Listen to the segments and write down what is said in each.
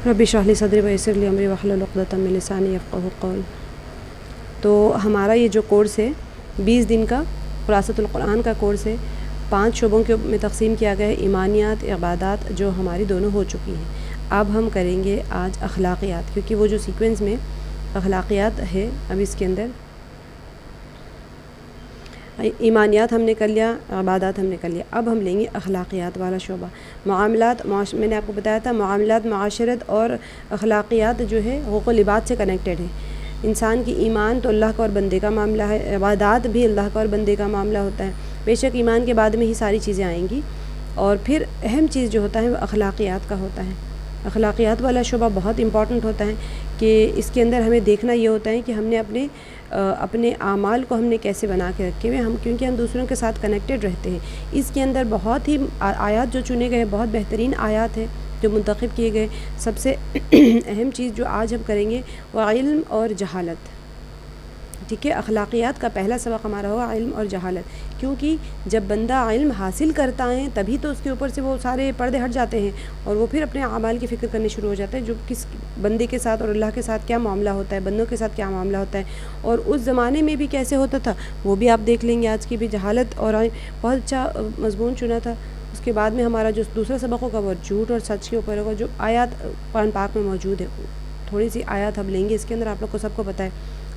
رب اشرح لی صدری ویسر لی امری واحلل عقدۃ من لسانی یفقہوا قولی۔ تو ہمارا یہ جو کورس ہے 20 دن کا خلاصۃ القرآن کا کورس ہے، 5 شعبوں کے میں تقسیم کیا گیا ہے، ایمانیات، عبادات جو ہماری دونوں ہو چکی ہیں۔ اب ہم کریں گے آج اخلاقیات، کیونکہ وہ جو سیکوینس میں اخلاقیات ہے اب اس کے اندر ایمانیات ہم نے کر لیا، عبادات ہم نے کر لیا، اب ہم لیں گے اخلاقیات والا شعبہ۔ معاملات میں نے آپ کو بتایا تھا معاملات، معاشرت اور اخلاقیات جو ہے حقوق و لباد سے کنیکٹڈ ہے۔ انسان کی ایمان تو اللہ کا اور بندے کا معاملہ ہے، عبادات بھی اللہ کا اور بندے کا معاملہ ہوتا ہے، بے شک ایمان کے بعد میں ہی ساری چیزیں آئیں گی، اور پھر اہم چیز جو ہوتا ہے وہ اخلاقیات کا ہوتا ہے۔ اخلاقیات والا شعبہ بہت امپورٹنٹ ہوتا ہے کہ اس کے اندر ہمیں دیکھنا یہ ہوتا ہے کہ ہم نے اپنے اعمال کو ہم نے کیسے بنا کے رکھے ہوئے، کیونکہ ہم دوسروں کے ساتھ کنیکٹڈ رہتے ہیں۔ اس کے اندر بہت ہی آیات جو چنے گئے بہت بہترین آیات ہیں جو منتخب کیے گئے۔ سب سے اہم چیز جو آج ہم کریں گے وہ علم اور جہالت، ٹھیک ہے۔ اخلاقیات کا پہلا سبق ہمارا ہوگا علم اور جہالت، کیونکہ جب بندہ علم حاصل کرتا ہے تبھی تو اس کے اوپر سے وہ سارے پردے ہٹ جاتے ہیں اور وہ پھر اپنے اعمال کی فکر کرنی شروع ہو جاتا ہے، جو کس بندے کے ساتھ اور اللہ کے ساتھ کیا معاملہ ہوتا ہے، بندوں کے ساتھ کیا معاملہ ہوتا ہے، اور اس زمانے میں بھی کیسے ہوتا تھا وہ بھی آپ دیکھ لیں گے۔ آج کی بھی جہالت اور بہت اچھا مضمون چنا تھا۔ اس کے بعد میں ہمارا جو دوسرا سبق ہوگا وہ جھوٹ اور سچ کے اوپر ہوگا، جو آیات قرآن پاک میں موجود ہے، تھوڑی سی آیات ہم لیں گے اس کے اندر، آپ لوگ کو سب کو پتہ ہے۔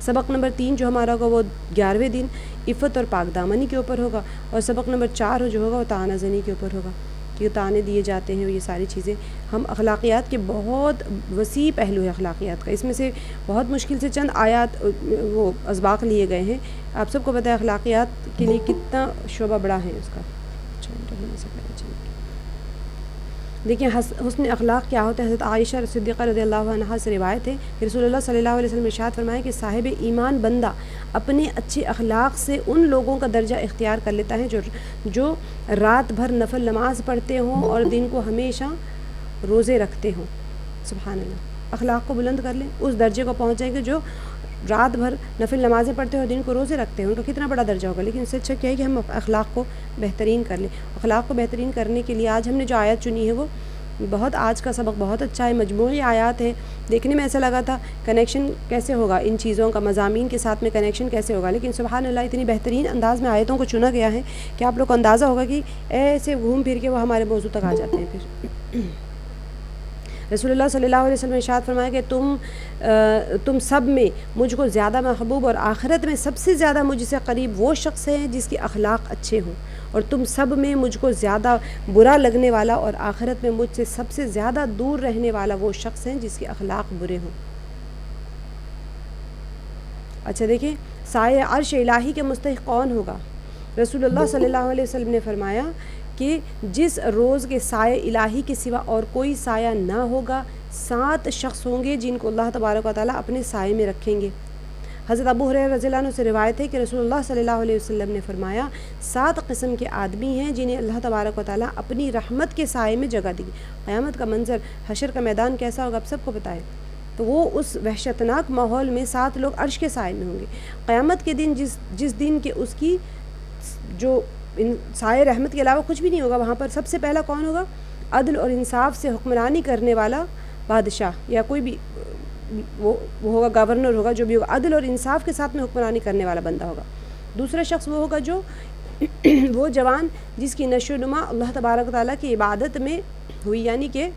سبق نمبر 3 جو ہمارا ہوگا وہ 11ویں دن عفت اور پاک دامنی کے اوپر ہوگا، اور سبق نمبر 4 جو ہوگا وہ طعنہ زنی کے اوپر ہوگا، کہ طعنے دیے جاتے ہیں، یہ ساری چیزیں۔ ہم اخلاقیات کے بہت وسیع پہلو ہے اخلاقیات کا، اس میں سے بہت مشکل سے چند آیات وہ اسباق لیے گئے ہیں۔ آپ سب کو پتہ ہے اخلاقیات کے لیے کتنا شعبہ بڑا ہے اس کا۔ دیکھیں حسن اخلاق کیا ہوتا ہے۔ حضرت عائشہ صدیقہ رضی اللہ عنہا سے روایت ہے کہ رسول اللہ صلی اللہ علیہ وسلم ارشاد فرمایا کہ صاحب ایمان بندہ اپنے اچھے اخلاق سے ان لوگوں کا درجہ اختیار کر لیتا ہے جو رات بھر نفل نماز پڑھتے ہوں اور دن کو ہمیشہ روزے رکھتے ہوں۔ سبحان اللہ، اخلاق کو بلند کر لیں، اس درجے کو پہنچ جائیں گے جو رات بھر نفل نمازیں پڑھتے ہیں اور دن کو روزے رکھتے ہیں، ان کا کتنا بڑا درجہ ہوگا۔ لیکن اس سے اچھا کیا ہے کہ ہم اخلاق کو بہترین کر لیں۔ اخلاق کو بہترین کرنے کے لیے آج ہم نے جو آیت چنی ہے وہ بہت، آج کا سبق بہت اچھا ہے، مجموعی آیات ہے۔ دیکھنے میں ایسا لگا تھا کنیکشن کیسے ہوگا ان چیزوں کا، مضامین کے ساتھ میں کنیکشن کیسے ہوگا، لیکن سبحان اللہ اتنی بہترین انداز میں آیتوں کو چنا گیا ہے کہ آپ لوگ کو اندازہ ہوگا کہ ایسے گھوم پھر کے وہ ہمارے موضوع تک آ جاتے ہیں۔ پھر رسول اللہ صلی اللہ علیہ وسلم نے ارشاد فرمایا کہ تم سب میں مجھ کو زیادہ محبوب اور آخرت میں سب سے زیادہ مجھ سے قریب وہ شخص ہے جس کے اخلاق اچھے ہوں، اور تم سب میں مجھ کو زیادہ برا لگنے والا اور آخرت میں مجھ سے سب سے زیادہ دور رہنے والا وہ شخص ہے جس کے اخلاق برے ہوں۔ اچھا دیکھیں، سایہ عرش الہی کے مستحق کون ہوگا؟ رسول اللہ صلی اللہ علیہ وسلم نے فرمایا کہ جس روز کے سایہ الہی کے سوا اور کوئی سایہ نہ ہوگا، 7 شخص ہوں گے جن کو اللہ تبارک و تعالیٰ اپنے سائے میں رکھیں گے۔ حضرت ابو ہریرہ رضی اللہ عنہ سے روایت ہے کہ رسول اللہ صلی اللہ علیہ وسلم نے فرمایا 7 قسم کے آدمی ہیں جنہیں اللہ تبارک و تعالیٰ اپنی رحمت کے سائے میں جگہ دے گی۔ قیامت کا منظر، حشر کا میدان کیسا ہوگا آپ سب کو پتہ ہے، تو وہ اس وحشتناک ماحول میں 7 لوگ عرش کے سائے میں ہوں گے۔ قیامت کے دن جس دن کے اس کی جو سائے رحمت کے علاوہ کچھ بھی نہیں ہوگا، وہاں پر سب سے پہلا کون ہوگا؟ عدل اور انصاف سے حکمرانی کرنے والا بادشاہ، یا کوئی بھی وہ ہوگا، گورنر ہوگا، جو بھی ہوگا، عدل اور انصاف کے ساتھ میں حکمرانی کرنے والا بندہ ہوگا۔ دوسرا شخص وہ ہوگا جو وہ جوان جس کی نشو و نما اللہ تبارک و تعالیٰ کی عبادت میں ہوئی، یعنی کہ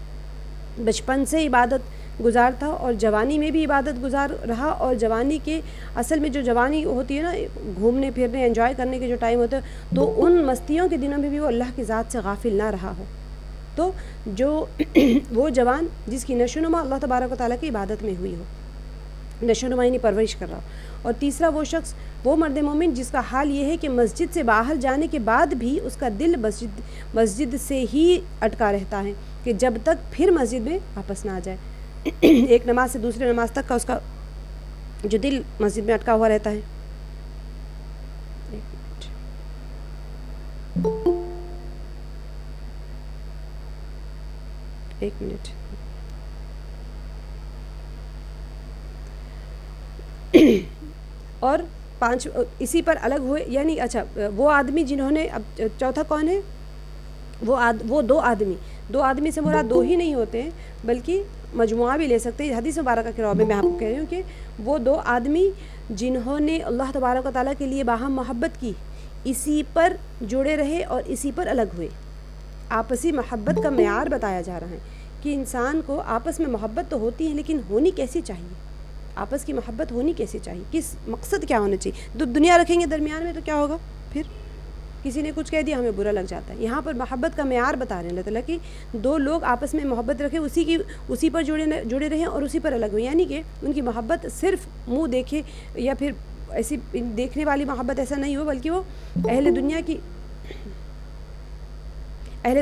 بچپن سے عبادت گزار تھا اور جوانی میں بھی عبادت گزار رہا، اور جوانی کے اصل میں جو جوانی ہوتی ہے نا، گھومنے پھرنے انجوائے کرنے کے جو ٹائم ہوتا ہے، تو ان مستیوں کے دنوں میں بھی وہ اللہ کی ذات سے غافل نہ رہا ہو۔ تو جو وہ جوان جس کی نشو و نما اللہ تبارک و تعالیٰ کی عبادت میں ہوئی ہو، نشو و نما یعنی پرورش کر رہا ہو۔ اور تیسرا وہ شخص، وہ مرد مومن جس کا حال یہ ہے کہ مسجد سے باہر جانے کے بعد بھی اس کا دل مسجد سے ہی اٹکا رہتا ہے، کہ جب تک پھر مسجد میں واپس نہ آ جائے۔ ایک نماز سے دوسرے نماز تک کا اس کا جو دل مسجد میں اٹکا ہوا رہتا ہے۔ ایک منٹ۔ اور 5 اسی پر الگ ہوئے، یعنی اچھا وہ آدمی جنہوں نے، اب چوتھا کون ہے؟ وہ 2 آدمی. 2 آدمی سے مراد 2 ہی نہیں ہوتے ہیں بلکہ مجموعہ بھی لے سکتے ہیں. حدیث مبارکہ کے روابع میں آپ کو کہہ رہی ہوں کہ وہ 2 آدمی جنہوں نے اللہ تبارک و تعالیٰ کے لیے باہم محبت کی، اسی پر جڑے رہے اور اسی پر الگ ہوئے. آپسی محبت کا معیار بتایا جا رہا ہے کہ انسان کو آپس میں محبت تو ہوتی ہے لیکن ہونی کیسی چاہیے، آپس کی محبت ہونی کیسی چاہیے، کس مقصد کیا ہونا چاہیے. دنیا رکھیں گے درمیان میں تو کیا ہوگا؟ پھر کسی نے کچھ کہہ دیا ہمیں برا لگ جاتا ہے. یہاں پر محبت کا معیار بتا رہے ہیں اللہ تعالیٰ کہ 2 لوگ آپس میں محبت رکھیں، اسی پر جڑے رہیں اور اسی پر الگ ہوئے. یعنی کہ ان کی محبت صرف منہ دیکھے یا پھر ایسی دیکھنے والی محبت ایسا نہیں ہو، بلکہ وہ اہل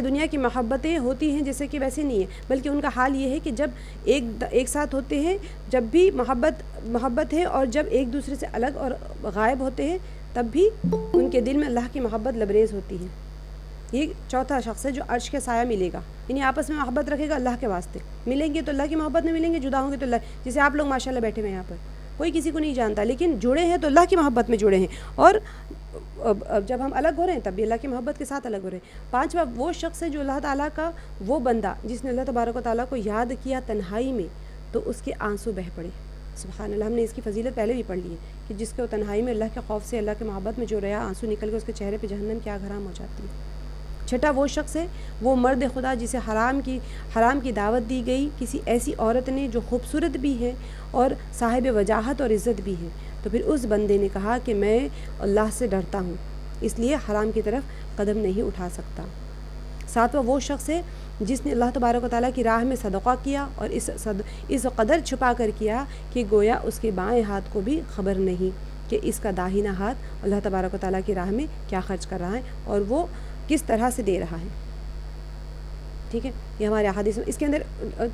دنیا کی محبتیں ہوتی ہیں جیسے کہ ویسے نہیں ہے، بلکہ ان کا حال یہ ہے کہ جب ایک ساتھ ہوتے ہیں جب بھی محبت ہے، اور جب ایک دوسرے سے الگ اور غائب ہوتے ہیں تب بھی ان کے دل میں اللہ کی محبت لبریز ہوتی ہے. یہ چوتھا شخص ہے جو عرش کے سایہ ملے گا، یعنی آپس میں محبت رکھے گا اللہ کے واسطے. ملیں گے تو اللہ کی محبت میں ملیں گے، جدا ہوں گے تو اللہ، جیسے آپ لوگ ماشاءاللہ بیٹھے ہوئے یہاں پر کوئی کسی کو نہیں جانتا لیکن جڑے ہیں تو اللہ کی محبت میں جڑے ہیں، اور جب ہم الگ ہو رہے ہیں تب بھی اللہ کی محبت کے ساتھ الگ ہو رہے ہیں. 5واں وہ شخص ہے جو اللہ تعالیٰ کا وہ بندہ جس نے اللہ تبارک و تعالیٰ کو یاد کیا تنہائی میں تو اس کے آنسو بہہ پڑے. سبحان اللہ، ہم نے اس کی فضیلت پہلے بھی پڑھ لی ہے کہ جس کو تنہائی میں اللہ کے خوف سے، اللہ کی محبت میں جو رہا، آنسو نکل کے اس کے چہرے پہ جہنم کی آگ حرام ہو جاتی ہے. 6واں وہ شخص ہے وہ مرد خدا جسے حرام کی دعوت دی گئی کسی ایسی عورت نے جو خوبصورت بھی ہے اور صاحب وجاہت اور عزت بھی ہے. تو پھر اس بندے نے کہا کہ میں اللہ سے ڈرتا ہوں، اس لیے حرام کی طرف قدم نہیں اٹھا سکتا. 7واں وہ شخص ہے جس نے اللہ تبارک و تعالیٰ کی راہ میں صدقہ کیا اور اس قدر چھپا کر کیا کہ گویا اس کے بائیں ہاتھ کو بھی خبر نہیں کہ اس کا داہنا ہاتھ اللہ تبارک و تعالیٰ کی راہ میں کیا خرچ کر رہا ہے اور وہ کس طرح سے دے رہا ہے. ٹھیک ہے، یہ ہمارے احادیث میں. اس کے اندر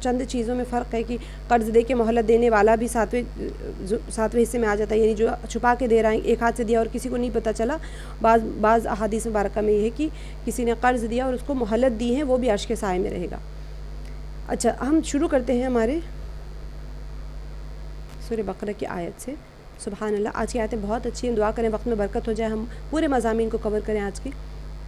چند چیزوں میں فرق ہے کہ قرض دے کے مہلت دینے والا بھی 7ویں حصے میں آ جاتا ہے، یعنی جو چھپا کے دے رہا ہے، ایک ہاتھ سے دیا اور کسی کو نہیں پتہ چلا. بعض احادیث مبارکہ میں یہ ہے کہ کسی نے قرض دیا اور اس کو مہلت دی ہے، وہ بھی عرش کے سائے میں رہے گا. اچھا، ہم شروع کرتے ہیں ہمارے سورہ بقرہ کی آیت سے. سبحان اللہ، آج کی آیتیں بہت اچھی ہیں، دعا کریں وقت میں برکت ہو جائے، ہم پورے مضامین کو کور کریں آج کی.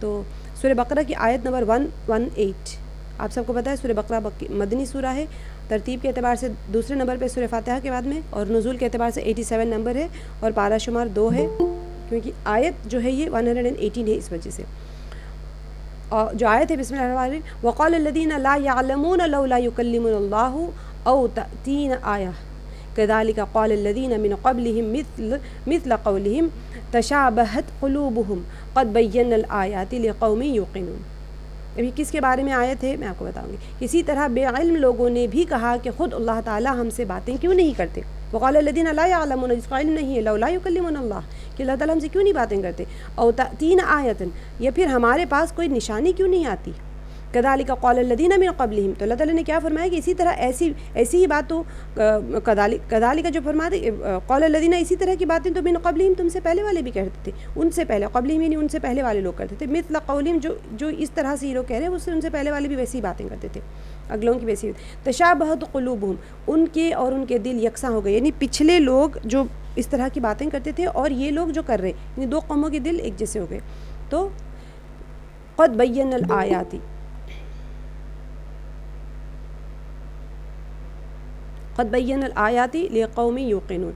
تو سورہ بقرہ کی آیت نمبر 118. آپ سب کو پتہ ہے سورہ بقرہ مدنی سورہ ہے، ترتیب کے اعتبار سے دوسرے نمبر پہ سورہ فاتحہ کے بعد میں، اور نزول کے اعتبار سے 87 نمبر ہے اور پارہ شمار 2 ہے، کیونکہ آیت جو ہے یہ 118 ہے اس وجہ سے. اور جو آیت ہے بسم اللہ الرحمن الرحیم، وقال الذین لا يعلمون لولا يكلمنا اللہ او تأتین آیہ كذلك قال الذين من قبلهم مثل قولهم تشابهت قلوبهم قد بينا الآيات لقوم يوقنون. ابھی کس کے بارے میں آیت ہے میں آپ کو بتاؤں گی. اسی طرح بے علم لوگوں نے بھی کہا کہ خود اللہ تعالیٰ ہم سے باتیں کیوں نہیں کرتے. وقال الذين لا يعلمون، جس کا علم نہیں ہے، لولا يكلمنا اللہ، کہ اللہ تعالیٰ ہم سے کیوں نہیں باتیں کرتے. او تأتین آیۃ، یا پھر ہمارے پاس کوئی نشانی کیوں نہیں آتی. كذلك قال الذين من قبلهم، تو اللہ تعالیٰ نے کیا فرمایا کہ اسی طرح ایسی ہی بات تو كذلك جو فرماتے قال الذين، اسی طرح کی باتیں تو من قبلهم، تم سے پہلے والے بھی کہتے تھے، ان سے پہلے قبلهم یعنی ان سے پہلے والے لوگ کرتے تھے. مثل قولهم، جو اس طرح سے یہ لوگ کہہ رہے ہیں اس سے ان سے پہلے والے بھی ویسی ہی باتیں کرتے تھے، اگلوں کی ویسی. تشابہت قلوبهم، ان کے اور ان کے دل یکساں ہو گئے، یعنی پچھلے لوگ جو اس طرح کی باتیں کرتے تھے اور یہ لوگ جو کر رہے ہیں، یعنی 2 قوموں کے دل ایک جیسے ہو گئے. تو قد بینا الآیات، قد بین الآیات لقوم یوقنون.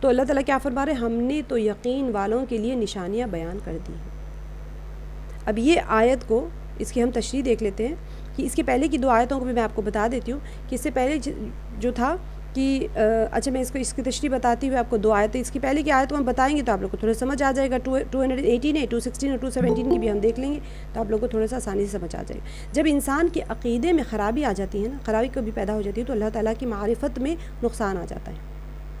تو اللہ تعالیٰ کیا فرما رہے ہیں، ہم نے تو یقین والوں کے لیے نشانیاں بیان کر دی ہیں. اب یہ آیت کو اس کی ہم تشریح دیکھ لیتے ہیں کہ اس کے پہلے کی 2 آیتوں کو بھی میں آپ کو بتا دیتی ہوں کہ اس سے پہلے جو تھا کہ اچھا میں اس کی تشریح بتاتی ہوئے آپ کو 2 آیتیں، اس کی پہلے کی آیت کو ہم بتائیں گے تو آپ لوگ کو تھوڑا سمجھ آ جائے گا. 218 ہے، 216 اور 217 کی بھی ہم دیکھ لیں گے تو آپ لوگ کو تھوڑا سا آسانی سے سمجھ آ جائے گا. جب انسان کے عقیدے میں خرابی آ جاتی ہے نا، خرابی کبھی پیدا ہو جاتی ہے تو اللہ تعالیٰ کی معرفت میں نقصان آ جاتا ہے.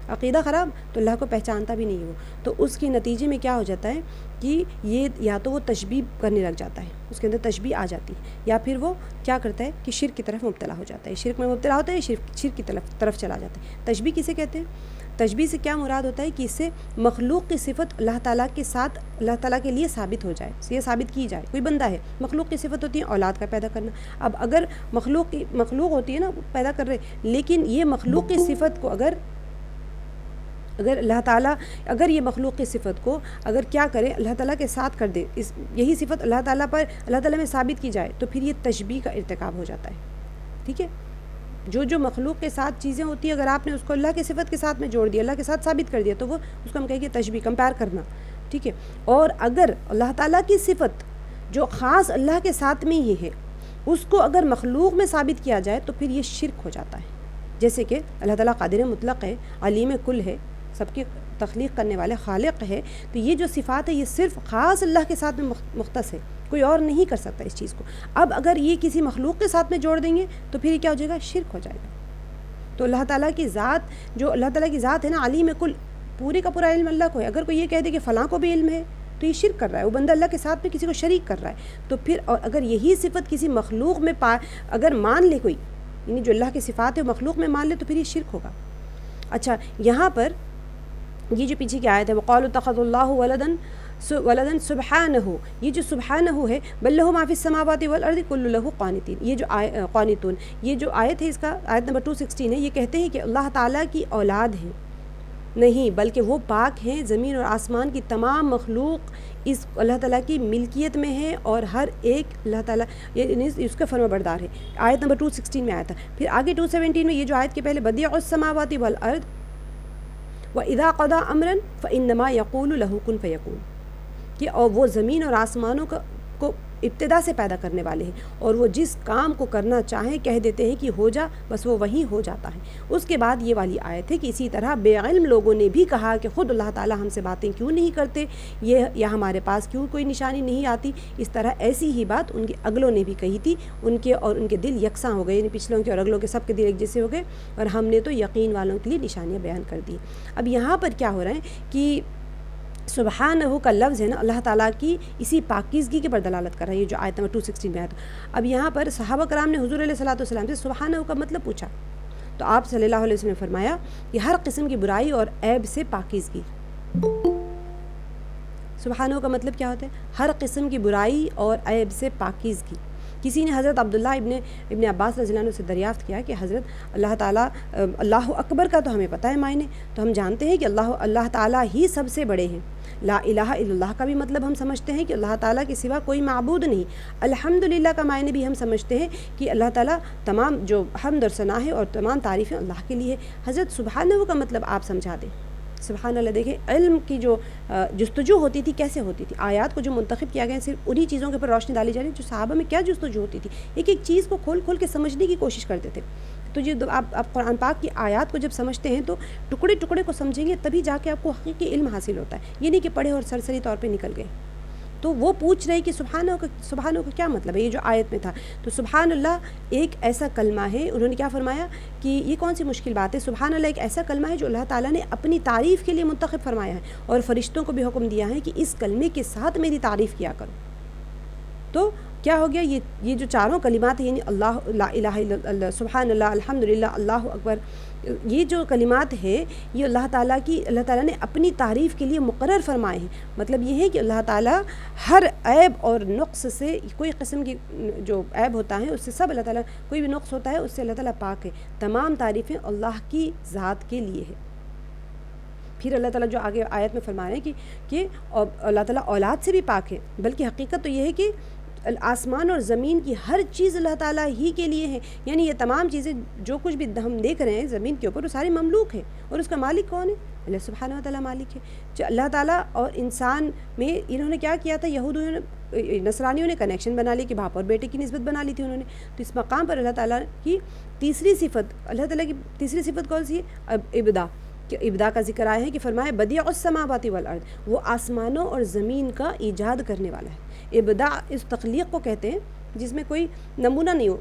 عقیدہ خراب تو اللہ کو پہچانتا بھی نہیں وہ، تو اس کے نتیجے میں کیا ہو جاتا ہے کہ یہ یا تو وہ تشبیہ کرنے لگ جاتا ہے، اس کے اندر تشبیہ آ جاتی ہے، یا پھر وہ کیا کرتا ہے کہ شرک کی طرف مبتلا ہو جاتا ہے. شرک میں مبتلا ہوتا ہے، شرک کی طرف چلا جاتا ہے. تشبیہ کسے کہتے ہیں؟ تشبیہ سے کیا مراد ہوتا ہے کہ اس سے مخلوق کی صفت اللہ تعالیٰ کے ساتھ اللہ تعالیٰ کے لیے ثابت ہو جائے، یہ ثابت کی جائے. کوئی بندہ ہے، مخلوق کی صفت ہوتی ہے اولاد کا پیدا کرنا. اب اگر مخلوق ہوتی ہے نا پیدا کر رہے، لیکن یہ مخلوق کی صفت کو اگر اگر اللہ تعالیٰ اگر یہ مخلوق کی صفت کو اگر کیا کرے اللہ تعالیٰ کے ساتھ کر دے، یہی صفت اللہ تعالیٰ پر اللہ تعالیٰ میں ثابت کی جائے تو پھر یہ تشبیہ کا ارتکاب ہو جاتا ہے. ٹھیک ہے، جو مخلوق کے ساتھ چیزیں ہوتی ہیں اگر آپ نے اس کو اللہ کی صفت کے ساتھ میں جوڑ دیا، اللہ کے ساتھ ثابت کر دیا، تو وہ اس کو ہم کہیں گے تشبیہ، کمپیئر کرنا. ٹھیک ہے، اور اگر اللہ تعالیٰ کی صفت جو خاص اللہ کے ساتھ میں ہی ہے اس کو اگر مخلوق میں ثابت کیا جائے تو پھر یہ شرک ہو جاتا ہے. جیسے کہ اللہ تعالیٰ قادر مطلق ہے، علیم کل ہے، سب کی تخلیق کرنے والے خالق ہے، تو یہ جو صفات ہے یہ صرف خاص اللہ کے ساتھ میں مختص ہے، کوئی اور نہیں کر سکتا اس چیز کو. اب اگر یہ کسی مخلوق کے ساتھ میں جوڑ دیں گے تو پھر یہ کیا ہو جائے گا؟ شرک ہو جائے گا. تو اللہ تعالیٰ کی ذات، جو اللہ تعالیٰ کی ذات ہے نا، علیم کل، پورے کا پورا علم اللہ کو ہے. اگر کوئی یہ کہہ دے کہ فلاں کو بھی علم ہے تو یہ شرک کر رہا ہے، وہ بندہ اللہ کے ساتھ میں کسی کو شریک کر رہا ہے. تو پھر اور اگر یہی صفت کسی مخلوق میں اگر مان لے کوئی، یعنی جو اللہ کی صفات ہے مخلوق میں مان لے تو پھر یہ شرک ہوگا. اچھا، یہاں پر یہ جو پیچھے کی آیت ہے وَقَالُوا اتَّخَذَ اللَّهُ وَلَدًا سُبْحَانَهُ، یہ جو سبحانہ ہے بل لہ ما فی السماوات والارض کل لہ قانتین، یہ جو قانتون، یہ جو آیت ہے اس کا آیت نمبر 216 ہے. یہ کہتے ہیں کہ اللہ تعالیٰ کی اولاد ہے، نہیں بلکہ وہ پاک ہیں، زمین اور آسمان کی تمام مخلوق اس اللہ تعالیٰ کی ملکیت میں ہے اور ہر ایک اللہ تعالیٰ اس کا فرما بردار ہے. آیت نمبر 216 میں آیا تھا. پھر آگے 217 میں یہ جو آیت کے پہلے بدیع السماوات والارض وَإِذَا قَضَىٰ أَمْرًا فَإِنَّمَا يَقُولُ لَهُ كُن فَيَكُونُ، کہ اور وہ زمین اور آسمانوں کو ابتدا سے پیدا کرنے والے ہیں اور وہ جس کام کو کرنا چاہیں کہہ دیتے ہیں کہ ہو جا، بس وہ وہیں ہو جاتا ہے. اس کے بعد یہ والی آیت ہے کہ اسی طرح بے علم لوگوں نے بھی کہا کہ خود اللہ تعالیٰ ہم سے باتیں کیوں نہیں کرتے، یا ہمارے پاس کیوں کوئی نشانی نہیں آتی. اس طرح ایسی ہی بات ان کے اگلوں نے بھی کہی تھی، ان کے اور ان کے دل یکساں ہو گئے، یعنی پچھلوں کے اور اگلوں کے سب کے دل ایک جیسے ہو گئے، اور ہم نے تو یقین والوں کے لیے نشانیاں بیان کر دی. اب یہاں پر کیا ہو رہا ہے کہ سبحانہ کا لفظ ہے نا، اللہ تعالیٰ کی اسی پاکیزگی کے پر دلالت کر رہا ہے. یہ جو آیت نمبر 216 میں آیا تھا. اب یہاں پر صحابہ کرام نے حضور علیہ الصلوۃ والسلام سے سبحانہ کا مطلب پوچھا تو آپ صلی اللہ علیہ وسلم نے فرمایا کہ ہر قسم کی برائی اور عیب سے پاکیزگی. سبحانہ کا مطلب کیا ہوتا ہے؟ ہر قسم کی برائی اور عیب سے پاکیزگی. کسی نے حضرت عبداللہ ابن عباس رضی اللہ عنہ سے دریافت کیا کہ حضرت اللہ تعالیٰ اللہ اکبر کا تو ہمیں پتہ ہے معنی، تو ہم جانتے ہیں کہ اللہ تعالیٰ ہی سب سے بڑے ہیں. لا الہ الا اللہ کا بھی مطلب ہم سمجھتے ہیں کہ اللہ تعالیٰ کے سوا کوئی معبود نہیں. الحمدللہ کا معنی بھی ہم سمجھتے ہیں کہ اللہ تعالیٰ تمام جو حمد اور ثنا ہے اور تمام تعریفیں اللہ کے لیے. حضرت سبحانہ کا مطلب آپ سمجھا دیں. سبحان اللہ. دیکھیں علم کی جو جستجو ہوتی تھی کیسے ہوتی تھی، آیات کو جو منتخب کیا گیا صرف انہی چیزوں کے پر روشنی ڈالی جا رہی ہے جو صحابہ میں کیا جستجو ہوتی تھی. ایک ایک چیز کو کھول کھول کے سمجھنے کی کوشش کرتے تھے. تو جو آپ قرآن پاک کی آیات کو جب سمجھتے ہیں تو ٹکڑے ٹکڑے کو سمجھیں گے تبھی جا کے آپ کو حقیقی علم حاصل ہوتا ہے. یہ نہیں کہ پڑھے اور سرسری طور پہ نکل گئے. تو وہ پوچھ رہے کہ سبحانہ کا کیا مطلب ہے، یہ جو آیت میں تھا. تو سبحان اللہ ایک ایسا کلمہ ہے، انہوں نے کیا فرمایا کہ یہ کون سی مشکل بات ہے. سبحان اللہ ایک ایسا کلمہ ہے جو اللہ تعالیٰ نے اپنی تعریف کے لیے منتخب فرمایا ہے اور فرشتوں کو بھی حکم دیا ہے کہ اس کلمے کے ساتھ میری تعریف کیا کرو. تو کیا ہو گیا، یہ جو چاروں کلمات ہیں، یعنی اللہ، لا الہ الا اللہ، سبحان اللہ، الحمدللہ، اللہ اکبر، یہ جو کلمات ہے یہ اللہ تعالیٰ نے اپنی تعریف کے لیے مقرر فرمائے ہیں. مطلب یہ ہے کہ اللہ تعالیٰ ہر عیب اور نقص سے، کوئی قسم کی جو عیب ہوتا ہے اس سے سب اللہ تعالیٰ، کوئی بھی نقص ہوتا ہے اس سے اللہ تعالیٰ پاک ہے. تمام تعریفیں اللہ کی ذات کے لیے ہے. پھر اللہ تعالیٰ جو آگے آیت میں فرما رہے ہیں کہ اللہ تعالیٰ اولاد سے بھی پاک ہے، بلکہ حقیقت تو یہ ہے کہ آسمان اور زمین کی ہر چیز اللہ تعالیٰ ہی کے لیے ہے. یعنی یہ تمام چیزیں جو کچھ بھی ہم دیکھ رہے ہیں زمین کے اوپر وہ ساری مملوک ہے، اور اس کا مالک کون ہے؟ اللہ سبحانہ و تعالیٰ مالک ہے. جو اللہ تعالیٰ اور انسان میں انہوں نے کیا کیا تھا، یہودیوں نے، نصرانیوں نے کنیکشن بنا لی کہ باپ اور بیٹے کی نسبت بنا لی تھی انہوں نے. تو اس مقام پر اللہ تعالیٰ کی تیسری صفت، اللہ تعالیٰ کی تیسری صفت کون سی ہے؟ ابدا. کہ ابدا کا ذکر آیا ہے کہ فرمایا بدیع السماوات والارض، وہ آسمانوں اور زمین کا ایجاد کرنے والا ہے. ابدا اس تخلیق کو کہتے ہیں جس میں کوئی نمونہ نہیں ہو،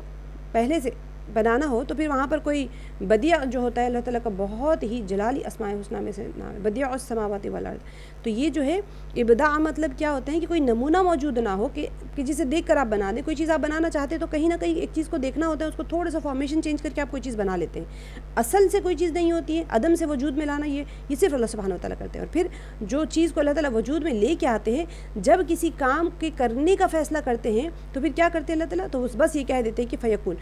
پہلے سے بنانا ہو. تو پھر وہاں پر کوئی بدیع جو ہوتا ہے اللہ تعالیٰ کا بہت ہی جلالی اسماء الحسنی میں سے نام ہے، بدیع السماوات والارض. تو یہ جو ہے ابداع مطلب کیا ہوتا ہے کہ کوئی نمونہ موجود نہ ہو کہ جسے دیکھ کر آپ بنا دیں. کوئی چیز آپ بنانا چاہتے ہیں تو کہیں نہ کہیں ایک چیز کو دیکھنا ہوتا ہے، اس کو تھوڑا سا فارمیشن چینج کر کے آپ کوئی چیز بنا لیتے ہیں. اصل سے کوئی چیز نہیں ہوتی ہے، عدم سے وجود میں لانا یہ صرف اللہ سبحانہ و تعالیٰ کرتے ہیں. اور پھر جو چیز کو اللہ تعالیٰ وجود میں لے کے آتے ہیں، جب کسی کام کے کرنے کا فیصلہ کرتے ہیں تو پھر کیا کرتے ہیں اللہ تعالیٰ، تو بس یہ کہہ دیتے ہیں کہ فیکون،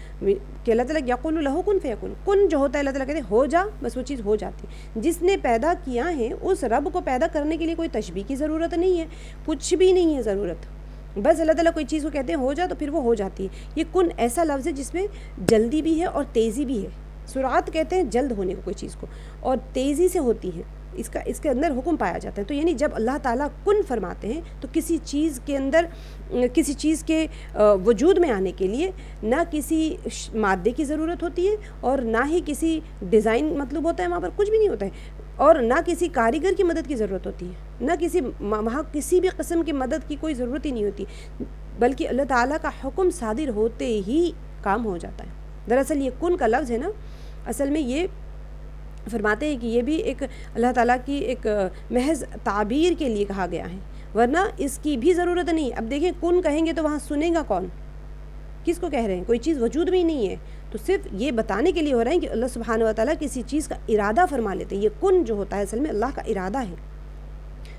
کہ کہ اللہ تعالیٰ یقول لہ کن فیکون، کن جو ہوتا ہے اللہ تعالیٰ کہتے ہیں ہو جا، بس وہ چیز ہو جاتی ہے۔ جس نے پیدا کیا ہے اس رب کو پیدا کرنے کے لیے کوئی تشبیہ کی ضرورت نہیں ہے، کچھ بھی نہیں ہے ضرورت، بس اللہ تعالیٰ کوئی چیز کو کہتے ہیں ہو جا تو پھر وہ ہو جاتی ہے۔ یہ کن ایسا لفظ ہے جس میں جلدی بھی ہے اور تیزی بھی ہے۔ سرعت کہتے ہیں جلد ہونے کو کوئی چیز کو، اور تیزی سے ہوتی ہے، اس کے اندر حکم پایا جاتا ہے۔ تو یعنی جب اللہ تعالیٰ کن فرماتے ہیں تو کسی چیز کے اندر، کسی چیز کے وجود میں آنے کے لیے نہ کسی مادے کی ضرورت ہوتی ہے اور نہ ہی کسی ڈیزائن مطلوب ہوتا ہے، وہاں پر کچھ بھی نہیں ہوتا ہے، اور نہ کسی کاریگر کی مدد کی ضرورت ہوتی ہے، نہ وہاں کسی بھی قسم کی مدد کی کوئی ضرورت ہی نہیں ہوتی، بلکہ اللہ تعالیٰ کا حکم صادر ہوتے ہی کام ہو جاتا ہے۔ دراصل یہ کن کا لفظ ہے نا، اصل میں یہ فرماتے ہیں کہ یہ بھی ایک اللہ تعالیٰ کی ایک محض تعبیر کے لیے کہا گیا ہے، ورنہ اس کی بھی ضرورت نہیں۔ اب دیکھیں کن کہیں گے تو وہاں سنے گا کون، کس کو کہہ رہے ہیں؟ کوئی چیز وجود میں ہی نہیں ہے، تو صرف یہ بتانے کے لیے ہو رہا ہے کہ اللہ سبحانہ و تعالیٰ کسی چیز کا ارادہ فرما لیتے ہیں۔ یہ کن جو ہوتا ہے اصل میں اللہ کا ارادہ ہے۔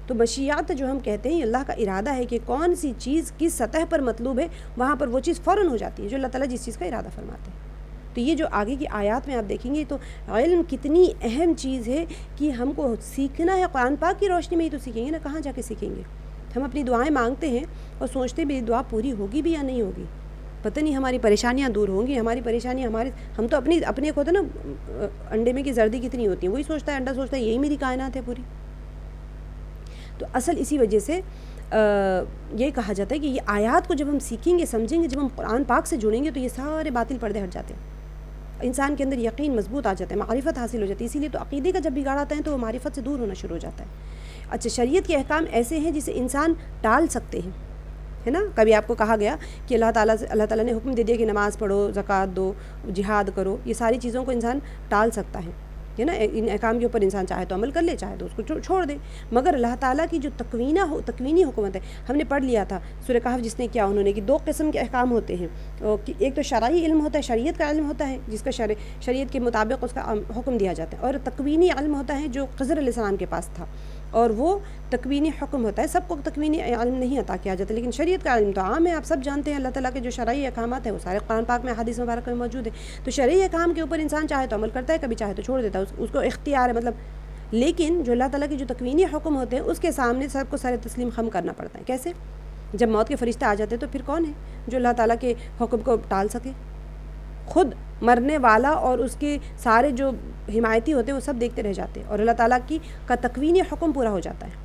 تو مشیات جو ہم کہتے ہیں یہ اللہ کا ارادہ ہے کہ کون سی چیز کس سطح پر مطلوب ہے، وہاں پر وہ چیز فوراً ہو جاتی ہے جو اللہ تعالیٰ جس چیز کا ارادہ فرماتے ہیں۔ تو یہ جو آگے کی آیات میں آپ دیکھیں گے تو علم کتنی اہم چیز ہے کہ ہم کو سیکھنا ہے، قرآن پاک کی روشنی میں ہی تو سیکھیں گے نا، کہاں جا کے سیکھیں گے؟ ہم اپنی دعائیں مانگتے ہیں اور سوچتے بھی دعا پوری ہوگی بھی یا نہیں ہوگی، پتہ نہیں ہماری پریشانیاں دور ہوں گی، ہماری پریشانیاں ہم تو اپنے ایک ہوتا ہے نا انڈے میں کی زردی کتنی ہوتی ہے، وہی سوچتا ہے، انڈا سوچتا ہے یہی میری کائنات ہے پوری۔ تو اصل اسی وجہ سے یہ کہا جاتا ہے کہ یہ آیات کو جب ہم سیکھیں گے، سمجھیں گے، جب ہم قرآن پاک سے جڑیں گے تو یہ سارے باطل پردے ہٹ جاتے ہیں، انسان کے اندر یقین مضبوط آ جاتا ہے، معرفت حاصل ہو جاتی ہے۔ اسی لیے تو عقیدے کا جب بگاڑ آتا ہے تو وہ معرفت سے دور ہونا شروع ہو جاتا ہے۔ اچھا، شریعت کے احکام ایسے ہیں جسے انسان ٹال سکتے ہیں، ہے نا؟ کبھی آپ کو کہا گیا کہ اللہ تعالیٰ نے حکم دے دیا کہ نماز پڑھو، زکوٰۃ دو، جہاد کرو، یہ ساری چیزوں کو انسان ٹال سکتا ہے نا؟ ان احکام کے اوپر انسان چاہے تو عمل کر لے، چاہے تو اس کو چھوڑ دے، مگر اللہ تعالیٰ کی جو تکوینی حکومت ہے، ہم نے پڑھ لیا تھا سورہ کہف جس نے کیا، انہوں نے کہ دو قسم کے احکام ہوتے ہیں، ایک تو شرعی علم ہوتا ہے، شریعت کا علم ہوتا ہے جس کا شریعت کے مطابق اس کا حکم دیا جاتا ہے، اور تکوینی علم ہوتا ہے جو خضر علیہ السلام کے پاس تھا، اور وہ تکوینی حکم ہوتا ہے۔ سب کو تکوینی علم نہیں عطا کیا جاتا، لیکن شریعت کا علم تو عام ہے، آپ سب جانتے ہیں، اللہ تعالیٰ کے جو شرعی احکامات ہیں وہ سارے قرآن پاک میں، حدیث مبارک میں موجود ہے۔ تو شرعی احکام کے اوپر انسان چاہے تو عمل کرتا ہے، کبھی چاہے تو چھوڑ دیتا ہے، اس کو اختیار ہے مطلب، لیکن جو اللہ تعالیٰ کے جو تکوینی حکم ہوتے ہیں اس کے سامنے سب کو سارے تسلیم خم کرنا پڑتا ہے۔ کیسے؟ جب موت کے فرشتے آ جاتے ہیں تو پھر کون ہے جو اللہ تعالیٰ کے حکم کو ٹال سکے؟ خود مرنے والا اور اس کے سارے جو حمایتی ہوتے ہیں وہ سب دیکھتے رہ جاتے ہیں، اور اللہ تعالیٰ کا تکوینی حکم پورا ہو جاتا ہے۔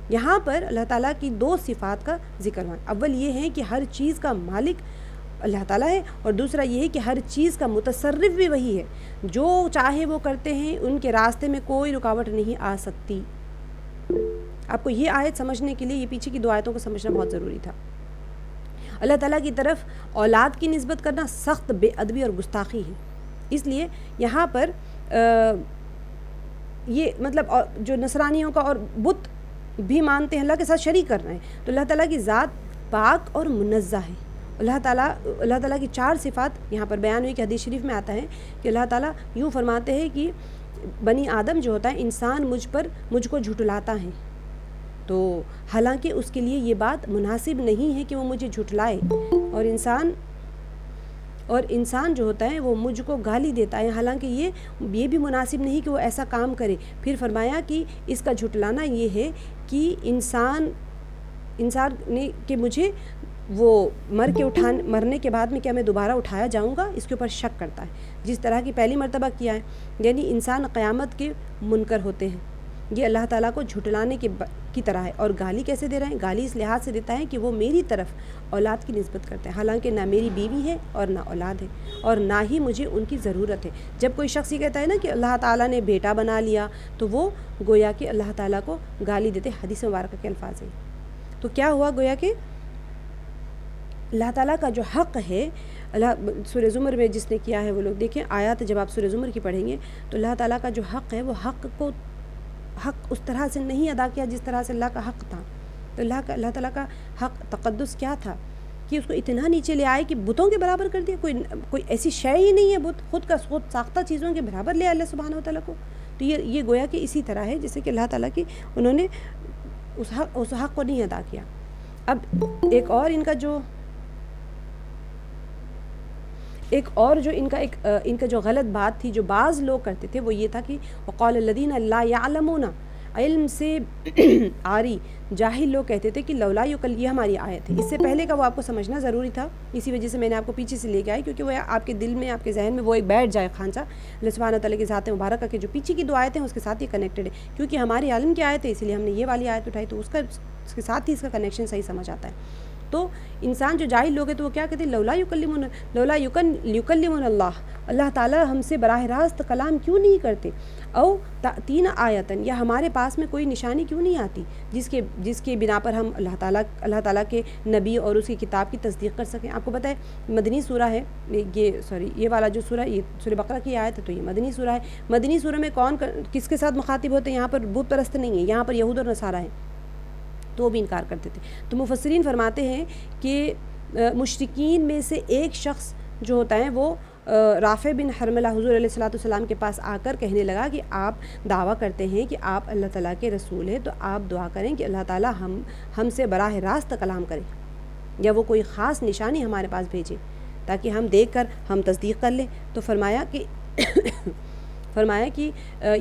یہاں پر اللہ تعالیٰ کی دو صفات کا ذکر ہوا، اول یہ ہے کہ ہر چیز کا مالک اللہ تعالیٰ ہے، اور دوسرا یہ ہے کہ ہر چیز کا متصرف بھی وہی ہے، جو چاہے وہ کرتے ہیں، ان کے راستے میں کوئی رکاوٹ نہیں آ سکتی۔ آپ کو یہ آیت سمجھنے کے لیے یہ پیچھے کی دو آیتوں کو سمجھنا بہت ضروری تھا۔ اللہ تعالیٰ کی طرف اولاد کی نسبت کرنا سخت بے ادبی اور گستاخی ہے، اس لیے یہاں پر یہ مطلب جو نصرانیوں کا اور بت بھی مانتے ہیں اللہ کے ساتھ شریک کر رہے ہیں، تو اللہ تعالیٰ کی ذات پاک اور منزہ ہے۔ اللہ تعالیٰ کی چار صفات یہاں پر بیان ہوئی کہ حدیث شریف میں آتا ہے کہ اللہ تعالیٰ یوں فرماتے ہیں کہ بنی آدم جو ہوتا ہے، انسان مجھ کو جھٹلاتا ہے، تو حالانکہ اس کے لیے یہ بات مناسب نہیں ہے کہ وہ مجھے جھٹلائے، اور انسان جو ہوتا ہے وہ مجھ کو گالی دیتا ہے، حالانکہ یہ بھی مناسب نہیں کہ وہ ایسا کام کرے۔ پھر فرمایا کہ اس کا جھٹلانا یہ ہے کہ انسان نے کہ مجھے وہ مرنے کے بعد میں کیا میں دوبارہ اٹھایا جاؤں گا، اس کے اوپر شک کرتا ہے، جس طرح کی پہلی مرتبہ کیا ہے، یعنی انسان قیامت کے منکر ہوتے ہیں، یہ اللہ تعالیٰ کو جھٹلانے کی طرح ہے۔ اور گالی کیسے دے رہے ہیں؟ گالی اس لحاظ سے دیتا ہے کہ وہ میری طرف اولاد کی نسبت کرتے ہیں، حالانکہ نہ میری بیوی ہے اور نہ اولاد ہے، اور نہ ہی مجھے ان کی ضرورت ہے۔ جب کوئی شخص یہ کہتا ہے نا کہ اللہ تعالیٰ نے بیٹا بنا لیا، تو وہ گویا کہ اللہ تعالیٰ کو گالی دیتے، حدیث مبارکہ کے الفاظ ہیں۔ تو کیا ہوا؟ گویا کہ اللہ تعالیٰ کا جو حق ہے، سورہ زمر میں جس نے کیا ہے وہ لوگ دیکھیں آیات، جب آپ سورہ زمر کی پڑھیں گے تو اللہ تعالیٰ کا جو حق ہے وہ حق اس طرح سے نہیں ادا کیا جس طرح سے اللہ کا حق تھا۔ تو اللہ تعالیٰ کا حق تقدس کیا تھا کہ اس کو اتنا نیچے لے آئے کہ بتوں کے برابر کر دیا، کوئی ایسی شے ہی نہیں ہے بت، خود ساختہ چیزوں کے برابر لے اللہ سبحانہ و تعالیٰ کو۔ تو یہ گویا کہ اسی طرح ہے جیسے کہ اللہ تعالیٰ کی انہوں نے اس حق کو نہیں ادا کیا۔ اب ایک اور ان کا جو ایک اور جو ان کا جو غلط بات تھی جو بعض لوگ کرتے تھے وہ یہ تھا کہ وقال الذین لا یعلمون، علم سے عاری جاہل لوگ کہتے تھے کہ لولا یہ ہماری آیت ہے. اس سے پہلے کا وہ آپ کو سمجھنا ضروری تھا، اسی وجہ سے میں نے آپ کو پیچھے سے لے کے آئی، کیونکہ وہ آپ کے دل میں آپ کے ذہن میں وہ ایک بیٹھ جائے خانچہ اللہ سبحانہ تعالیٰ کی ذات مبارکہ کے جو پیچھے کی دو آیتیں ہیں اس کے ساتھ یہ کنیکٹڈ ہے، کیونکہ ہماری عالم کی آیت ہے اسی لیے ہم نے یہ والی آیت اٹھائی، تو اس کے ساتھ ہی اس کا کنیکشن صحیح سمجھ آتا ہے. تو انسان جو جاہل لوگ ہیں تو وہ کیا کہتے ہیں لولا یکلمون اللہ، اللہ تعالیٰ ہم سے براہ راست کلام کیوں نہیں کرتے، او تین آیتن، یا ہمارے پاس میں کوئی نشانی کیوں نہیں آتی جس کے بنا پر ہم اللہ تعالیٰ کے نبی اور اس کی کتاب کی تصدیق کر سکیں. آپ کو پتہ ہے مدنی سورہ ہے یہ والا جو سورہ یہ سورہ بقرہ کی آیت ہے تو یہ مدنی سورہ ہے. مدنی سورہ میں کون کس کے ساتھ مخاطب ہوتے ہیں؟ یہاں پر بت پرست نہیں ہے، یہاں پر یہود اور نصارہ ہیں، تو وہ بھی انکار کرتے تھے. تو مفسرین فرماتے ہیں کہ مشرکین میں سے ایک شخص جو ہوتا ہے وہ رافع بن حرملہ حضور علیہ الصلوۃ والسلام کے پاس آ کر کہنے لگا کہ آپ دعویٰ کرتے ہیں کہ آپ اللہ تعالیٰ کے رسول ہیں، تو آپ دعا کریں کہ اللہ تعالیٰ ہم سے براہ راست کلام کرے، یا وہ کوئی خاص نشانی ہمارے پاس بھیجے تاکہ ہم دیکھ کر ہم تصدیق کر لیں. تو فرمایا کہ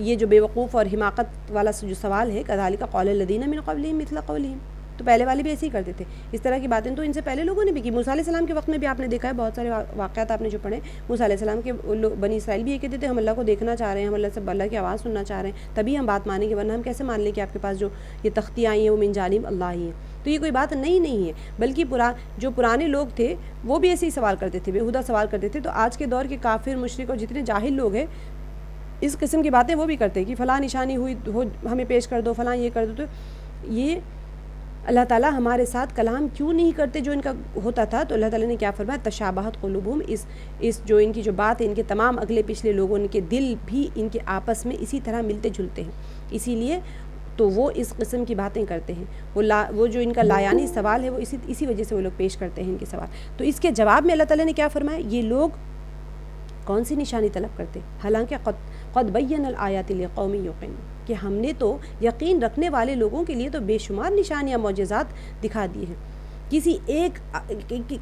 یہ جو بے وقوف اور حماقت والا جو سوال ہے کذالک قال الذین من قبلہم مثل قولہم، تو پہلے والے بھی ایسے ہی کرتے تھے اس طرح کی باتیں، تو ان سے پہلے لوگوں نے بھی کی. موسیٰ علیہ السلام کے وقت میں بھی آپ نے دیکھا ہے بہت سارے واقعات آپ نے جو پڑھے، موسیٰ علیہ السلام کے بنی اسرائیل بھی یہ کہتے تھے ہم اللہ کو دیکھنا چاہ رہے ہیں، ہم اللہ کی آواز سننا چاہ رہے ہیں تبھی ہم بات مانیں گے، ورنہ ہم کیسے مان لیں کہ آپ کے پاس جو یہ تختیاں آئی ہیں وہ من جانب اللہ ہی ہیں. تو یہ کوئی بات نہیں ہے، بلکہ جو پرانے لوگ تھے وہ بھی ایسے ہی سوال کرتے تھے، بےہودہ سوال کرتے تھے. تو آج کے دور کے کافر مشرک اور جتنے جاہل لوگ ہیں اس قسم کی باتیں وہ بھی کرتے ہیں کہ فلاں نشانی ہوئی ہو ہمیں پیش کر دو، فلاں یہ کر دو. تو یہ اللہ تعالیٰ ہمارے ساتھ کلام کیوں نہیں کرتے جو ان کا ہوتا تھا؟ تو اللہ تعالیٰ نے کیا فرمایا تشابہت قلوبہم، اس جو ان کی جو بات ہے ان کے تمام اگلے پچھلے لوگوں کے دل بھی ان کے آپس میں اسی طرح ملتے جلتے ہیں، اسی لیے تو وہ اس قسم کی باتیں کرتے ہیں. وہ جو ان کا لایانی سوال ہے وہ اسی وجہ سے وہ لوگ پیش کرتے ہیں ان کے سوال. تو اس کے جواب میں اللہ تعالیٰ نے کیا فرمایا، یہ لوگ کون سی نشانی طلب کرتے، حالانکہ قد بین الآیات لقوم یوقنون، کہ ہم نے تو یقین رکھنے والے لوگوں کے لیے تو بے شمار نشانیاں معجزات دکھا دی ہیں.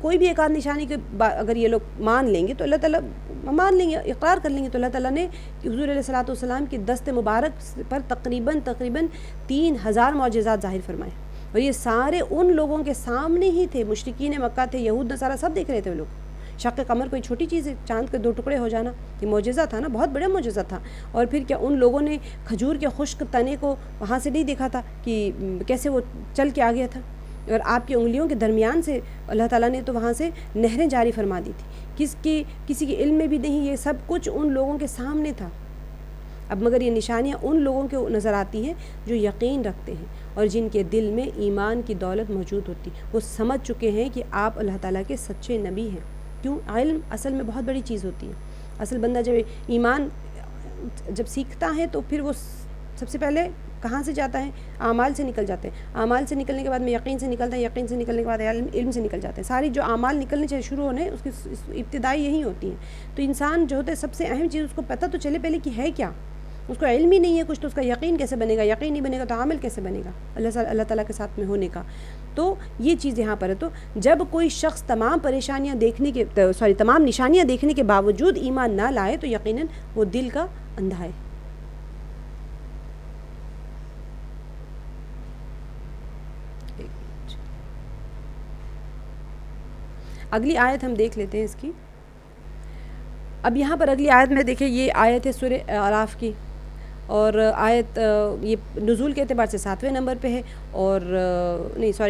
کوئی بھی ایک آدھ نشانی کے اگر یہ لوگ مان لیں گے تو اللہ تعالیٰ مان لیں گے، اقرار کر لیں گے، تو اللہ تعالیٰ نے حضور علیہ الصلوۃ والسلام کے دست مبارک پر تقریباً 3000 معجزات ظاہر فرمائے، اور یہ سارے ان لوگوں کے سامنے ہی تھے. مشرکین مکہ تھے، یہود نصارہ سب دیکھ رہے تھے. وہ لوگ شق قمر کوئی چھوٹی چیز ہے، چاند کے 2 ٹکڑے ہو جانا یہ معجزہ تھا نا، بہت بڑا معجزہ تھا. اور پھر کیا ان لوگوں نے کھجور کے خشک تنے کو وہاں سے نہیں دیکھا تھا کہ کیسے وہ چل کے آ گیا تھا، اور آپ کی انگلیوں کے درمیان سے اللہ تعالیٰ نے تو وہاں سے نہریں جاری فرما دی تھی. کسی کے علم میں بھی نہیں، یہ سب کچھ ان لوگوں کے سامنے تھا. اب مگر یہ نشانیاں ان لوگوں کے نظر آتی ہیں جو یقین رکھتے ہیں اور جن کے دل میں ایمان کی دولت موجود ہوتی، وہ سمجھ چکے ہیں کہ آپ اللہ تعالیٰ کے سچے نبی ہیں. کیوں؟ علم اصل میں بہت بڑی چیز ہوتی ہے. اصل بندہ جب ایمان جب سیکھتا ہے تو پھر وہ سب سے پہلے کہاں سے جاتا ہے؟ اعمال سے نکل جاتے ہیں. اعمال سے نکلنے کے بعد میں یقین سے نکلتا ہے، یقین سے نکلنے کے بعد علم سے نکل جاتے ہیں. ساری جو اعمال نکلنے چاہیے شروع ہونے اس کی ابتدائی یہی ہوتی ہیں. تو انسان جو ہوتا ہے سب سے اہم چیز اس کو پتہ تو چلے پہلے کہ ہے کیا. اس کو علم ہی نہیں ہے کچھ تو اس کا یقین کیسے بنے گا؟ یقین نہیں بنے گا تو عمل کیسے بنے گا اللہ تعالیٰ کے ساتھ میں ہونے کا؟ تو یہ چیز یہاں پر ہے. تو جب کوئی شخص تمام نشانیاں دیکھنے کے باوجود ایمان نہ لائے تو یقیناً وہ دل کا اندھا ہے. اگلی آیت ہم دیکھ لیتے ہیں اس کی. اب یہاں پر اگلی آیت میں دیکھیں، یہ آیت ہے سورہ اعراف کی، اور آیت یہ نزول کے اعتبار سے 7ویں نمبر پہ ہے، اور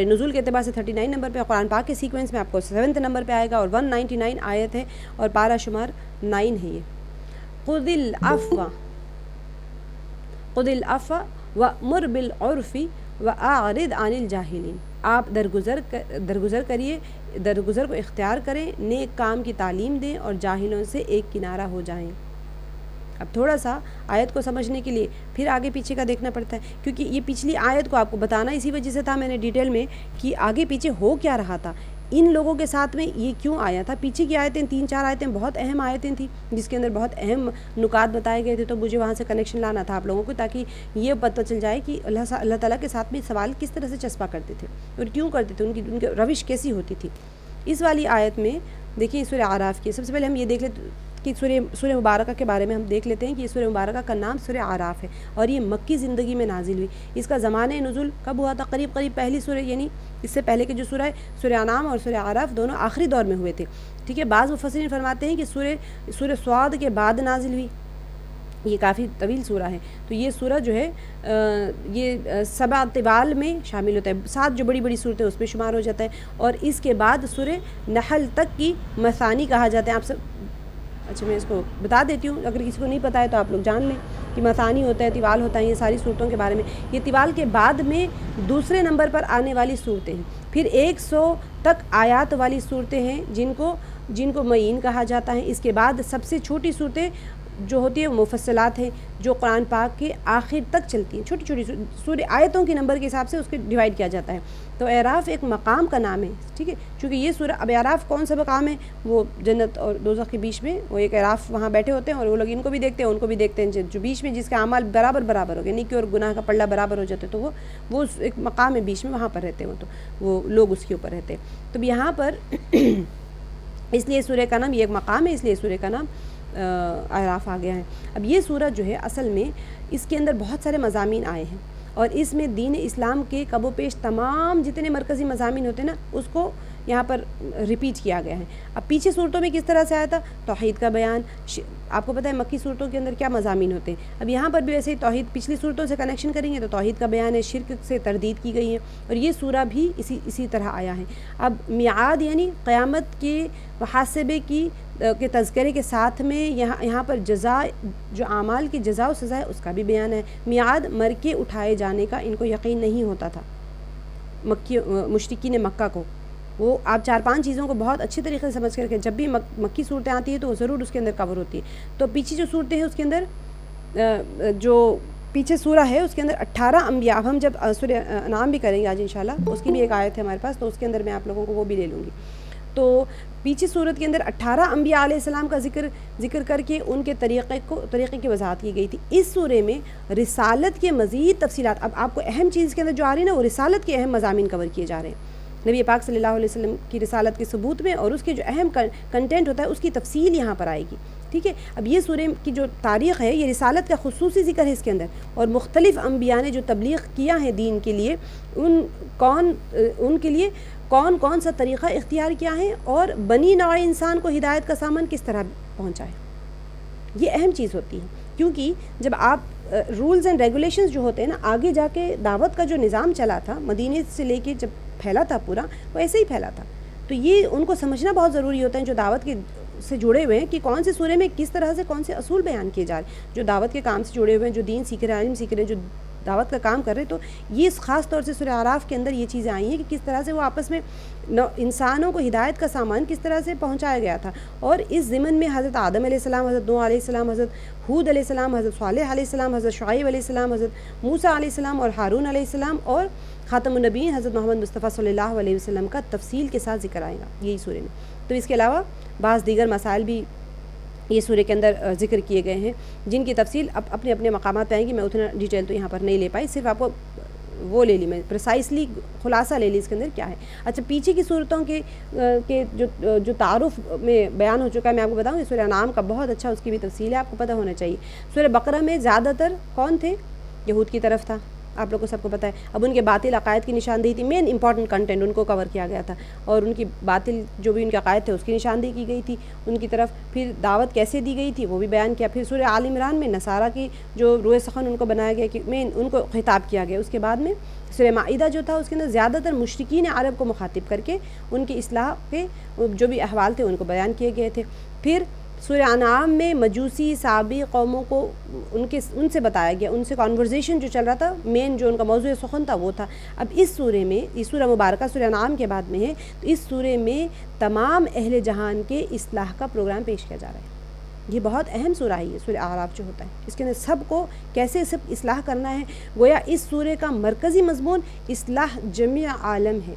نزول کے اعتبار سے 39 نمبر پہ، قرآن پاک کے سیکوینس میں آپ کو 7 نمبر پہ آئے گا، اور 199 آیت ہے اور پارہ شمار 9 ہے. یہ خذ العفو وأمر بالعرف وأعرض عن الجاہلین، آپ درگزر کو اختیار کریں، نیک کام کی تعلیم دیں اور جاہلوں سے ایک کنارہ ہو جائیں. اب تھوڑا سا آیت کو سمجھنے کے لیے پھر آگے پیچھے کا دیکھنا پڑتا ہے، کیونکہ یہ پچھلی آیت کو آپ کو بتانا اسی وجہ سے تھا میں نے ڈیٹیل میں کہ آگے پیچھے ہو کیا رہا تھا، ان لوگوں کے ساتھ میں یہ کیوں آیا تھا. پیچھے کی آیتیں 3-4 آیتیں بہت اہم آیتیں تھیں جس کے اندر بہت اہم نکات بتائے گئے تھے، تو مجھے وہاں سے کنیکشن لانا تھا آپ لوگوں کو تاکہ یہ پتہ چل جائے کہ اللہ تعالیٰ کے ساتھ میں سوال کس طرح سے چسپا کرتے تھے اور کیوں کرتے تھے، ان کی روش کیسی ہوتی تھی. اس والی آیت میں دیکھیے سورہ اعراف کی، سب سے پہلے ہم یہ دیکھ لیتے کہ سورہ مبارکہ کے بارے میں ہم دیکھ لیتے ہیں کہ یہ سورہ مبارکہ کا نام سورہ اعراف ہے اور یہ مکی زندگی میں نازل ہوئی۔ اس کا زمانہ نزول کب ہوا تھا؟ قریب پہلی سورہ، یعنی اس سے پہلے کے جو سورہ ہے سورہ انعام اور سورہ اعراف دونوں آخری دور میں ہوئے تھے، ٹھیک ہے۔ بعض مفسرین فرماتے ہیں کہ سورہ صاد کے بعد نازل ہوئی، یہ کافی طویل سورہ ہے۔ تو یہ سورہ جو ہے یہ 7 طوال میں شامل ہوتا ہے، 7 جو بڑی بڑی صورتیں اس میں شمار ہو جاتا ہے، اور اس کے بعد سورہ نحل تک کی مثانی کہا جاتا ہے۔ آپ سب اچھا میں اس کو بتا دیتی ہوں، اگر کسی کو نہیں پتہ ہے تو آپ لوگ جان لیں کہ مثانی ہوتا ہے، طوال ہوتا ہے، یہ ساری صورتوں کے بارے میں۔ یہ طوال کے بعد میں دوسرے نمبر پر آنے والی صورتیں ہیں، پھر 100 تک آیات والی صورتیں ہیں جن کو معین کہا جاتا ہے۔ اس کے بعد سب سے چھوٹی صورتیں جو ہوتی ہیں مفصلات ہیں، جو قرآن پاک کے آخر تک چلتی ہیں، چھوٹی چھوٹی سورہ آیتوں کے نمبر کے حساب سے اس کو ڈیوائڈ کیا جاتا ہے۔ تو اعراف ایک مقام کا نام ہے، ٹھیک ہے، چونکہ یہ سورہ اب اعراف کون سا مقام ہے؟ وہ جنت اور دوزخ کے بیچ میں وہ ایک اعراف وہاں بیٹھے ہوتے ہیں، اور وہ لوگ ان کو بھی دیکھتے ہیں ان کو بھی دیکھتے ہیں، جو بیچ میں جس کا اعمال برابر ہو گیا، نیکی اور گناہ کا پلڑا برابر ہو جاتا ہے، تو وہ ایک مقام ہے بیچ میں، وہاں پر رہتے ہیں وہ لوگ اس کے اوپر رہتے ہیں۔ تو یہاں پر اس لیے سورہ کا نام یہ ایک مقام ہے، اس لیے سورہ کا نام اعراف آ گیا ہے۔ اب یہ سورہ جو ہے اصل میں اس کے اندر بہت سارے مضامین آئے ہیں، اور اس میں دین اسلام کے کب و پیش تمام جتنے مرکزی مضامین ہوتے ہیں نا اس کو یہاں پر ریپیٹ کیا گیا ہے۔ اب پیچھے صورتوں میں کس طرح سے آیا تھا؟ توحید کا بیان، آپ کو پتہ ہے مکی صورتوں کے اندر کیا مضامین ہوتے ہیں، اب یہاں پر بھی ویسے ہی توحید، پچھلی صورتوں سے کنیکشن کریں گے تو توحید کا بیان ہے، شرک سے تردید کی گئی ہے، اور یہ سورہ بھی اسی طرح آیا ہے۔ اب میعاد یعنی قیامت کے محاسبے کے تذکرے کے ساتھ میں یہاں پر جزا، جو اعمال کی جزا و سزا ہے اس کا بھی بیان ہے۔ میعاد مر کے اٹھائے جانے کا ان کو یقین نہیں ہوتا تھا، مشرکین مکہ کو، وہ آپ 4-5 چیزوں کو بہت اچھی طریقے سے سمجھ کر کے جب بھی مکی صورتیں آتی ہیں تو وہ ضرور اس کے اندر کور ہوتی ہے۔ تو پیچھے جو صورتیں ہیں اس کے اندر جو پیچھے سورہ ہے اس کے اندر 18 انبیاء، اب ہم جب سورہ انعام بھی کریں گے آج انشاءاللہ، اس کی بھی ایک آیت ہے ہمارے پاس، تو اس کے اندر میں آپ لوگوں کو وہ بھی لے لوں گی۔ تو پیچھے صورت کے اندر 18 انبیاء علیہ السلام کا ذکر کر کے ان کے طریقے کی وضاحت کی گئی تھی۔ اس سورے میں رسالت کے مزید تفصیلات، اب آپ کو اہم چیز کے اندر جو آ رہی ہے نا وہ رسالت کے اہم مضامین کور کیے جا رہے ہیں، نبی پاک صلی اللہ علیہ وسلم کی رسالت کے ثبوت میں، اور اس کے جو اہم کنٹینٹ ہوتا ہے اس کی تفصیل یہاں پر آئے گی، ٹھیک ہے۔ اب یہ سورہ کی جو تاریخ ہے یہ رسالت کا خصوصی ذکر ہے اس کے اندر، اور مختلف انبیاء نے جو تبلیغ کیا ہے دین کے لیے ان کے لیے کون سا طریقہ اختیار کیا ہے، اور بنی نوع انسان کو ہدایت کا سامان کس طرح پہنچائے، یہ اہم چیز ہوتی ہے۔ کیونکہ جب آپ رولز اینڈ ریگولیشنز جو ہوتے ہیں نا، آگے جا کے دعوت کا جو نظام چلا تھا مدینے سے لے کے جب پھیلا تھا پورا، وہ ایسے ہی پھیلا تھا، تو یہ ان کو سمجھنا بہت ضروری ہوتا ہے جو دعوت کے سے جڑے ہوئے ہیں، کہ کون سے سورے میں کس طرح سے کون سے اصول بیان کیے جا رہے ہیں، جو دعوت کے کام سے جڑے ہوئے ہیں، جو دین سیکھ رہے ہیں، علم سیکھ رہے ہیں، جو دعوت کا کام کر رہے ہیں۔ تو یہ خاص طور سے سورہ اعراف کے اندر یہ چیزیں آئی ہیں کہ کس طرح سے وہ آپس میں انسانوں کو ہدایت کا سامان کس طرح سے پہنچایا گیا تھا، اور اس ضمن میں حضرت آدم علیہ السلام، حضرت نوح علیہ السلام، حضرت ہود علیہ السلام، حضرت صالح علیہ السلام، حضرت شعیب علیہ السلام، حضرت موسیٰ علیہ السلام اور ہارون علیہ السلام، اور خاتم النبیین حضرت محمد مصطفیٰ صلی اللہ علیہ وسلم کا تفصیل کے ساتھ ذکر آئے گا یہی سورے میں۔ تو اس کے علاوہ بعض دیگر مسائل بھی یہ سورے کے اندر ذکر کیے گئے ہیں، جن کی تفصیل اب اپنے اپنے مقامات پہ آئیں گی، میں اتنا ڈیٹیل تو یہاں پر نہیں لے پائی، صرف آپ کو وہ لے لی، میں پریسائسلی خلاصہ لے لی اس کے اندر کیا ہے۔ اچھا پیچھے کی صورتوں کے جو تعارف میں بیان ہو چکا ہے، میں آپ کو بتاؤں، سورہ انعام کا بہت اچھا اس کی بھی تفصیل ہے، آپ کو پتہ ہونا چاہیے۔ سورہ بقرہ میں زیادہ تر کون تھے؟ یہود کی طرف تھا، آپ لوگوں کو سب کو پتہ ہے۔ اب ان کے باطل عقائد کی نشاندہی تھی، مین امپورٹنٹ کنٹینٹ ان کو کور کیا گیا تھا، اور ان کی باطل جو بھی ان کے عقائد تھے اس کی نشاندہی کی گئی تھی ان کی طرف، پھر دعوت کیسے دی گئی تھی وہ بھی بیان کیا۔ پھر سورہ آل عمران میں نصارہ کی جو روئے سخن ان کو بنایا گیا کہ مین ان کو خطاب کیا گیا۔ اس کے بعد میں سورہ مائدہ جو تھا اس کے اندر زیادہ تر مشرکین عرب کو مخاطب کر کے ان کی اصلاح کے جو بھی احوال تھے ان کو بیان کیے گئے تھے۔ پھر سورہ انعام میں مجوسی سابی قوموں کو ان سے بتایا گیا، ان سے کانورزیشن جو چل رہا تھا، مین جو ان کا موضوع سخن تھا وہ تھا۔ اب اس سورے میں، یہ سورہ مبارکہ سورہ انعام کے بعد میں ہے، تو اس سورے میں تمام اہل جہان کے اصلاح کا پروگرام پیش کیا جا رہا ہے۔ یہ بہت اہم سورہ ہے یہ سورہ اعراف جو ہوتا ہے، اس کے اندر سب کو کیسے سب اصلاح کرنا ہے، گویا اس سورے کا مرکزی مضمون اصلاح جمیع عالم ہے،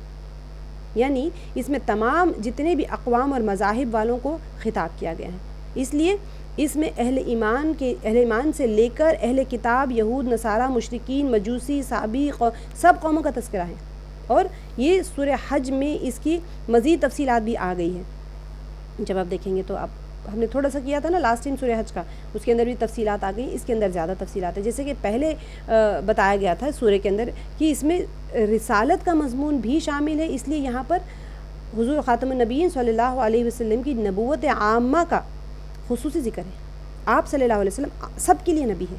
یعنی اس میں تمام جتنے بھی اقوام اور مذاہب والوں کو خطاب کیا گیا ہے۔ اس لیے اس میں اہل ایمان سے لے کر اہل کتاب، یہود، نصارہ، مشرکین، مجوسی، سابی، سب قوموں کا تذکرہ ہے۔ اور یہ سورہ حج میں اس کی مزید تفصیلات بھی آ گئی ہیں. جب آپ دیکھیں گے تو آپ ہم نے تھوڑا سا کیا تھا نا لاسٹ ٹائم سورہ حج کا, اس کے اندر بھی تفصیلات آ گئی. اس کے اندر زیادہ تفصیلات ہیں, جیسے کہ پہلے بتایا گیا تھا سورہ کے اندر کہ اس میں رسالت کا مضمون بھی شامل ہے, اس لیے یہاں پر حضور خاتم النبیین صلی اللہ علیہ وسلم کی نبوت عامہ کا خصوصی ذکر ہے. آپ صلی اللہ علیہ وسلم سب کے لیے نبی ہے,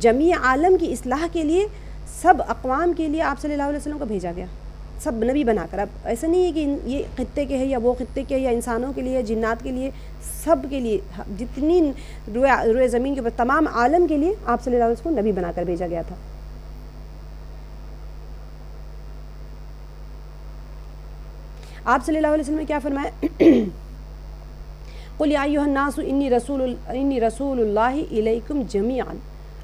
جمیع عالم کی اصلاح کے لیے, سب اقوام کے لیے آپ صلی اللہ علیہ وسلم کو بھیجا گیا, سب نبی بنا کر. اب ایسا نہیں ہے کہ یہ خطے کے ہے یا وہ خطے کے یا انسانوں کے لیے, جنات کے لیے, سب کے لیے, جتنی روئے زمین کے اوپر تمام عالم کے لیے آپ صلی اللہ علیہ وسلم کو نبی بنا کر بھیجا گیا تھا. آپ صلی اللہ علیہ وسلم نے کیا فرمایا؟ قل یا ایھا الناس انی رسول اللہ الیکم جمیعا.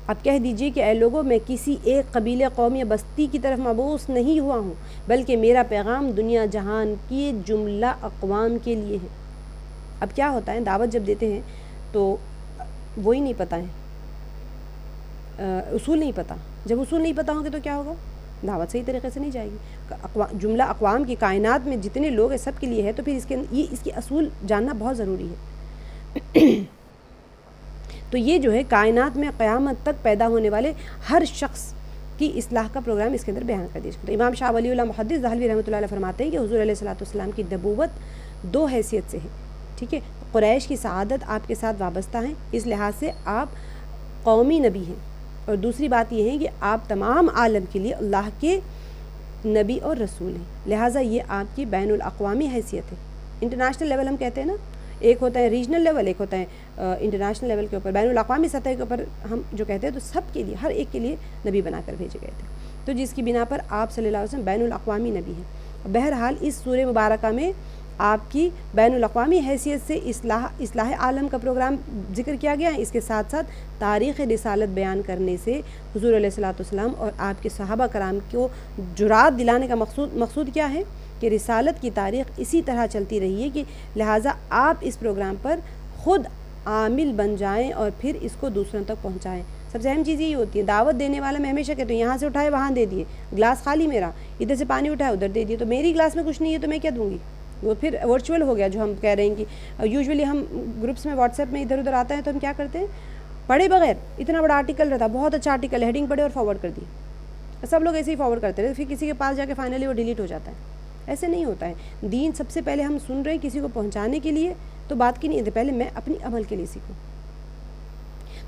اب کہہ دیجئے کہ اے لوگوں, میں کسی ایک قبیلے, قوم یا بستی کی طرف مبعوث نہیں ہوا ہوں, بلکہ میرا پیغام دنیا جہان کی جملہ اقوام کے لیے ہے. اب کیا ہوتا ہے, دعوت جب دیتے ہیں تو وہی نہیں پتہ ہے, اصول نہیں پتہ. جب اصول نہیں پتہ ہوں گے تو کیا ہوگا, دعوت صحیح طریقے سے نہیں جائے گی. جملہ اقوام کی کائنات میں جتنے لوگ ہیں سب کے لیے ہے, تو پھر اس کے اصول جاننا بہت ضروری ہے. تو یہ جو ہے کائنات میں قیامت تک پیدا ہونے والے ہر شخص کی اصلاح کا پروگرام اس کے اندر بیان کر دیا. تو امام شاہ ولی اللہ محدث دہلوی رحمۃ اللہ علیہ فرماتے ہیں کہ حضور علیہ الصلوۃ والسلام کی نبوت دو حیثیت سے ہے. ٹھیک ہے, قریش کی سعادت آپ کے ساتھ وابستہ ہیں, اس لحاظ سے آپ قومی نبی ہیں, اور دوسری بات یہ ہے کہ آپ تمام عالم کے لیے اللہ کے نبی اور رسول ہیں, لہٰذا یہ آپ کی بین الاقوامی حیثیت ہے. انٹرنیشنل لیول ہم کہتے ہیں نا, ایک ہوتا ہے ریجنل لیول, ایک ہوتا ہے انٹرنیشنل لیول کے اوپر. بین الاقوامی سطح کے اوپر ہم جو کہتے ہیں تو سب کے لیے, ہر ایک کے لیے نبی بنا کر بھیجے گئے تھے, تو جس کی بنا پر آپ صلی اللہ علیہ وسلم بین الاقوامی نبی ہیں. بہرحال اس سورہ مبارکہ میں آپ کی بین الاقوامی حیثیت سے اصلاح عالم کا پروگرام ذکر کیا گیا ہے. اس کے ساتھ ساتھ تاریخ رسالت بیان کرنے سے حضور علیہ الصلوۃ والسلام اور آپ کے صحابہ کرام کو جرات دلانے کا مقصود کیا ہے کہ رسالت کی تاریخ اسی طرح چلتی رہی ہے, کہ لہٰذا آپ اس پروگرام پر خود عامل بن جائیں اور پھر اس کو دوسروں تک پہنچائیں. سب سے اہم چیز یہی ہوتی ہے. دعوت دینے والا میں ہمیشہ کہتا ہوں یہاں سے اٹھائے وہاں دے دیے, گلاس خالی میرا, ادھر سے پانی اٹھایا ادھر دے دیے, تو میری گلاس میں کچھ نہیں ہے تو میں کیا دوں گی. وہ پھر ورچوئل ہو گیا جو ہم کہہ رہے ہیں کہ یوزولی ہم گروپس میں واٹس ایپ میں ادھر ادھر آتا ہے تو ہم کیا کرتے ہیں, پڑھے بغیر اتنا بڑا آرٹیکل رہتا, بہت اچھا آرٹیکل, ہیڈنگ پڑھے اور فارورڈ کر دی. سب لوگ ایسے ہی فارورڈ کرتے رہتے, پھر کسی کے پاس جا کے فائنلی وہ ڈیلیٹ ہو جاتا ہے. ایسے نہیں ہوتا ہے. دین سب سے پہلے ہم سن رہے ہیں کسی کو پہنچانے کے لیے, تو بات کی نہیں ہے, پہلے میں اپنی عمل کے لیے سیکھوں.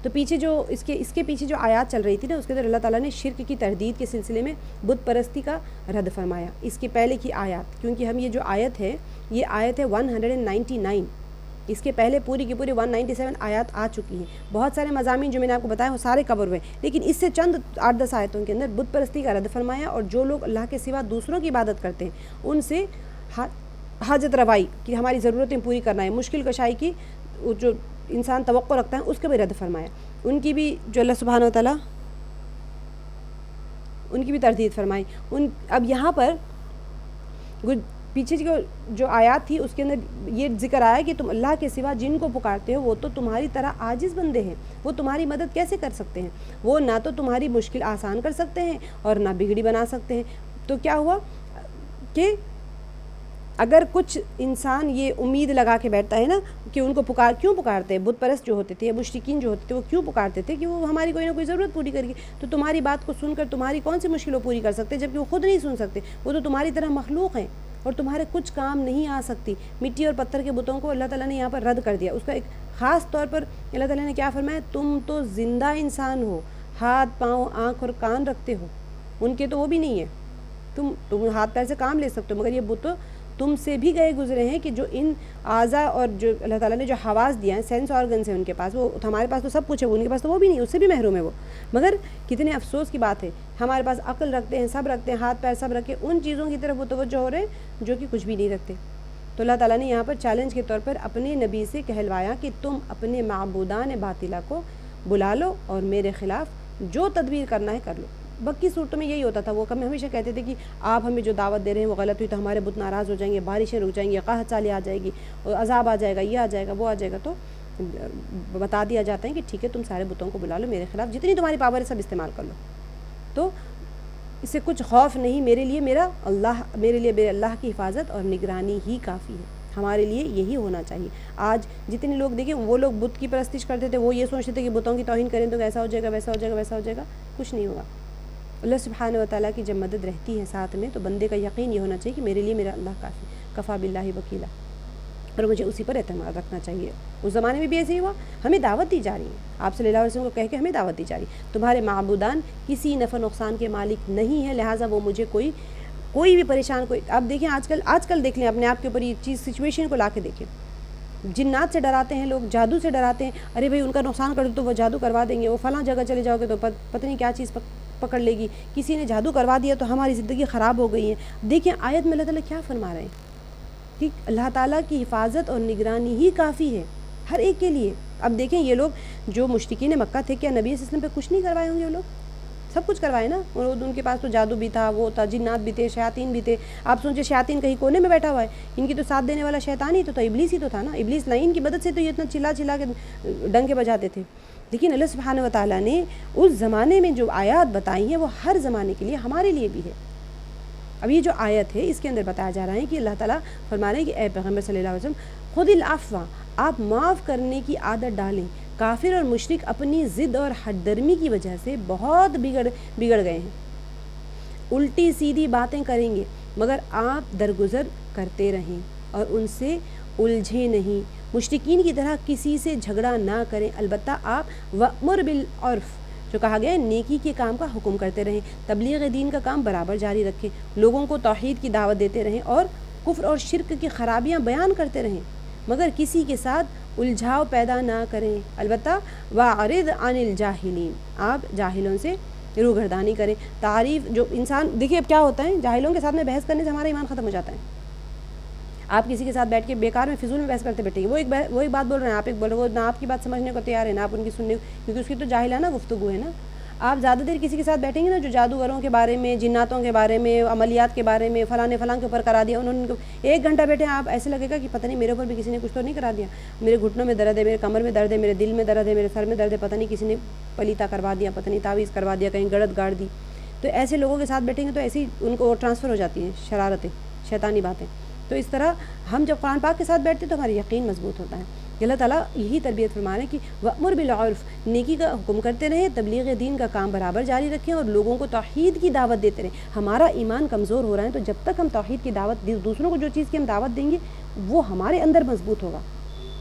تو پیچھے جو اس کے پیچھے جو آیات چل رہی تھی نا, اس کے اندر اللہ تعالیٰ نے شرک کی تردید کے سلسلے میں بت پرستی کا رد فرمایا. اس کے پہلے کی آیات, کیونکہ ہم یہ جو آیت ہے یہ آیت ہے 199, اس کے پہلے پوری کی پوری 197 آیات آ چکی ہیں. بہت سارے مضامین جو میں نے آپ کو بتایا وہ سارے کور ہوئے, لیکن اس سے چند 8-10 آیتوں کے اندر بت پرستی کا رد فرمایا, اور جو لوگ اللہ کے سوا دوسروں کی عبادت کرتے ہیں ان سے حاجت روائی کہ ہماری ضرورتیں پوری کرنا ہے, مشکل کشائی کی جو انسان توقع رکھتا ہے اس کا بھی رد فرمایا. ان کی بھی جو اللہ سبحانہ و تعالیٰ ان کی بھی تردید فرمائی. اب یہاں پر پیچھے جو آیات تھی اس کے اندر یہ ذکر آیا کہ تم اللہ کے سوا جن کو پکارتے ہو وہ تو تمہاری طرح عاجز بندے ہیں, وہ تمہاری مدد کیسے کر سکتے ہیں, وہ نہ تو تمہاری مشکل آسان کر سکتے ہیں اور نہ بگڑی بنا سکتے ہیں. تو کیا ہوا کہ اگر کچھ انسان یہ امید لگا کے بیٹھتا ہے نا کہ ان کو کیوں پکارتے ہیں, بت پرست جو ہوتے تھے یا مشرکین جو ہوتے تھے وہ کیوں پکارتے تھے کہ وہ ہماری کوئی نہ کوئی ضرورت پوری کرے گی, تو تمہاری بات کو سن کر تمہاری کون سی مشکل وہ پوری کر سکتے, جبکہ وہ خود نہیں سن سکتے, وہ تو تمہاری طرح مخلوق ہیں اور تمہارے کچھ کام نہیں آ سکتی. مٹی اور پتھر کے بتوں کو اللہ تعالیٰ نے یہاں پر رد کر دیا. اس کا ایک خاص طور پر اللہ تعالیٰ نے کیا فرمایا, تم تو زندہ انسان ہو, ہاتھ پاؤں آنکھ اور کان رکھتے ہو, ان کے تو وہ بھی نہیں ہے. تم ہاتھ پیر سے کام لے سکتے ہو, مگر یہ بت تم سے بھی گئے گزرے ہیں کہ جو ان اعضاء اور جو اللہ تعالیٰ نے جو حواس دیا ہے, سینس آرگنس ہیں ان کے پاس, وہ ہمارے پاس تو سب کچھ ہے, ان کے پاس تو وہ بھی نہیں, اس سے بھی محروم ہے وہ. مگر کتنے افسوس کی بات ہے, ہمارے پاس عقل رکھتے ہیں, سب رکھتے ہیں, ہاتھ پیر سب رکھے, ان چیزوں کی طرف وہ توجہ ہو رہے ہیں جو کہ کچھ بھی نہیں رکھتے. تو اللہ تعالیٰ نے یہاں پر چیلنج کے طور پر اپنے نبی سے کہلوایا کہ تم اپنے معبودان باطلہ کو بلا لو اور میرے خلاف جو تدبیر کرنا ہے کر لو. باقی صورتوں میں یہی ہوتا تھا, وہ ہمیشہ کہتے تھے کہ آپ ہمیں جو دعوت دے رہے ہیں وہ غلط ہوئی تو ہمارے بت ناراض ہو جائیں گے, بارشیں رک جائیں گی, قحط سالی آ جائے گی, عذاب آ جائے گا, یہ آ جائے گا, وہ آ جائے گا. تو بتا دیا جاتا ہے کہ ٹھیک ہے تم سارے بتوں کو بلا لو, میرے خلاف جتنی تمہاری پاور ہے سب استعمال کر لو. تو اس سے کچھ خوف نہیں، میرے لیے میرا اللہ کی حفاظت اور نگرانی ہی کافی ہے. ہمارے لیے یہی ہونا چاہیے. آج جتنے لوگ دیکھیں، وہ لوگ بت کی پرستش کرتے تھے، وہ یہ سوچتے تھے کہ بتوں کی توہین کریں تو ایسا ہو جائے گا، ویسا ہو جائے گا، ویسا ہو جائے گا. کچھ نہیں ہوگا. اللہ سبحانہ و تعالیٰ کی جب مدد رہتی ہے ساتھ میں، تو بندے کا یقین یہ ہونا چاہیے کہ میرے لیے میرا اللہ کافی، کفا باللہ وکیلا، اور مجھے اسی پر اعتماد رکھنا چاہیے. اس زمانے میں بھی ایسے ہی ہوا. ہمیں دعوت دی جا رہی ہے، آپ صلی اللہ علیہ وسلم کو کہہ کے ہمیں دعوت دی جا رہی ہے، تمہارے معبودان کسی نفع نقصان کے مالک نہیں ہے، لہٰذا وہ مجھے کوئی بھی پریشان آپ دیکھیں آج کل دیکھ لیں اپنے آپ کے اوپر یہ چیز سچویشن کو لا کے دیکھیں. جنات سے ڈراتے ہیں لوگ، جادو سے ڈراتے ہیں، ارے بھائی ان کا نقصان کر دو تو وہ جادو کروا دیں گے، وہ فلاں جگہ چلے جاؤ گے تو پتہ نہیں کیا چیز پکڑ لے گی، کسی نے جادو کروا دیا تو ہماری زندگی خراب ہو گئی ہے. دیکھیں آیت میں اللہ تعالیٰ کیا فرما رہے ہیں. ٹھیک، اللہ تعالیٰ کی حفاظت اور نگرانی ہی کافی ہے ہر ایک کے لیے. اب دیکھیں یہ لوگ جو مشرکین مکہ تھے، کیا نبی صلی اللہ علیہ وسلم پہ کچھ نہیں کروائے ہوں گے؟ وہ لوگ سب کچھ کروائے نا. ان کے پاس تو جادو بھی تھا، وہ تھا، جنات بھی تھے، شیاطین بھی تھے. آپ سوچیں شیاطین کہیں کونے میں بیٹھا ہوا ہے، ان کی تو ساتھ دینے والا شیطان ہی تو تھا، ابلیس ہی تو تھا نا. ابلیس لعین کی مدد سے تو یہ اتنا چلا کے ڈنکے بجاتے تھے. لیکن اللہ سبحانہ و تعالیٰ نے اس زمانے میں جو آیات بتائی ہیں وہ ہر زمانے کے لیے ہمارے لیے بھی ہے. اب یہ جو آیت ہے اس کے اندر بتایا جا رہا ہے کہ اللہ تعالیٰ فرما رہے ہیں کہ اے پیغمبر صلی اللہ علیہ وسلم خود العفو، آپ معاف کرنے کی عادت ڈالیں. کافر اور مشرک اپنی ضد اور حد درمی کی وجہ سے بہت بگڑ گئے ہیں، الٹی سیدھی باتیں کریں گے، مگر آپ درگزر کرتے رہیں اور ان سے الجھے نہیں. مشرکین کی طرح کسی سے جھگڑا نہ کریں، البتہ آپ وَأْمُرْ بِالْعُرْفِ جو کہا گیا ہے نیکی کے کام کا حکم کرتے رہیں، تبلیغ دین کا کام برابر جاری رکھیں، لوگوں کو توحید کی دعوت دیتے رہیں اور کفر اور شرک کی خرابیاں بیان کرتے رہیں، مگر کسی کے ساتھ الجھاؤ پیدا نہ کریں. البتہ وَأَعْرِضْ عَنِ الْجَاهِلِينَ آپ جاہلوں سے روگردانی کریں. تعریف جو انسان دیکھیے اب کیا ہوتا ہے، جاہلوں کے ساتھ میں بحث کرنے سے ہمارا ایمان ختم ہو جاتا ہے. آپ کسی کے ساتھ بیٹھ کے بیکار میں فضول میں بحث کرتے بیٹھیں گے، وہ ایک بات بول رہے ہیں، آپ ایک بول رہے ہو، نہ آپ کی بات سمجھنے کو تیار ہے نہ آپ ان کی سننے، کیونکہ اس کی تو جاہلانہ گفتگو ہے نا. آپ زیادہ دیر کسی کے ساتھ بیٹھیں گے نا جو جادوگروں کے بارے میں، جناتوں کے بارے میں، عملیات کے بارے میں، فلاں کے اوپر کرا دیا انہوں نے، ایک گھنٹہ بیٹھے آپ ایسے لگے گا کہ پتہ نہیں میرے اوپر بھی کسی نے کچھ تو نہیں کرا دیا، میرے گھٹنوں میں درد ہے، میرے کمر میں درد ہے، میرے دل میں درد ہے، میرے سر میں درد ہے، پتہ نہیں کسی نے پلیتا کروا دیا، پتہ نہیں تعویذ کروا دیا، کہیں گڑت گاڑ دی. تو ایسے لوگوں کے ساتھ بیٹھیں گے تو ایسی ان کو ٹرانسفر ہو جاتی ہیں شرارتیں، شیطانی باتیں. تو اس طرح ہم جب قرآن پاک کے ساتھ بیٹھتے ہیں تو ہمارا یقین مضبوط ہوتا ہے. اللہ تعالیٰ یہی تربیت فرما رہے ہیں کہ وَأْمُرْ بِالْعُرْفِ نیکی کا حکم کرتے رہیں، تبلیغ دین کا کام برابر جاری رکھیں اور لوگوں کو توحید کی دعوت دیتے رہیں. ہمارا ایمان کمزور ہو رہا ہے تو جب تک ہم توحید کی دعوت دوسروں کو جو چیز کی ہم دعوت دیں گے وہ ہمارے اندر مضبوط ہوگا.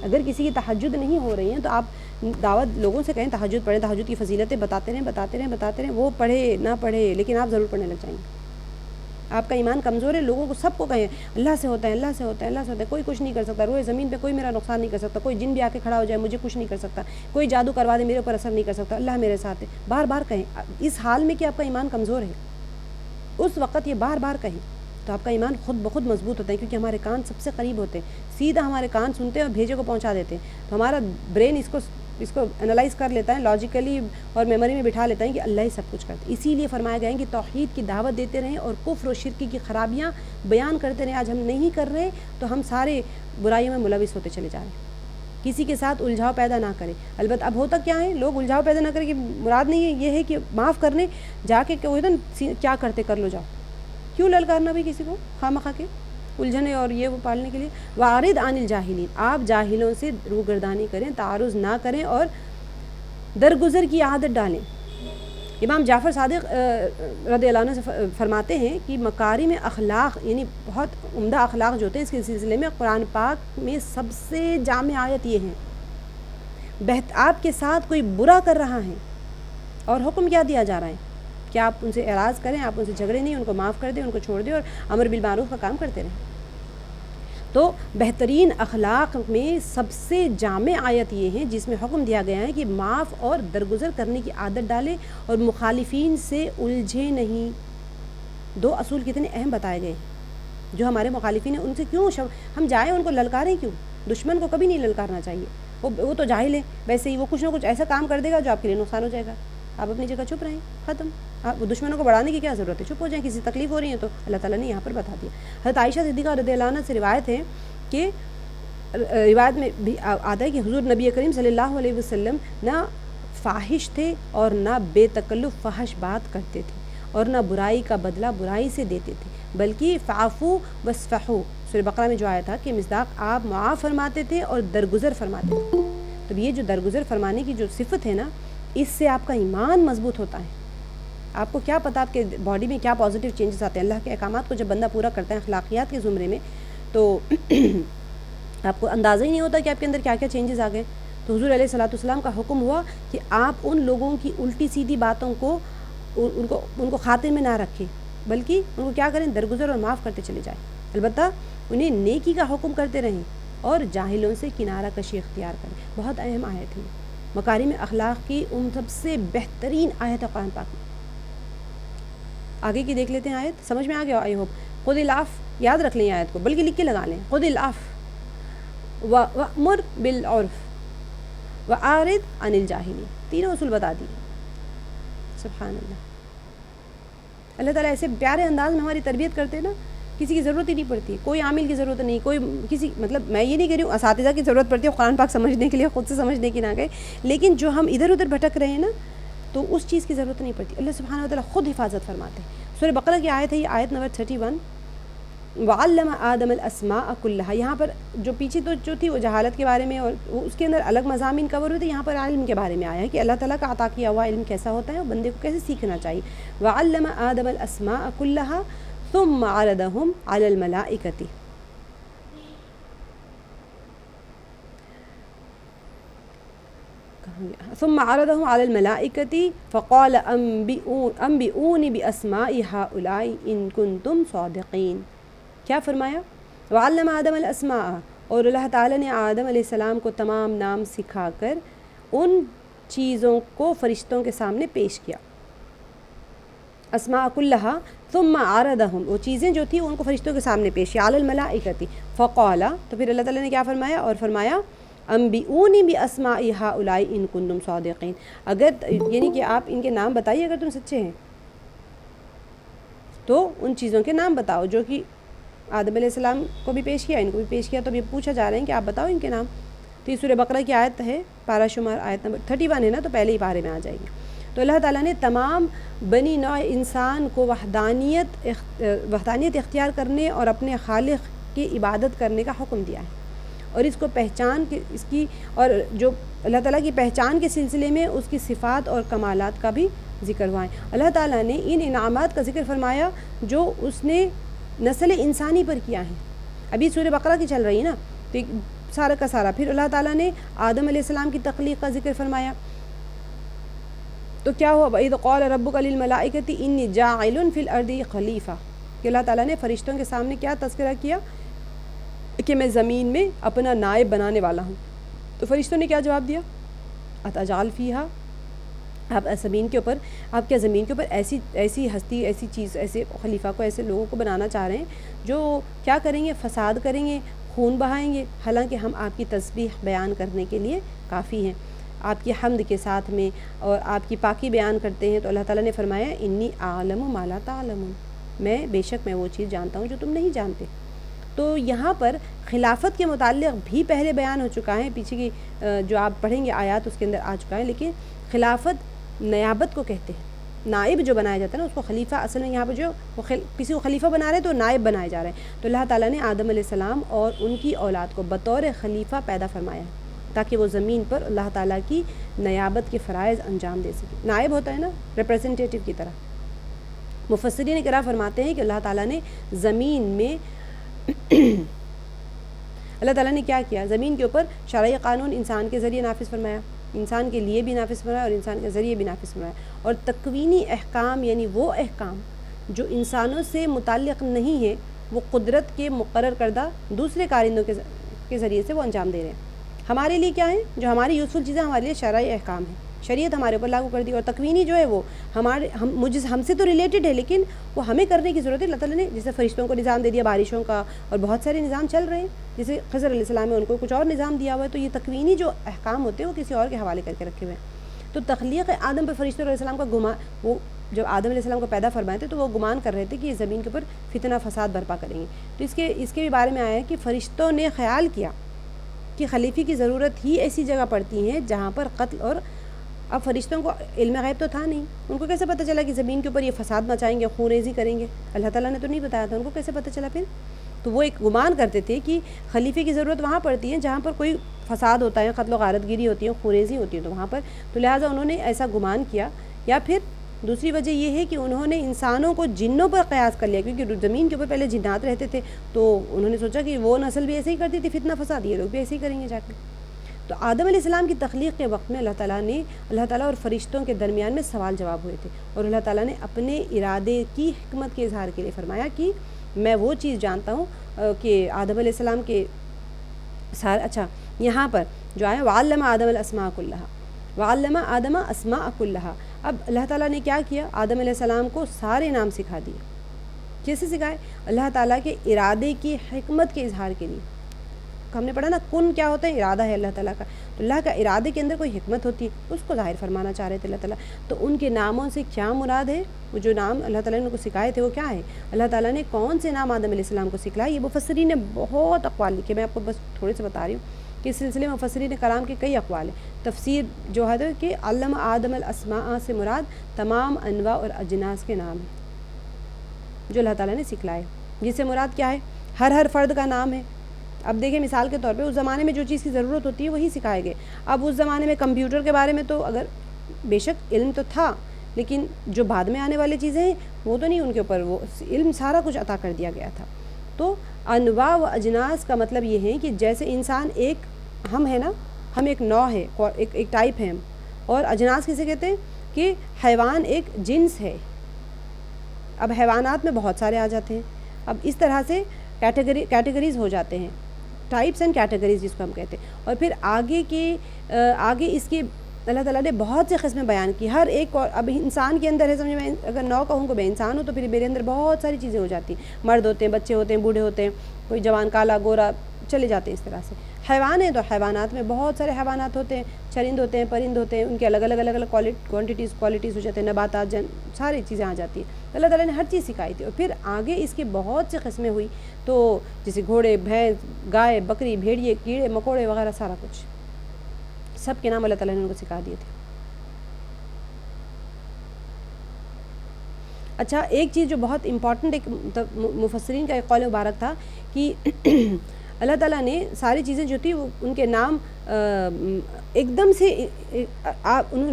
اگر کسی کی تہجد نہیں ہو رہی ہیں تو آپ دعوت لوگوں سے کہیں تہجد پڑھیں، تہجد کی فضیلتیں بتاتے رہیں. وہ پڑھے نہ پڑھے لیکن آپ ضرور پڑھنے لگ جائیں گے. آپ کا ایمان کمزور ہے، لوگوں کو سب کو کہیں اللہ سے ہوتا ہے، اللہ سے ہوتا ہے، اللہ سے ہوتا ہے، کوئی کچھ نہیں کر سکتا، روئے زمین پہ کوئی میرا نقصان نہیں کر سکتا، کوئی جن بھی آ کے کھڑا ہو جائے مجھے کچھ نہیں کر سکتا، کوئی جادو کروا دے میرے اوپر اثر نہیں کر سکتا، اللہ میرے ساتھ ہے. بار بار کہیں اس حال میں کہ آپ کا ایمان کمزور ہے، اس وقت یہ بار بار کہیں تو آپ کا ایمان خود بخود مضبوط ہوتا ہے. کیونکہ ہمارے کان سب سے قریب ہوتے ہیں، سیدھا ہمارے کان سنتے ہیں اور بھیجے کو پہنچا دیتے ہیں. تو ہمارا برین اس کو انالائز کر لیتا ہے، لاجیکلی اور میموری میں بٹھا لیتا ہے کہ اللہ ہی سب کچھ کرتا ہے. اسی لیے فرمایا گیا ہے کہ توحید کی دعوت دیتے رہیں اور کفر و شرک کی خرابیاں بیان کرتے رہیں. آج ہم نہیں کر رہے تو ہم سارے برائیوں میں ملوث ہوتے چلے جا رہے ہیں. کسی کے ساتھ الجھاؤ پیدا نہ کریں. البتہ اب ہوتا کیا ہے، لوگ الجھاؤ پیدا نہ کریں کہ مراد نہیں ہے یہ ہے کہ معاف کرنے جا کے کیا کرتے کر لو جاؤ، کیوں للکارنا بھی کسی کو خواہ مخواہ کے الجھنے اور یہ وہ پالنے کے لیے. وَأَعْرِضْ عَنِ الْجَاهِلِينَ آپ جاہلوں سے روگردانی کریں، تعارض نہ کریں اور درگزر کی عادت ڈالیں. امام جعفر صادق رضی اللہ عنہ سے فرماتے ہیں کہ مکارم اخلاق یعنی بہت عمدہ اخلاق جو ہوتے ہیں اس کے سلسلے میں قرآن پاک میں سب سے جامع آیت یہ ہیں. آپ کے ساتھ کوئی برا کر رہا ہے اور حکم کیا دیا جا رہا ہے کہ آپ ان سے اعراض کریں، آپ ان سے جھگڑے نہیں، ان کو معاف کر دیں، ان کو چھوڑ دیں اور امر بالمعروف کا کام کرتے رہیں. تو بہترین اخلاق میں سب سے جامع آیت یہ ہے جس میں حکم دیا گیا ہے کہ معاف اور درگزر کرنے کی عادت ڈالیں اور مخالفین سے الجھے نہیں. دو اصول کتنے اہم بتائے گئے جو ہمارے مخالفین ہیں ان سے کیوں ہم جائیں ان کو للکاریں کیوں؟ دشمن کو کبھی نہیں للکارنا چاہیے، وہ تو جاہل ہے ویسے ہی، وہ کچھ نہ کچھ ایسا کام کر دے گا جو آپ کے لیے نقصان ہو جائے گا. آپ اپنی جگہ چپ رہیں، ختم. آپ دشمنوں کو بڑھانے کی کیا ضرورت ہے، چپ ہو جائیں. کسی تکلیف ہو رہی ہے تو اللہ تعالیٰ نے یہاں پر بتا دیا. حضرت عائشہ صدیقہ رضی اللہ عنہ سے روایت ہے کہ روایت میں بھی آتا ہے کہ حضور نبی کریم صلی اللہ علیہ وسلم نہ فاحش تھے اور نہ بے تکلف فحش بات کرتے تھے اور نہ برائی کا بدلہ برائی سے دیتے تھے، بلکہ فعفو وصفحو سورہ بقرہ میں جو آیا تھا کہ مصداق آپ معاف فرماتے تھے اور درگزر فرماتے تھے۔ تو یہ جو درگزر فرمانے کی جو صفت ہے نا، اس سے آپ کا ایمان مضبوط ہوتا ہے۔ آپ کو کیا پتہ آپ کے باڈی میں کیا پازیٹیو چینجز آتے ہیں۔ اللہ کے احکامات کو جب بندہ پورا کرتا ہے اخلاقیات کے زمرے میں، تو آپ کو اندازہ ہی نہیں ہوتا کہ آپ کے اندر کیا کیا چینجز آ گئے۔ تو حضور علیہ الصلوۃ والسلام کا حکم ہوا کہ آپ ان لوگوں کی الٹی سیدھی باتوں کو ان کو خاطر میں نہ رکھیں، بلکہ ان کو کیا کریں، درگزر اور معاف کرتے چلے جائیں۔ البتہ انہیں نیکی کا حکم کرتے رہیں اور جاہلوں سے کنارہ کشی اختیار کریں۔ بہت اہم آیت ہے، مکارم اخلاق کی ان سب سے بہترین آیت ہے قرآن پاک میں۔ آگے کی دیکھ لیتے ہیں آیت، سمجھ میں آ گیا آئی ہوپ۔ خذ العفو، یاد رکھ لیں آیت کو، بلکہ لکھ کے لگا لیں، خذ العفو وأمر بالعرف وأعرض عن الجاہلین، تینوں اصول بتا دیے۔ سبحان اللہ، اللہ تعالیٰ ایسے پیارے انداز میں ہماری تربیت کرتے ہیں نا، کسی کی ضرورت ہی نہیں پڑتی، کوئی عامل کی ضرورت نہیں، کوئی کسی مطلب میں یہ نہیں کہہ رہی ہوں اساتذہ کی ضرورت پڑتی ہے قرآن پاک سمجھنے کے لیے، خود سے سمجھنے کی نہ گئے، لیکن جو ہم ادھر ادھر بھٹک رہے ہیں نا، تو اس چیز کی ضرورت نہیں پڑتی۔ اللہ سبحانہ وتعالیٰ خود حفاظت فرماتے ہیں۔ سورہ بقرہ کی آیت ہے یہ، آیت نمبر 31، وعلم آدم الاسماء کلھا۔ یہاں پر جو پیچھے تو جو تھی وہ جہالت کے بارے میں اور اس کے اندر الگ مضامین کور ہوئے تھے، یہاں پر علم کے بارے میں آیا ہے کہ اللہ تعالیٰ کا عطا کیا ہوا علم کیسا ہوتا ہے اور بندے کو کیسے سیکھنا چاہیے۔ وعلم آدم الاسماء کلھا ثم عرضهم على الملائکۃ، ثم عرضهم على الملائکۃ فقال انبئونی باسماء هؤلاء ان کنتم صادقین۔ کیا فرمایا؟ وعلم آدم الاسماء، اور اللہ تعالیٰ نے آدم علیہ السلام کو تمام نام سکھا کر ان چیزوں کو فرشتوں کے سامنے پیش کیا، اسماء کلھا، ثم عرضهم، وہ چیزیں جو تھی ان کو فرشتوں کے سامنے پیش کیا، علی الملائکۃ، فقال، تو پھر اللہ تعالیٰ نے کیا فرمایا؟ اور فرمایا انبئونی باسماء هؤلاء ان کنتم صادقین، اگر یعنی کہ آپ ان کے نام بتائیے اگر تم سچے ہیں، تو ان چیزوں کے نام بتاؤ جو کہ آدم علیہ السلام کو بھی پیش کیا، ان کو بھی پیش کیا، تو اب یہ پوچھا جا رہا ہے کہ آپ بتاؤ ان کے نام۔ تو یہ سورہ بقرہ کی آیت ہے، پارہ شمار آیت نمبر 31 ہے نا، تو پہلے ہی پارے میں آ جائے گی۔ تو اللہ تعالیٰ نے تمام بنی نوع انسان کو وحدانیت اختیار کرنے اور اپنے خالق کی عبادت کرنے کا حکم دیا ہے، اور اس کو پہچان کے اس کی اور جو اللہ تعالیٰ کی پہچان کے سلسلے میں اس کی صفات اور کمالات کا بھی ذکر ہوا ہے۔ اللہ تعالیٰ نے ان انعامات کا ذکر فرمایا جو اس نے نسل انسانی پر کیا ہے۔ ابھی سورہ بقرہ کی چل رہی ہے نا، تو سارا کا سارا پھر اللہ تعالیٰ نے آدم علیہ السلام کی تخلیق کا ذکر فرمایا، تو کیا ہوا؟ وَإِذْ قَالَ رَبُّكَ لِلْمَلَائِكَةِ إِنِّي جَاعِلٌ فِي الْأَرْضِ خَلِيفَةً، کہ اللہ تعالیٰ نے فرشتوں کے سامنے کیا تذکرہ کیا کہ میں زمین میں اپنا نائب بنانے والا ہوں۔ تو فرشتوں نے کیا جواب دیا؟ أَتَجْعَلُ فِيهَا، آپ زمین کے اوپر، آپ کیا زمین کے اوپر ایسی ہستی، ایسی چیز، ایسے خلیفہ کو، ایسے لوگوں کو بنانا چاہ رہے ہیں جو کیا کریں گے؟ فساد کریں گے، خون بہائیں گے، حالانکہ ہم آپ کی تسبیح بیان کرنے کے لیے کافی ہیں، آپ کی حمد کے ساتھ میں، اور آپ کی پاکی بیان کرتے ہیں۔ تو اللہ تعالیٰ نے فرمایا انی اعلم ما لا تعلمون، میں بے شک میں وہ چیز جانتا ہوں جو تم نہیں جانتے۔ تو یہاں پر خلافت کے متعلق بھی پہلے بیان ہو چکا ہے، پیچھے کی جو آپ پڑھیں گے آیات اس کے اندر آ چکا ہے، لیکن خلافت نیابت کو کہتے ہیں، نائب جو بنایا جاتا ہے نا اس کو خلیفہ، اصل میں یہاں پر جو کسی کو خلیفہ بنا رہے ہیں تو نائب بنائے جا رہے ہیں۔ تو اللہ تعالیٰ نے آدم علیہ السلام اور ان کی اولاد کو بطور خلیفہ پیدا فرمایا ہے تاکہ وہ زمین پر اللہ تعالیٰ کی نیابت کے فرائض انجام دے سکے۔ نائب ہوتا ہے نا ریپریزنٹیٹو کی طرح۔ مفسرین کرام فرماتے ہیں کہ اللہ تعالیٰ نے زمین میں اللہ تعالیٰ نے کیا کیا؟ زمین کے اوپر شرعی قانون انسان کے ذریعے نافذ فرمایا، انسان کے لیے بھی نافذ فرمایا اور انسان کے ذریعے بھی نافذ فرمایا، اور تکوینی احکام یعنی وہ احکام جو انسانوں سے متعلق نہیں ہے، وہ قدرت کے مقرر کردہ دوسرے کارندوں کے ذریعے سے وہ انجام دے رہے ہیں۔ ہمارے لیے کیا ہے؟ جو ہماری یوزفل چیزیں ہمارے لیے شرعی احکام ہیں، شریعت ہمارے اوپر لاگو کر دی، اور تکوینی جو ہے وہ ہم سے تو ریلیٹڈ ہے لیکن وہ ہمیں کرنے کی ضرورت ہے۔ اللہ تعالیٰ نے جیسے فرشتوں کو نظام دے دیا بارشوں کا، اور بہت سارے نظام چل رہے ہیں، جیسے خضر علیہ السلام میں ان کو کچھ اور نظام دیا ہوا ہے، تو یہ تکوینی جو احکام ہوتے ہیں وہ کسی اور کے حوالے کر کے رکھے ہوئے ہیں۔ تو تخلیق آدم پر فرشتوں علیہ السلام کا وہ جب آدم علیہ السلام کو پیدا فرمائے تھے تو وہ گمان کر رہے تھے کہ یہ زمین کے اوپر فتنہ فساد برپا کریں گے، تو اس کے بھی بارے میں آیا ہے کہ فرشتوں نے خیال کیا کہ خلیفے کی ضرورت ہی ایسی جگہ پڑتی ہے جہاں پر قتل اور اب فرشتوں کو علم غیب تو تھا نہیں، ان کو کیسے پتہ چلا کہ زمین کے اوپر یہ فساد مچائیں گے، خون ریزی کریں گے؟ اللہ تعالیٰ نے تو نہیں بتایا تھا، ان کو کیسے پتہ چلا پھر؟ تو وہ ایک گمان کرتے تھے کہ خلیفے کی ضرورت وہاں پڑتی ہے جہاں پر کوئی فساد ہوتا ہے، قتل و غارت گیری ہوتی ہے، خون ریزی ہوتی ہے، تو وہاں پر تو لہٰذا انہوں نے ایسا گمان کیا. یا پھر دوسری وجہ یہ ہے کہ انہوں نے انسانوں کو جنوں پر قیاس کر لیا، کیونکہ زمین کے اوپر پہلے جنات رہتے تھے، تو انہوں نے سوچا کہ وہ نسل بھی ایسے ہی کرتی تھی فتنہ فساد، یہ لوگ بھی ایسے ہی کریں گے جا کے. تو آدم علیہ السلام کی تخلیق کے وقت میں اللہ تعالیٰ اور فرشتوں کے درمیان میں سوال جواب ہوئے تھے، اور اللہ تعالیٰ نے اپنے ارادے کی حکمت کے اظہار کے لیے فرمایا کہ میں وہ چیز جانتا ہوں کہ آدم علیہ السلام کے اچھا یہاں پر جو آیا وعلم آدم الاسماء کلہا، وعلم آدم اسماء کلہا. اب اللہ تعالیٰ نے کیا کیا؟ آدم علیہ السلام کو سارے نام سکھا دیے. کیسے سکھائے؟ اللہ تعالیٰ کے ارادے کی حکمت کے اظہار کے لیے. ہم نے پڑھا نا کن کیا ہوتا ہے؟ ارادہ ہے اللہ تعالیٰ کا. تو اللہ کا ارادے کے اندر کوئی حکمت ہوتی ہے، اس کو ظاہر فرمانا چاہ رہے تھے اللہ تعالیٰ. تو ان کے ناموں سے کیا مراد ہے؟ وہ جو نام اللہ تعالیٰ نے ان کو سکھائے تھے وہ کیا ہے؟ اللہ تعالیٰ نے کون سے نام آدم علیہ السلام کو سکھلائے؟ یہ مفسرین نے بہت اقوال لکھے، میں آپ کو بس تھوڑے سے بتا رہی ہوں کہ اس سلسلے میں مفسرین کلام کے کئی اقوال ہیں. تفسیر جو ہے کہ علم آدم الاسماء سے مراد تمام انواع اور اجناس کے نام ہیں جو اللہ تعالیٰ نے سکھلائے. جس سے مراد کیا ہے؟ ہر فرد کا نام ہے. اب دیکھیں مثال کے طور پہ اس زمانے میں جو چیز کی ضرورت ہوتی ہے وہی سکھائے گئے. اب اس زمانے میں کمپیوٹر کے بارے میں تو اگر بے شک علم تو تھا، لیکن جو بعد میں آنے والی چیزیں ہیں وہ تو نہیں، ان کے اوپر وہ علم سارا کچھ عطا کر دیا گیا تھا. تو انواع و اجناس کا مطلب یہ ہے کہ جیسے انسان ایک ہم ہے نا، ہم ایک نوع ہے، ایک ٹائپ ہے ہم، اور اجناس کسے کہتے ہیں کہ حیوان ایک جنس ہے. اب حیوانات میں بہت سارے آ جاتے ہیں. اب اس طرح سے کیٹیگریز ہو جاتے ہیں، ٹائپس اینڈ کیٹیگریز جس کو ہم کہتے ہیں. اور پھر آگے اس کے اللہ تعالیٰ نے بہت سے قسمیں بیان کی. ہر ایک اب انسان کے اندر ہے، سمجھے میں اگر نو کہوں کہ میں انسان ہوں تو پھر میرے اندر بہت ساری چیزیں ہو جاتی ہیں. مرد ہوتے ہیں، بچے ہوتے ہیں، بوڑھے ہوتے ہیں، کوئی جوان، کالا، گورا، چلے جاتے ہیں اس طرح سے. حیوان ہیں تو حیوانات میں بہت سارے حیوانات ہوتے ہیں، چرند ہوتے ہیں، پرند ہوتے ہیں، ان کے الگ الگ کوالٹیز ہو جاتے ہیں، نباتات ساری چیزیں آ جاتی ہیں. اللہ تعالیٰ نے ہر چیز سکھائی تھی. اور پھر آگے اس کی بہت سی قسمیں ہوئی، تو جیسے گھوڑے، بھینس، گائے، بکری، بھیڑیے، کیڑے مکوڑے وغیرہ سارا کچھ، سب کے نام اللہ تعالیٰ نے ان کو سکھا دیے تھے. اچھا ایک چیز جو بہت امپورٹنٹ، ایک مفسرین کا ایک قول مبارک تھا کہ اللہ تعالیٰ نے ساری چیزیں جو تھی وہ ان کے نام ایک دم سے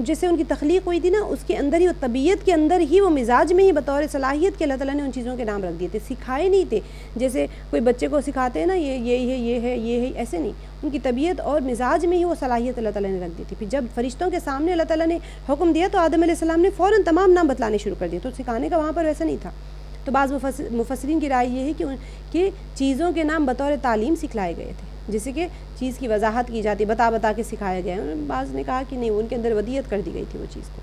جیسے ان کی تخلیق ہوئی تھی نا، اس کے اندر ہی، وہ طبیعت کے اندر ہی، وہ مزاج میں ہی بطور صلاحیت کے اللہ تعالیٰ نے ان چیزوں کے نام رکھ دیے تھے. سکھائے نہیں تھے جیسے کوئی بچے کو سکھاتے ہیں نا یہ ہے، ایسے نہیں. ان کی طبیعت اور مزاج میں ہی وہ صلاحیت اللہ تعالیٰ نے رکھ دی تھی. پھر جب فرشتوں کے سامنے اللہ تعالیٰ نے حکم دیا تو آدم علیہ السلام نے فوراً تمام نام بتلانے شروع کر دیے. تو سکھانے کا وہاں پر ویسا نہیں تھا. تو بعض مفسرین کی رائے یہ ہے کہ چیزوں کے نام بطور تعلیم سکھلائے گئے تھے، جیسے کہ چیز کی وضاحت کی جاتی، بتا کے سکھایا گیا. بعض نے کہا کہ نہیں، ان کے اندر ودیت کر دی گئی تھی وہ چیز کو.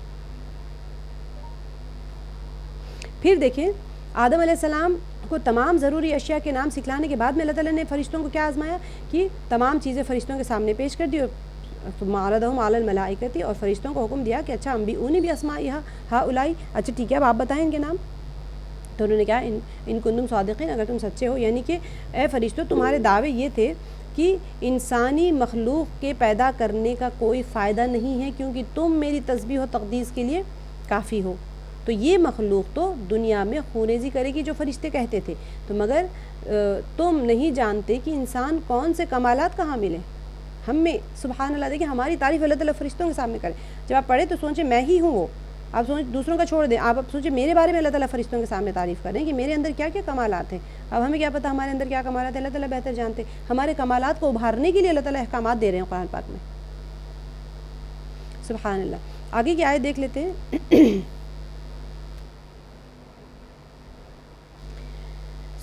پھر دیکھیں آدم علیہ السلام کو تمام ضروری اشیاء کے نام سکھلانے کے بعد میں اللہ تعالیٰ نے فرشتوں کو کیا آزمایا کہ تمام چیزیں فرشتوں کے سامنے پیش کر دی، اور معرضہم علی الملائکۃ، اور فرشتوں کو حکم دیا کہ اچھا انبئونی باسماء ہؤلاء، اچھا ٹھیک ہے اب آپ بتائیں ان کے نام. تو انہوں نے کہا ان کنتم صادقین، اگر تم سچے ہو، یعنی کہ اے فرشتوں تمہارے دعوے یہ تھے کہ انسانی مخلوق کے پیدا کرنے کا کوئی فائدہ نہیں ہے کیونکہ تم میری تسبیح و تقدیس کے لیے کافی ہو. تو یہ مخلوق تو دنیا میں خونریزی کرے گی جو فرشتے کہتے تھے، تو مگر تم نہیں جانتے کہ انسان کون سے کمالات کہاں ملے ہم میں. سبحان اللہ. دیکھیں ہماری تعریف اللہ تعالیٰ فرشتوں کے سامنے کرے. جب آپ پڑھیں تو سوچیں میں ہی ہوں وہ، آپ سوچیں دوسروں کا چھوڑ دیں، آپ سوچیں میرے بارے میں اللہ تعالیٰ فرشتوں کے سامنے تعریف کریں کہ میرے اندر کیا کیا کمالات ہیں. اب ہمیں کیا پتہ ہمارے اندر کیا کمالات ہیں، اللہ تعالیٰ بہتر جانتے. ہمارے کمالات کو ابھارنے کے لیے اللہ تعالیٰ احکامات دے رہے ہیں قرآن پاک میں. سبحان اللہ. آگے کی آیت دیکھ لیتے ہیں.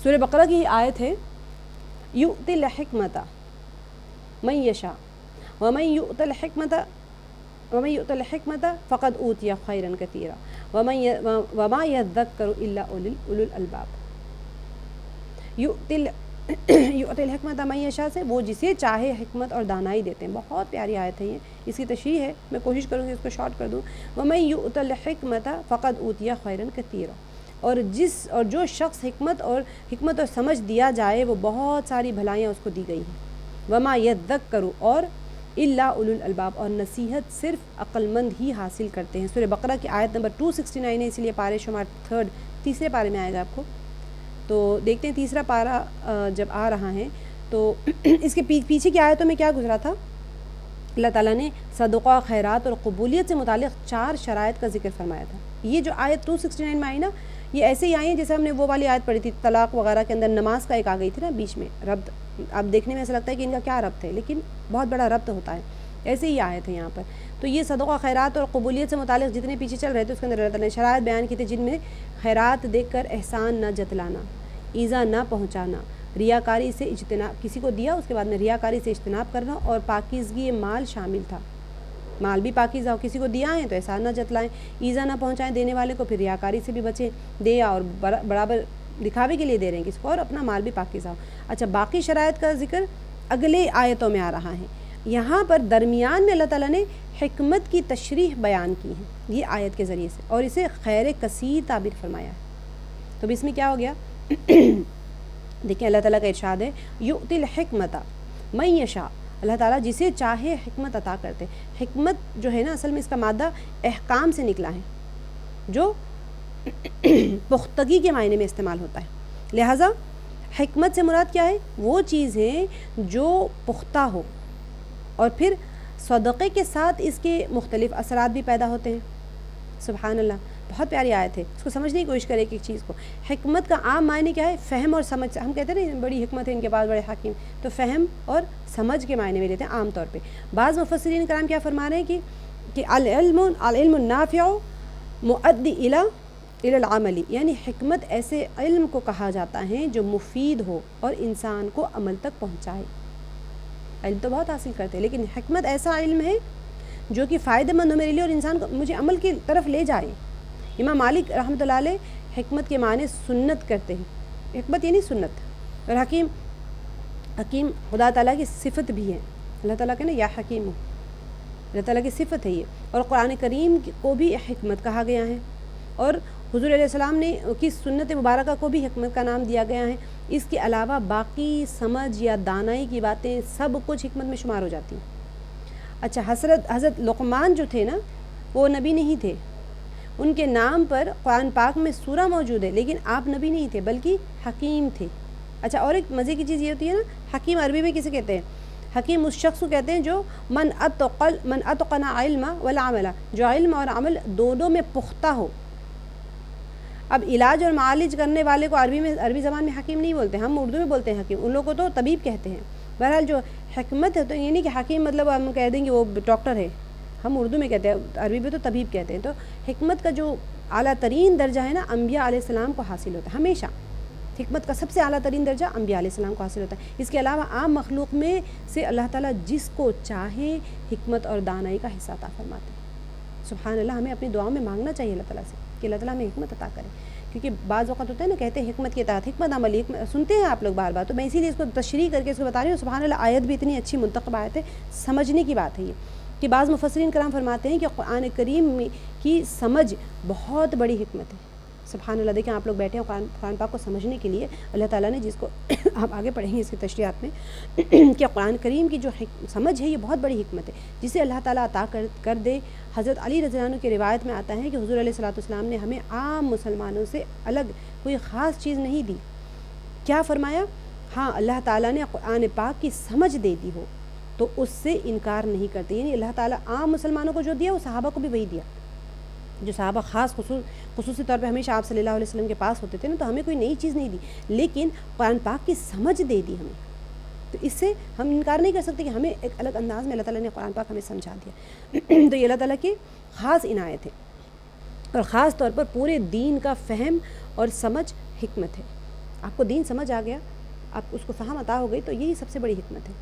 سورہ بقرہ کی آیت ہے یؤتی الحکمۃ من یشاء ومن یؤت الحکمۃ فقد اوتی خیرا کثیرا وما یذکر الا اولو الالباب. یؤتی الحکمۃ من یشاء سے وہ جسے چاہے حکمت اور دانائی دیتے ہیں. بہت پیاری آیت ہے یہ، اس کی تشریح ہے، میں کوشش کروں گی اس کو شارٹ کر دوں. ومن یؤت الحکمۃ فقد اوتی خیرا کثیرا، اور جو شخص حکمت اور سمجھ دیا جائے وہ بہت ساری بھلائیاں اس کو دی گئی ہیں. وما یذکر، اور الا اولو الالباب، اور نصیحت صرف عقل مند ہی حاصل کرتے ہیں۔ سورہ بقرہ کی آیت نمبر 269 ہے، اسی لیے پارے شمار 3 تیسرے پارے میں آئے گا آپ کو۔ تو دیکھتے ہیں تیسرا پارہ جب آ رہا ہے تو اس کے پیچھے کی آیتوں میں کیا گزرا تھا؟ اللہ تعالیٰ نے صدقہ، خیرات اور قبولیت سے متعلق 4 شرائط کا ذکر فرمایا تھا۔ یہ جو آیت 269 میں آئی نا، یہ ایسے ہی آئی ہیں جیسے ہم نے وہ والی آیت پڑھی تھی طلاق وغیرہ کے اندر، نماز کا ایک آ گئی تھی نا بیچ میں ربط۔ اب دیکھنے میں ایسا لگتا ہے کہ ان کا کیا ربط ہے، لیکن بہت بڑا ربط ہوتا ہے۔ ایسے ہی آیت ہے یہاں پر۔ تو یہ صدقہ، خیرات اور قبولیت سے متعلق جتنے پیچھے چل رہے تھے اس کے اندر اللہ تعالیٰ نے شرائط بیان کی تھی، جن میں خیرات دیکھ کر احسان نہ جتلانا، ایذا نہ پہنچانا، ریاکاری سے اجتناب، کسی کو دیا اس کے بعد میں ریاکاری سے اجتناب کرنا، اور پاکیزگی مال شامل تھا۔ مال بھی پاکیزہ ہو، کسی کو دیا ہے تو احسان نہ جتلائیں، ایذا نہ پہنچائیں دینے والے کو، پھر ریاکاری سے بھی بچیں، دے اور برابر دکھاوے کے لیے دے رہے ہیں کس کو، اور اپنا مال بھی پاکیزہ ہو۔ اچھا، باقی شرائط کا ذکر اگلے آیتوں میں آ رہا ہے۔ یہاں پر درمیان میں اللہ تعالیٰ نے حکمت کی تشریح بیان کی ہے یہ آیت کے ذریعے سے، اور اسے خیر کثیر تعبیر فرمایا ہے۔ تو اس میں کیا ہو گیا؟ دیکھیں اللہ تعالیٰ کا ارشاد ہے، یؤتی الحکمت من یشاء، اللہ تعالیٰ جسے چاہے حکمت عطا کرتے۔ حکمت جو ہے نا، اصل میں اس کا مادہ احکام سے نکلا ہے، جو پختگی کے معنی میں استعمال ہوتا ہے۔ لہٰذا حکمت سے مراد کیا ہے؟ وہ چیز ہے جو پختہ ہو، اور پھر صدقے کے ساتھ اس کے مختلف اثرات بھی پیدا ہوتے ہیں۔ سبحان اللہ، بہت پیاری آیت ہے، اس کو سمجھنے کی کوشش کرے ایک چیز کو۔ حکمت کا عام معنی کیا ہے؟ فہم اور سمجھ۔ ہم کہتے ہیں نا بڑی حکمت ہے ان کے پاس، بڑے حکیم، تو فہم اور سمجھ کے معنی میں لیتے ہیں عام طور پہ۔ بعض مفسرین کرام کیا فرما رہے ہیں کہ العلم النافع مؤدی الی العمل، یعنی حکمت ایسے علم کو کہا جاتا ہے جو مفید ہو اور انسان کو عمل تک پہنچائے۔ علم تو بہت حاصل کرتے ہیں، لیکن حکمت ایسا علم ہے جو کہ فائدہ مند ہو میرے لیے اور انسان کو مجھے عمل کی طرف لے جائے۔ امام مالک رحمۃ اللہ علیہ حکمت کے معنی سنت کرتے ہیں، حکمت یعنی سنت، اور حکیم خدا تعالیٰ کی صفت بھی ہے۔ اللہ تعالیٰ کہ نا یا حکیم ہو، اللہ تعالیٰ کی صفت ہے یہ، اور قرآن کریم کو بھی حکمت کہا گیا ہے، اور حضور علیہ السلام نے کی سنت مبارکہ کو بھی حکمت کا نام دیا گیا ہے۔ اس کے علاوہ باقی سمجھ یا دانائی کی باتیں سب کچھ حکمت میں شمار ہو جاتی ہیں۔ اچھا، حضرت لقمان جو تھے نا، وہ نبی نہیں تھے، ان کے نام پر قرآن پاک میں سورہ موجود ہے، لیکن آپ نبی نہیں تھے بلکہ حکیم تھے۔ اچھا، اور ایک مزے کی چیز یہ ہوتی ہے نا، حکیم عربی میں کسے کہتے ہیں؟ حکیم اس شخص کو کہتے ہیں جو من اتقن علم والعمل، جو علم اور عمل دونوں میں پختہ ہو۔ اب علاج اور معالج کرنے والے کو عربی زبان میں حکیم نہیں بولتے، ہم اردو میں بولتے ہیں حکیم، ان لوگوں کو تو طبیب کہتے ہیں۔ بہرحال جو حکمت ہے تو یہ نہیں کہ حکیم مطلب ہم کہہ دیں گے وہ ڈاکٹر ہے، ہم اردو میں کہتے ہیں، عربی میں تو طبیب کہتے ہیں۔ تو حکمت کا جو اعلیٰ ترین درجہ ہے نا، انبیاء علیہ السلام کو حاصل ہوتا ہے ہمیشہ۔ حکمت کا سب سے اعلیٰ ترین درجہ انبیاء علیہ السلام کو حاصل ہوتا ہے۔ اس کے علاوہ عام مخلوق میں سے اللہ تعالیٰ جس کو چاہے حکمت اور دانائی کا حصہ عطا فرماتے ہیں۔ سبحان اللہ، ہمیں اپنی دعاؤں میں مانگنا چاہیے اللہ تعالیٰ سے کہ اللہ تعالیٰ ہمیں حکمت عطا کرے، کیونکہ بعض وقت ہوتا ہے نا، کہتے ہیں حکمت کے تحت حکمت عملی، سنتے ہیں آپ لوگ بار بار، تو میں اسی لیے اس کو تشریح کر کے اس کو بتا رہی ہوں۔ سبحان اللہ، آیت بھی اتنی اچھی منتخب آیت ہے، سمجھنے کی بات ہے یہ، کہ بعض مفسرین کرام فرماتے ہیں کہ قرآن کریم کی سمجھ بہت بڑی حکمت ہے۔ سبحان اللہ، دیکھیں آپ لوگ بیٹھے ہیں قرآن پاک کو سمجھنے کے لیے، اللہ تعالیٰ نے جس کو ہم آگے پڑھیں گے اس کی تشریحات میں کہ قرآن کریم کی جو سمجھ ہے یہ بہت بڑی حکمت ہے، جسے اللہ تعالیٰ عطا کر دے۔ حضرت علی رضی اللہ عنہ کی روایت میں آتا ہے کہ حضور علیہ الصلوۃ والسلام نے ہمیں عام مسلمانوں سے الگ کوئی خاص چیز نہیں دی۔ کیا فرمایا؟ ہاں، اللہ تعالیٰ نے قرآن پاک کی سمجھ دے دی ہو تو اس سے انکار نہیں کرتے، یعنی اللہ تعالیٰ عام مسلمانوں کو جو دیا وہ صحابہ کو بھی وہی دیا۔ جو صحابہ خصوصی طور پہ ہمیشہ آپ صلی اللہ علیہ وسلم کے پاس ہوتے تھے نا، تو ہمیں کوئی نئی چیز نہیں دی، لیکن قرآن پاک کی سمجھ دے دی ہمیں، تو اس سے ہم انکار نہیں کر سکتے کہ ہمیں ایک الگ انداز میں اللہ تعالیٰ نے قرآن پاک ہمیں سمجھا دیا۔ تو یہ اللہ تعالیٰ کی خاص عنایت ہے، اور خاص طور پر پورے دین کا فہم اور سمجھ حکمت ہے۔ آپ کو دین سمجھ آ گیا، آپ اس کو فہم عطا ہو گئی، تو یہی سب سے بڑی حکمت ہے۔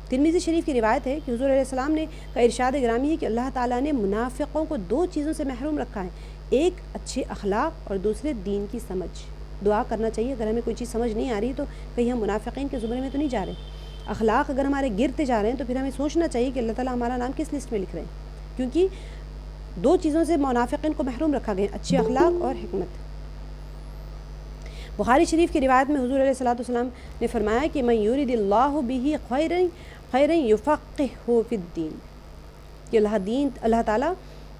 ترمذی شریف کی روایت ہے کہ حضور علیہ السلام نے کا ارشاد گرامی ہے کہ اللہ تعالیٰ نے منافقوں کو 2 چیزوں سے محروم رکھا ہے، ایک اچھے اخلاق اور دوسرے دین کی سمجھ۔ دعا کرنا چاہیے اگر ہمیں کوئی چیز سمجھ نہیں آ رہی تو کہیں ہم منافقین کے زمرے میں تو نہیں جا رہے۔ اخلاق اگر ہمارے گرتے جا رہے ہیں تو پھر ہمیں سوچنا چاہیے کہ اللہ تعالیٰ ہمارا نام کس لسٹ میں لکھ رہے ہیں، کیونکہ 2 چیزوں سے منافقین کو محروم رکھا گیا، اچھے اخلاق اور حکمت۔ بخاری شریف کی روایت میں حضور علیہ الصلوۃ والسلام نے فرمایا کہ من یرید اللہ بہ خیرا خیرا یفقہہ فی الدین، کہ اللہ تعالیٰ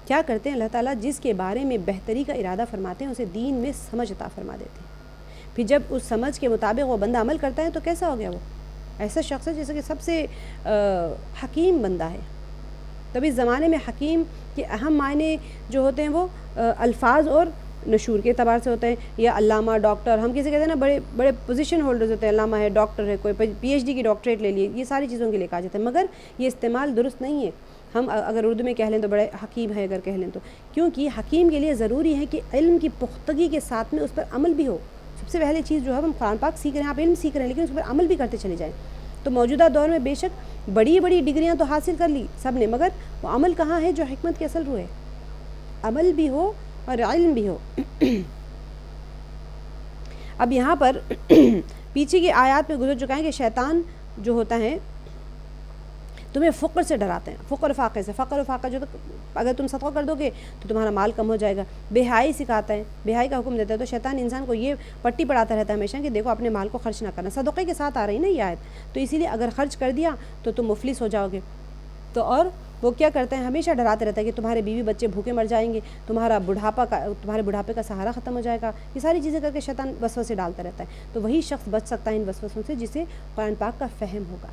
کیا کرتے ہیں، اللہ تعالیٰ جس کے بارے میں بہتری کا ارادہ فرماتے ہیں اسے دین میں سمجھ عطا فرما دیتے ہیں۔ پھر جب اس سمجھ کے مطابق وہ بندہ عمل کرتا ہے تو کیسا ہو گیا، وہ ایسا شخص ہے جیسے کہ سب سے حکیم بندہ ہے۔ تب اس زمانے میں حکیم کے اہم معنی جو ہوتے ہیں وہ الفاظ اور نشور کے اعتبار سے ہوتے ہیں، یا علامہ، ڈاکٹر، ہم کسی کہتے ہیں نا بڑے بڑے پوزیشن ہولڈرز ہوتے ہیں، علامہ ہے، ڈاکٹر ہے، کوئی پی ایچ ڈی کی ڈاکٹریٹ لے لیے، یہ ساری چیزوں کے لیے کہا جاتا ہے، مگر یہ استعمال درست نہیں ہے۔ ہم اگر اردو میں کہہ لیں تو بڑے حکیم ہے، اگر کہہ لیں تو، کیونکہ حکیم کے لیے ضروری ہے کہ علم کی پختگی کے ساتھ میں اس پر عمل بھی ہو۔ سب سے پہلے چیز جو ہے ہم قرآن پاک سیکھ رہے ہیں، آپ علم سیکھ رہے ہیں، لیکن اس پر عمل بھی کرتے چلے جائیں۔ تو موجودہ دور میں بے شک بڑی بڑی ڈگریاں تو حاصل کر لی سب نے، مگر وہ عمل کہاں ہے جو حکمت کی اصل روح ہے، عمل بھی ہو اور علم بھی ہو۔ اب یہاں پر پیچھے کی آیات میں گزر چکا ہے کہ شیطان جو ہوتا ہے تمہیں فقر سے ڈراتے ہیں، فقر و فاقے سے۔ فقر و فاقہ جو اگر تم صدقہ کر دو گے تو تمہارا مال کم ہو جائے گا، بے حیائی سکھاتا ہے، بے حیائی کا حکم دیتا ہے۔ تو شیطان انسان کو یہ پٹی پڑھاتا رہتا ہے ہمیشہ کہ دیکھو اپنے مال کو خرچ نہ کرنا، صدقے کے ساتھ آ رہی نا یہ آیت، تو اسی لیے اگر خرچ کر دیا تو تم مفلس ہو جاؤ گے۔ تو اور وہ کیا کرتے ہیں، ہمیشہ ڈراتے رہتا ہے کہ تمہارے بیوی بچے بھوکے مر جائیں گے، تمہارے بڑھاپے کا سہارا ختم ہو جائے گا، یہ ساری چیزیں کر کے شیطان وسوسے ڈالتا رہتا ہے۔ تو وہی شخص بچ سکتا ہے ان وسوسوں سے جسے قرآن پاک کا فہم ہوگا۔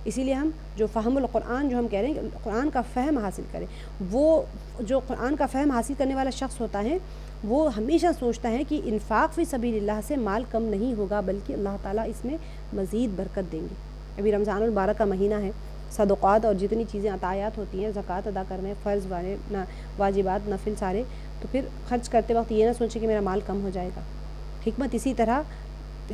اسی لیے ہم جو فہم القرآن جو ہم کہہ رہے ہیں کہ قرآن کا فہم حاصل کریں، وہ جو قرآن کا فہم حاصل کرنے والا شخص ہوتا ہے وہ ہمیشہ سوچتا ہے کہ انفاق فی سبیل اللہ سے مال کم نہیں ہوگا، بلکہ اللہ تعالیٰ اس میں مزید برکت دیں گے۔ ابھی رمضان المبارک کا مہینہ ہے، صدقات اور جتنی چیزیں عطایات ہوتی ہیں، زکوٰۃ ادا کرنے، فرض والے واجبات، نفل سارے، تو پھر خرچ کرتے وقت یہ نہ سوچے کہ میرا مال کم ہو جائے گا۔ حکمت اسی طرح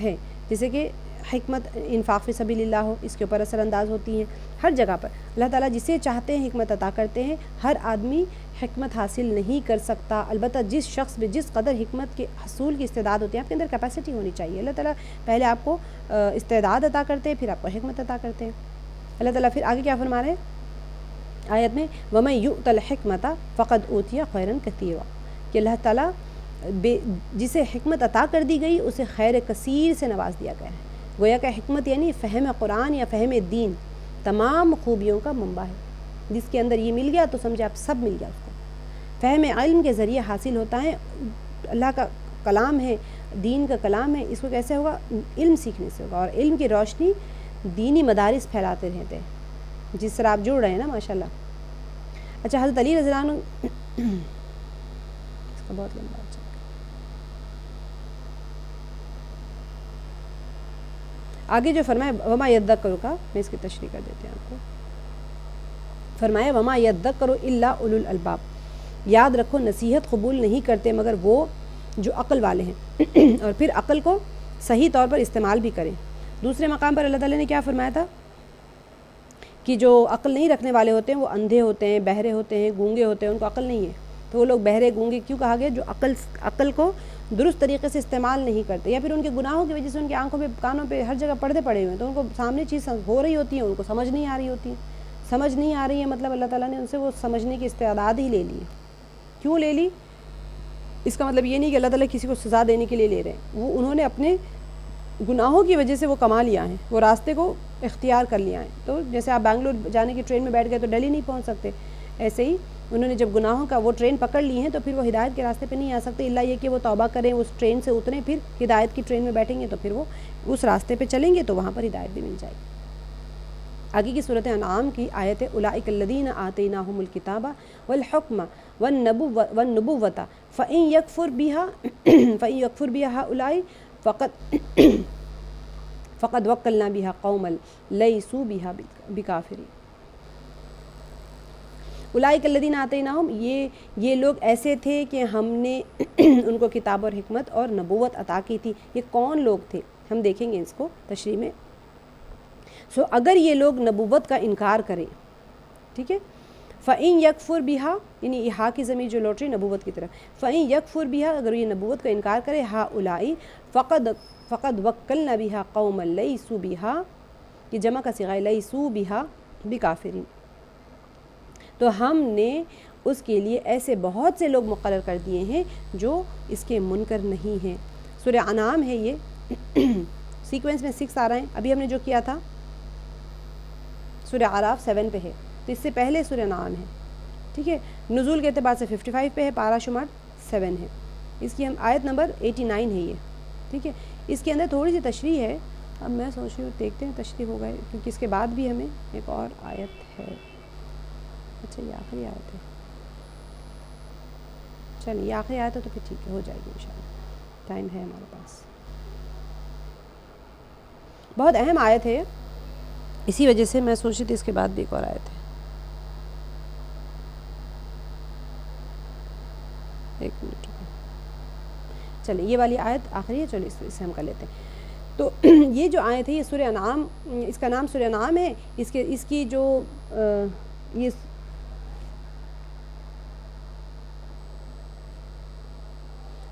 ہے جیسے کہ حکمت انفاق فی سبیل اللہ ہو، اس کے اوپر اثر انداز ہوتی ہیں ہر جگہ پر۔ اللہ تعالیٰ جسے چاہتے ہیں حکمت عطا کرتے ہیں، ہر آدمی حکمت حاصل نہیں کر سکتا، البتہ جس شخص میں جس قدر حکمت کے حصول کی استعداد ہوتی ہے، آپ کے اندر کیپیسٹی ہونی چاہیے۔ اللہ تعالیٰ پہلے آپ کو استعداد عطا کرتے ہیں، پھر آپ کو حکمت عطا کرتے ہیں۔ اللہ تعالیٰ پھر آگے کیا فرما رہے ہیں آیت میں، وَمَن يُؤْتَ الْحِكْمَةَ فَقَدْ أُوتِيَ خَيْرًا كَثِيرًا، کہ اللہ تعالیٰ جسے حکمت عطا کر دی گئی اسے خیر کثیر سے نواز دیا گیا ہے۔ گویا کہ حکمت یعنی فہم قرآن یا فہم دین تمام خوبیوں کا منبع ہے۔ جس کے اندر یہ مل گیا تو سمجھے آپ سب مل گیا اس کو۔ فہم علم کے ذریعے حاصل ہوتا ہے، اللہ کا کلام ہے، دین کا کلام ہے، اس کو کیسے ہوگا، علم سیکھنے سے ہوگا، اور علم کی روشنی دینی مدارس پھیلاتے رہتے ہیں، جس طرح آپ جڑ رہے ہیں نا ماشاءاللہ۔ اچھا، حضرت علی رضی اللہ عنہ اس کا بہت لمبا ہے، آگے جو فرمایا وما یذکر کا، میں اس کی تشریح کر دیتے ہیں آپ کو۔ فرمایا وما یذکر الا اولو الالباب، یاد رکھو نصیحت قبول نہیں کرتے مگر وہ جو عقل والے ہیں، اور پھر عقل کو صحیح طور پر استعمال بھی کریں۔ دوسرے مقام پر اللہ تعالیٰ نے کیا فرمایا تھا کہ جو عقل نہیں رکھنے والے ہوتے ہیں وہ اندھے ہوتے ہیں، بہرے ہوتے ہیں، گونگے ہوتے ہیں، ان کو عقل نہیں ہے۔ تو وہ لوگ بہرے گونگے کیوں کہا گیا؟ جو عقل کو درست طریقے سے استعمال نہیں کرتے، یا پھر ان کے گناہوں کی وجہ سے ان کی آنکھوں پہ، کانوں پہ، ہر جگہ پردے پڑے ہوئے ہیں، تو ان کو سامنے چیز ہو رہی ہوتی ہے، ان کو سمجھ نہیں آ رہی ہوتی ہے۔ سمجھ نہیں آ رہی ہے مطلب اللہ تعالیٰ نے ان سے وہ سمجھنے کی استعداد ہی لے لی۔ کیوں لے لی؟ اس کا مطلب یہ نہیں کہ اللہ تعالیٰ کسی کو سزا دینے کے لیے لے رہے ہیں، وہ انہوں نے اپنے گناہوں کی وجہ سے وہ کما لیا ہے، وہ راستے کو اختیار کر لیا ہے۔ تو جیسے آپ بنگلور جانے کی ٹرین میں بیٹھ گئے تو دہلی نہیں پہنچ سکتے، ایسے ہی انہوں نے جب گناہوں کا وہ ٹرین پکڑ لی ہیں تو پھر وہ ہدایت کے راستے پہ نہیں آ سکتے، الا یہ کہ وہ توبہ کریں، اس ٹرین سے اتریں، پھر ہدایت کی ٹرین میں بیٹھیں گے تو پھر وہ اس راستے پہ چلیں گے تو وہاں پر ہدایت بھی مل جائے گی۔ آگے کی صورت انعام کی آیت ہے، اولئک الذین آتیناہم الکتاب والحکم والنبوۃ فإن یکفر بها هؤلاء فقد وکلنا بها قوما لیسوا بها بکافرین۔ اولئک الذین آتیناہم، یہ لوگ ایسے تھے کہ ہم نے ان کو کتاب اور حکمت اور نبوت عطا کی تھی۔ یہ کون لوگ تھے ہم دیکھیں گے اس کو تشریح میں۔ اگر یہ لوگ نبوت کا انکار کریں، ٹھیک ہے، فَإِن يَكْفُرْ بِهَا، یعنی یہاں کی ضمیر جو لوٹ رہی نبوت کی طرف، فَإِن يَكْفُرْ بِهَا، اگر یہ نبوت کا انکار کرے، هَؤُلَاءِ فقد وکلنا بها قوما لیسوا بها، یہ جمع کا صیغہ ہے، لیسوا بها بکافرین، تو ہم نے اس کے لیے ایسے بہت سے لوگ مقرر کر دیے ہیں جو اس کے منکر نہیں ہیں۔ سورہ انعام ہے یہ، سیکوینس میں 6 آ رہے ہیں۔ ابھی ہم نے جو کیا تھا سورہ اعراف 7 پہ ہے، تو اس سے پہلے سورہ انعام ہے، ٹھیک ہے. نزول کے اعتبار سے 55 پہ ہے، پارہ شمار 7 ہے. اس کی ہم آیت نمبر 89 ہے یہ، ٹھیک ہے. اس کے اندر تھوڑی سی تشریح ہے. اب میں سوچ رہی ہوں دیکھتے ہیں تشریح ہو گئے، کیونکہ اس کے بعد بھی ہمیں ایک اور آیت ہے. اچھا یہ آخری آیت ہے، چلیے یہ آخری آیت ہے تو پھر ٹھیک ہے، ہو جائے گی انشاءاللہ، ٹائم ہے ہمارے پاس. بہت اہم آیت ہے، اسی وجہ سے میں سوچ رہی تھی اس کے بعد بھی ایک اور آیت ہے. ایک منٹ، چلیے یہ والی آیت آخری ہے، چلو اس سے ہم کر لیتے ہیں. تو یہ جو آیت ہے یہ سورہ انعام، اس کا نام سورہ انعام ہے. اس کی جو یہ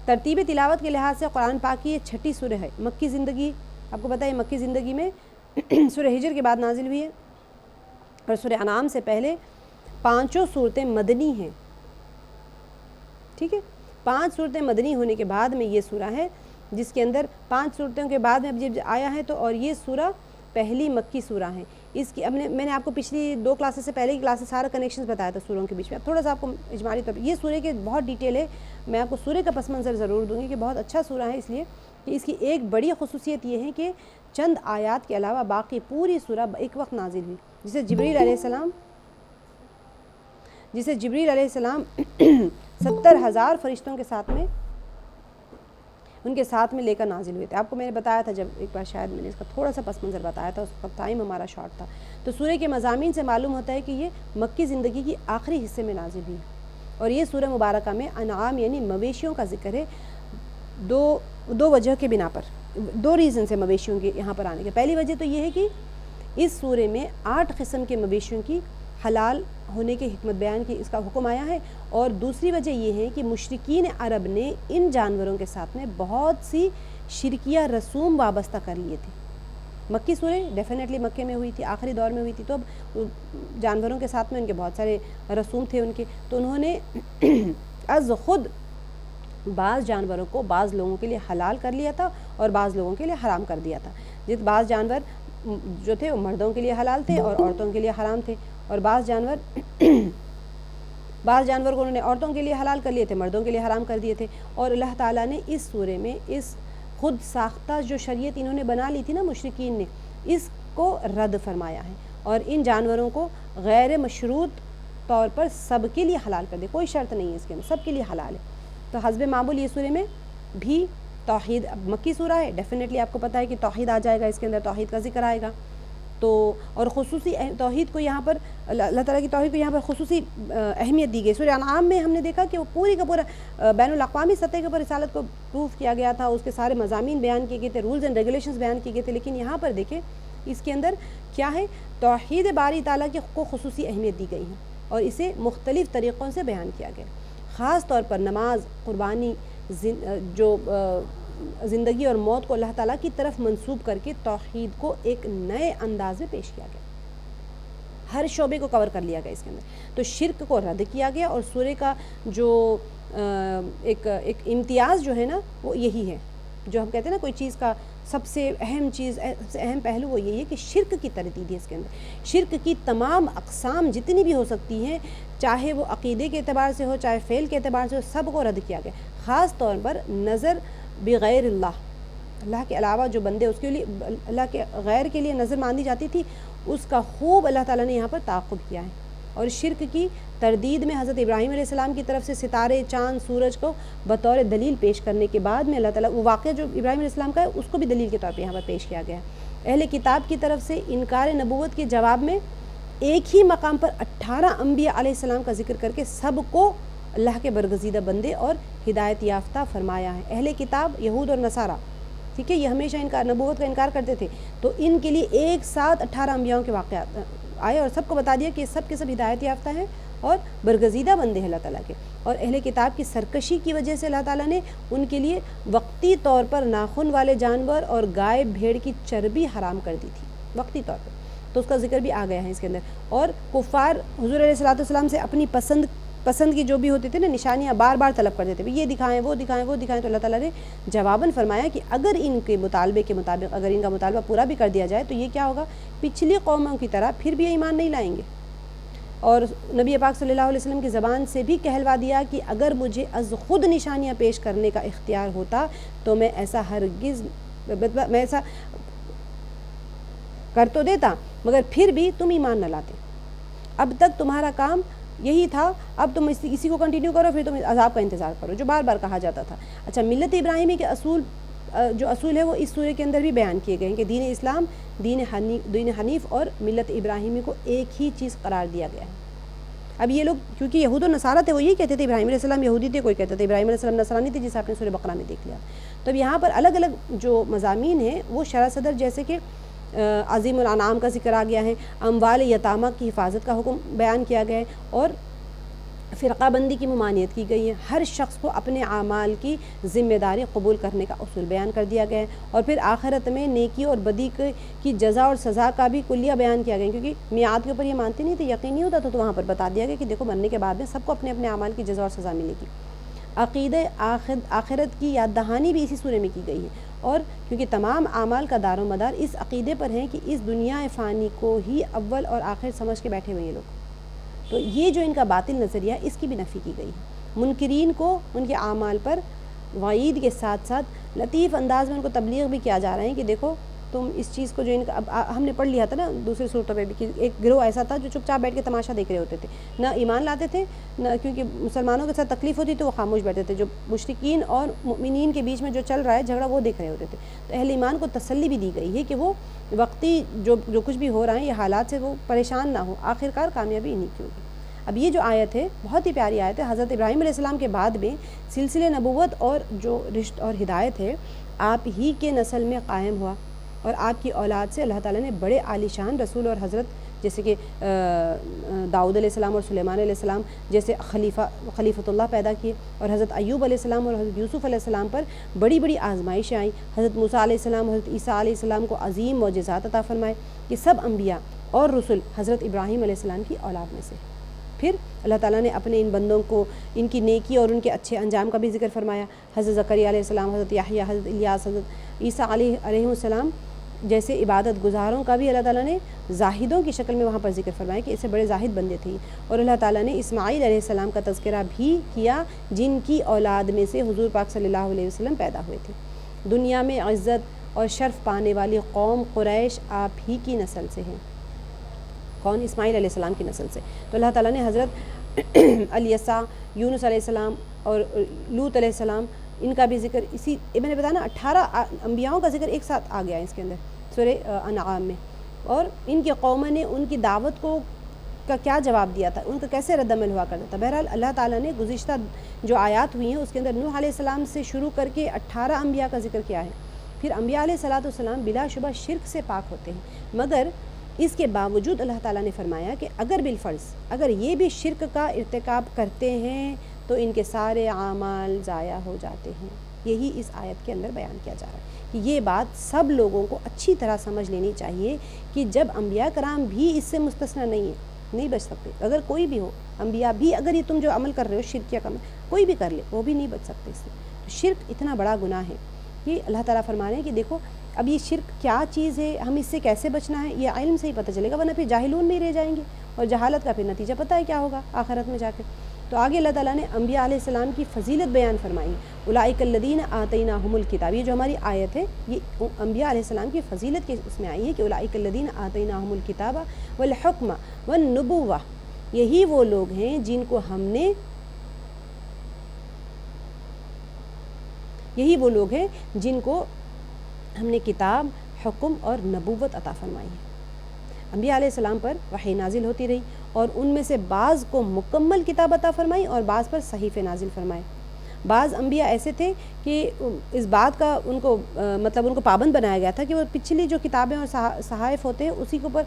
ترتیب تلاوت کے لحاظ سے قرآن پاک کی یہ 6ٹھی سورہ ہے. مکی زندگی، آپ کو پتہ ہے مکی زندگی میں سورہ ہجر کے بعد نازل ہوئی ہے، اور سورہ انعام سے پہلے 5 صورتیں مدنی ہیں، ٹھیک ہے. 5 صورتیں مدنی ہونے کے بعد میں یہ سورہ ہے، جس کے اندر 5 صورتوں کے بعد میں اب جب آیا ہے تو، اور یہ سورہ پہلی مکی سورہ ہے. اس کی میں نے آپ کو پچھلی 2 کلاسز سے پہلے کی کلاسز سارا کنیکشنز بتایا تھا سوروں کے بیچ میں. اب تھوڑا سا آپ کو اجمالی طور پر یہ سورہ کے بہت ڈیٹیل ہے، میں آپ کو سورہ کا پس منظر ضرور دوں گی کہ بہت اچھا سورہ ہے، اس لیے کہ اس کی ایک بڑی خصوصیت یہ ہے کہ چند آیات کے علاوہ باقی پوری سورہ ایک وقت نازل ہوئی. جسے جبریل علیہ السلام 70,000 فرشتوں کے ساتھ میں ان کے ساتھ میں لے کر نازل ہوئے تھے. آپ کو میں نے بتایا تھا جب ایک بار، شاید میں نے اس کا تھوڑا سا پس منظر بتایا تھا، اس وقت ٹائم ہمارا شارٹ تھا. تو سورہ کے مضامین سے معلوم ہوتا ہے کہ یہ مکی زندگی کی آخری حصے میں نازل ہوئی، اور یہ سورہ مبارکہ میں انعام یعنی مویشیوں کا ذکر ہے. دو وجہ کے بنا پر، 2 ریزن سے مویشیوں کے یہاں پر آنے کے. پہلی وجہ تو یہ ہے کہ اس سورہ میں 8 قسم کے مویشیوں کی حلال ہونے کی حکمت بیان کی، اس کا حکم آیا ہے. اور دوسری وجہ یہ ہے کہ مشرکین عرب نے ان جانوروں کے ساتھ میں بہت سی شرکیہ رسوم وابستہ کر لیے تھے. مکی سورہ ڈیفینیٹلی مکے میں ہوئی تھی، آخری دور میں ہوئی تھی، تو اب جانوروں کے ساتھ میں ان کے بہت سارے رسوم تھے ان کے، تو انہوں نے از خود بعض جانوروں کو بعض لوگوں کے لیے حلال کر لیا تھا اور بعض لوگوں کے لیے حرام کر دیا تھا. بعض جانور جو تھے وہ مردوں کے لیے حلال تھے اور عورتوں کے لیے حرام تھے، اور بعض جانور کو انہوں نے عورتوں کے لیے حلال کر لیے تھے، مردوں کے لیے حرام کر دیے تھے. اور اللہ تعالیٰ نے اس سورہ میں اس خود ساختہ جو شریعت انہوں نے بنا لی تھی نا مشرکین نے، اس کو رد فرمایا ہے، اور ان جانوروں کو غیر مشروط طور پر سب کے لیے حلال کر دے. کوئی شرط نہیں ہے اس کے اندر، سب کے لیے حلال ہے. تو حسب معمول یہ سورہ میں بھی توحید، مکی سورہ ہے، ڈیفینیٹلی آپ کو پتہ ہے کہ توحید آ جائے گا، اس کے اندر توحید کا ذکر آئے گا. تو اور خصوصی توحید کو یہاں پر اللہ تعالیٰ کی توحید کو یہاں پر خصوصی اہمیت دی گئی. سورہ انعام میں ہم نے دیکھا کہ وہ پوری کا پورا بین الاقوامی سطح کے اوپر رسالت کو پروف کیا گیا تھا، اس کے سارے مضامین بیان کیے گئے تھے، رولز اینڈ ریگولیشنز بیان کیے گئے تھے. لیکن یہاں پر دیکھیں اس کے اندر کیا ہے، توحید باری تعالیٰ کو خصوصی اہمیت دی گئی ہے، اور اسے مختلف طریقوں سے بیان کیا گیا. خاص طور پر نماز، قربانی، جو زندگی اور موت کو اللہ تعالیٰ کی طرف منسوب کر کے توحید کو ایک نئے انداز میں پیش کیا گیا. ہر شعبے کو کور کر لیا گیا اس کے اندر. تو شرک کو رد کیا گیا، اور سورہ کا جو ایک امتیاز جو ہے نا وہ یہی ہے، جو ہم کہتے ہیں نا کوئی چیز کا سب سے اہم چیز، سب سے اہم پہلو وہ یہی ہے کہ شرک کی تردید ہے اس کے اندر. شرک کی تمام اقسام جتنی بھی ہو سکتی ہیں، چاہے وہ عقیدے کے اعتبار سے ہو، چاہے فعل کے اعتبار سے ہو، سب کو رد کیا گیا. خاص طور پر نظر بغیر اللہ کے علاوہ جو بندے اس کے لیے اللہ کے غیر کے لیے نظر ماندی جاتی تھی، اس کا خوب اللہ تعالیٰ نے یہاں پر تعاقب کیا ہے. اور شرک کی تردید میں حضرت ابراہیم علیہ السلام کی طرف سے ستارے، چاند، سورج کو بطور دلیل پیش کرنے کے بعد میں اللہ تعالیٰ وہ واقعہ جو ابراہیم علیہ السلام کا ہے اس کو بھی دلیل کے طور پہ یہاں پر پیش کیا گیا ہے. اہل کتاب کی طرف سے انکار نبوت کے جواب میں ایک ہی مقام پر 18 انبیاء علیہ السلام کا ذکر کر کے سب کو اللہ کے برگزیدہ بندے اور ہدایت یافتہ فرمایا ہے. اہل کتاب یہود اور نصارہ، ٹھیک ہے، یہ ہمیشہ نبوت کا انکار کرتے تھے، تو ان کے لیے ایک ساتھ 18 انبیاءوں کے واقعات آئے اور سب کو بتا دیا کہ سب کے سب ہدایت یافتہ ہیں اور برگزیدہ بندے ہیں اللہ تعالیٰ کے. اور اہل کتاب کی سرکشی کی وجہ سے اللہ تعالیٰ نے ان کے لیے وقتی طور پر ناخن والے جانور اور گائے بھیڑ کی چربی حرام کر دی تھی وقتی طور پر، تو اس کا ذکر بھی آ گیا ہے اس کے اندر. اور کفار حضور علیہ الصلوۃ والسلام سے اپنی پسند پسند کی جو بھی ہوتی تھی نا نشانیاں بار بار طلب کرتے تھے، یہ دکھائیں وہ دکھائیں وہ دکھائیں، تو اللہ تعالیٰ نے جواباً فرمایا کہ اگر ان کے مطالبے کے مطابق اگر ان کا مطالبہ پورا بھی کر دیا جائے تو یہ کیا ہوگا، پچھلی قوموں کی طرح پھر بھی ایمان نہیں لائیں گے۔ اور نبی پاک صلی اللہ علیہ وسلم کی زبان سے بھی کہلوا دیا کہ اگر مجھے از خود نشانیاں پیش کرنے کا اختیار ہوتا تو میں ایسا کر تو دیتا، مگر پھر بھی تم ایمان نہ لاتے۔ اب تک تمہارا کام یہی تھا، اب تم اسی کو کنٹینیو کرو، پھر تم عذاب کا انتظار کرو، جو بار بار کہا جاتا تھا۔ اچھا، ملت ابراہیمی کے جو اصول ہے وہ اس سورہ کے اندر بھی بیان کیے گئے ہیں کہ دین اسلام، دین حنیف اور ملت ابراہیمی کو ایک ہی چیز قرار دیا گیا ہے۔ اب یہ لوگ کیونکہ یہود و نصارہ تھے، وہ یہی کہتے تھے ابراہیم علیہ السلام یہودی تھے، کوئی کہتا تھا ابراہیم علیہ السلام نصرانی تھے، جسے آپ نے سورہ بقرہ میں دیکھ لیا۔ تو اب یہاں پر الگ الگ جو مضامین ہیں وہ شرح صدر، جیسے کہ عظیم الانعام کا ذکر آ گیا ہے، اموال یتامہ کی حفاظت کا حکم بیان کیا گیا ہے، اور فرقہ بندی کی ممانعت کی گئی ہے، ہر شخص کو اپنے اعمال کی ذمہ داری قبول کرنے کا اصول بیان کر دیا گیا ہے، اور پھر آخرت میں نیکی اور بدی کی جزا اور سزا کا بھی کلیہ بیان کیا گیا ہے، کیونکہ میعاد کے اوپر یہ مانتے نہیں تھے، یقین نہیں ہوتا تھا، تو وہاں پر بتا دیا گیا کہ دیکھو مرنے کے بعد میں سب کو اپنے اپنے اعمال کی جزا اور سزا ملے گی۔ عقیدہ آخرت کی یاد دہانی بھی اسی سورہ میں کی گئی ہے، اور کیونکہ تمام اعمال کا دار و مدار اس عقیدے پر ہے کہ اس دنیا فانی کو ہی اول اور آخر سمجھ کے بیٹھے ہوئے یہ لوگ، تو یہ جو ان کا باطل نظریہ ہے اس کی بھی نفی کی گئی ہے۔ منکرین کو ان کے اعمال پر وعید کے ساتھ ساتھ لطیف انداز میں ان کو تبلیغ بھی کیا جا رہا ہے کہ دیکھو تم اس چیز کو جو ان کا، اب ہم نے پڑھ لیا تھا نا دوسری صورتوں پہ بھی کہ ایک گروہ ایسا تھا جو چپ چاپ بیٹھ کے تماشا دیکھ رہے ہوتے تھے، نہ ایمان لاتے تھے، نہ کیونکہ مسلمانوں کے ساتھ تکلیف ہوتی تو وہ خاموش بیٹھتے تھے، جو مشرکین اور مؤمنین کے بیچ میں جو چل رہا ہے جھگڑا وہ دیکھ رہے ہوتے تھے۔ تو اہل ایمان کو تسلی بھی دی گئی ہے کہ وہ وقتی جو کچھ بھی ہو رہا ہے یہ حالات سے وہ پریشان نہ ہو، آخرکار کامیابی انہیں کی ہوگی۔ اب یہ جو آیت ہے بہت ہی پیاری آیت ہے، حضرت ابراہیم علیہ السلام کے بعد میں سلسلے نبوت اور جو رشت اور ہدایت ہے آپ ہی کے نسل میں قائم ہوا، اور آپ کی اولاد سے اللہ تعالیٰ نے بڑے عالی شان رسول اور حضرت، جیسے کہ داؤد علیہ السلام اور سلیمان علیہ السلام جیسے خلیفۃ اللہ پیدا کیے، اور حضرت ایوب علیہ السلام اور حضرت یوسف علیہ السلام پر بڑی بڑی آزمائشیں آئیں، حضرت موسیٰ علیہ السلام، حضرت عیسیٰ علیہ السلام کو عظیم معجزات عطا فرمائے، کہ سب انبیاء اور رسل حضرت ابراہیم علیہ السلام کی اولاد میں سے۔ پھر اللہ تعالیٰ نے اپنے ان بندوں کو ان کی نیکی اور ان کے اچھے انجام کا بھی ذکر فرمایا، حضرت زکریا علیہ السلام، حضرت یحییٰ، حضرت الیاس، حضرت عیسیٰ علیہ السلام جیسے عبادت گزاروں کا بھی اللہ تعالیٰ نے زاہدوں کی شکل میں وہاں پر ذکر فرمایا کہ اسے بڑے زاہد بندے تھے، اور اللہ تعالیٰ نے اسماعیل علیہ السلام کا تذکرہ بھی کیا جن کی اولاد میں سے حضور پاک صلی اللہ علیہ وسلم پیدا ہوئے تھے۔ دنیا میں عزت اور شرف پانے والی قوم قریش آپ ہی کی نسل سے ہیں، کون؟ اسماعیل علیہ السلام کی نسل سے۔ تو اللہ تعالیٰ نے حضرت الیسع، یونس علیہ السلام اور لوط علیہ السلام ان کا بھی ذکر اسی میں نے بتایا نا 18 انبیاؤں کا ذکر ایک ساتھ آ گیا ہے اس کے اندر سورہ انعام میں، اور ان کی قوموں نے ان کی دعوت کو کا کیا جواب دیا تھا، ان کا کیسے رد عمل ہوا کرتا تھا۔ بہرحال اللہ تعالیٰ نے گزشتہ جو آیات ہوئی ہیں اس کے اندر نوح علیہ السلام سے شروع کر کے 18 انبیاء کا ذکر کیا ہے۔ پھر انبیاء علیہ السلام بلا شبہ شرک سے پاک ہوتے ہیں، مگر اس کے باوجود اللہ تعالیٰ نے فرمایا کہ اگر بالفرض اگر یہ بھی شرک کا ارتکاب کرتے ہیں تو ان کے سارے اعمال ضائع ہو جاتے ہیں۔ یہی اس آیت کے اندر بیان کیا جا رہا ہے کہ یہ بات سب لوگوں کو اچھی طرح سمجھ لینی چاہیے کہ جب انبیاء کرام بھی اس سے مستثنی نہیں بچ سکتے، اگر کوئی بھی ہو، انبیاء بھی اگر یہ تم جو عمل کر رہے ہو شرکیہ کا کوئی بھی کر لے وہ بھی نہیں بچ سکتے اس سے۔ تو شرک اتنا بڑا گناہ ہے کہ اللہ تعالیٰ فرما رہے ہیں کہ دیکھو اب یہ شرک کیا چیز ہے، ہم اس سے کیسے بچنا ہے، یہ علم سے ہی پتہ چلے گا، ورنہ پھر جاہلون میں ہی رہ جائیں گے، اور جہالت کا پھر نتیجہ پتہ ہے کیا ہوگا آخرت میں جا کے۔ تو آگے اللہ تعالیٰ نے انبیاء علیہ السلام کی فضیلت بیان فرمائی، اولئک الذین آتیناہم الکتاب، یہ جو ہماری آیت ہے یہ انبیاء علیہ السلام کی فضیلت کے اس میں آئی ہے کہ اولئک الذین آتیناہم الکتاب والحکم والنبوہ، یہی وہ لوگ ہیں جن کو ہم نے کتاب، حکم اور نبوت عطا فرمائی ہے۔ انبیاء علیہ السلام پر وحی نازل ہوتی رہی، اور ان میں سے بعض کو مکمل کتاب عطا فرمائی اور بعض پر صحیفے نازل فرمائے۔ بعض انبیاء ایسے تھے کہ اس بات کا ان کو پابند بنایا گیا تھا کہ وہ پچھلی جو کتابیں اور صحائف ہوتے ہیں اسی کے اوپر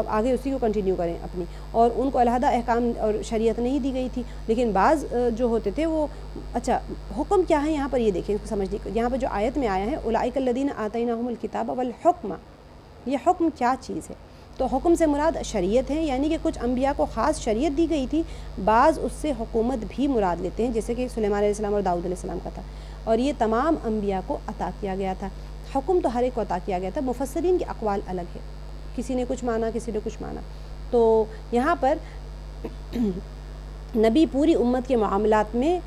آگے اسی کو کنٹینیو کریں اپنی، اور ان کو علیحدہ احکام اور شریعت نہیں دی گئی تھی۔ لیکن بعض جو ہوتے تھے وہ اچھا حکم کیا ہے یہاں پر یہ دیکھیں، اس کو سمجھنے کو، یہاں پر جو آیت میں آیا ہے اولئک الذین آتیناہم الکتاب والحکم، یہ حکم کیا چیز ہے؟ تو حکم سے مراد شریعت ہے، یعنی کہ کچھ انبیاء کو خاص شریعت دی گئی تھی، بعض اس سے حکومت بھی مراد لیتے ہیں، جیسے کہ سلیمان علیہ السلام اور داؤد علیہ السلام کا تھا، اور یہ تمام انبیاء کو عطا کیا گیا تھا۔ حکم تو ہر ایک کو عطا کیا گیا تھا، مفسرین کے اقوال الگ ہے، کسی نے کچھ مانا کسی نے کچھ مانا۔ تو یہاں پر نبی پوری امت کے معاملات میں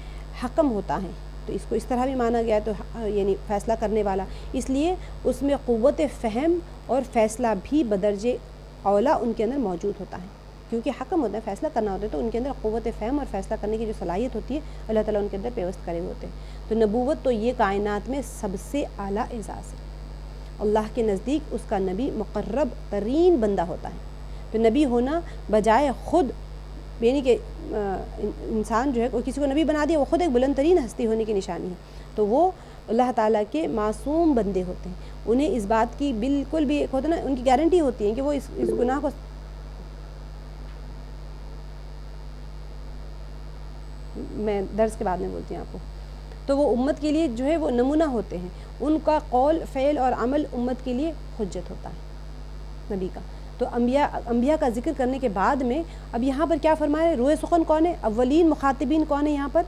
حکم ہوتا ہے، تو اس کو اس طرح بھی مانا گیا ہے، تو یعنی فیصلہ کرنے والا، اس لیے اس میں قوت فہم اور فیصلہ بھی بدرجے اولا ان کے اندر موجود ہوتا ہے، کیونکہ حکم ہوتا ہے، فیصلہ کرنا ہوتا ہے، تو ان کے اندر قوت فہم اور فیصلہ کرنے کی جو صلاحیت ہوتی ہے اللہ تعالیٰ ان کے اندر پیوست کرے ہوتے ہیں۔ تو نبوت تو یہ کائنات میں سب سے اعلیٰ اعزاز ہے، اللہ کے نزدیک اس کا نبی مقرب ترین بندہ ہوتا ہے۔ تو نبی ہونا بجائے خود، یعنی کہ انسان جو ہے کسی کو نبی بنا دیا، وہ خود ایک بلند ترین ہستی ہونے کی نشانی ہے، تو وہ اللہ تعالیٰ کے معصوم بندے ہوتے ہیں، انہیں اس بات کی بالکل بھی ایک ہوتا نا، ان کی گارنٹی ہوتی ہے کہ وہ اس گناہ کو، میں درس کے بعد میں بولتی ہوں آپ کو، تو وہ امت کے لیے جو ہے وہ نمونہ ہوتے ہیں، ان کا قول فعل اور عمل امت کے لیے حجت ہوتا ہے نبی کا۔ تو انبیاء کا ذکر کرنے کے بعد میں اب یہاں پر کیا فرمایا ہے، روئے سخن کون ہے، اولین مخاطبین کون ہے یہاں پر،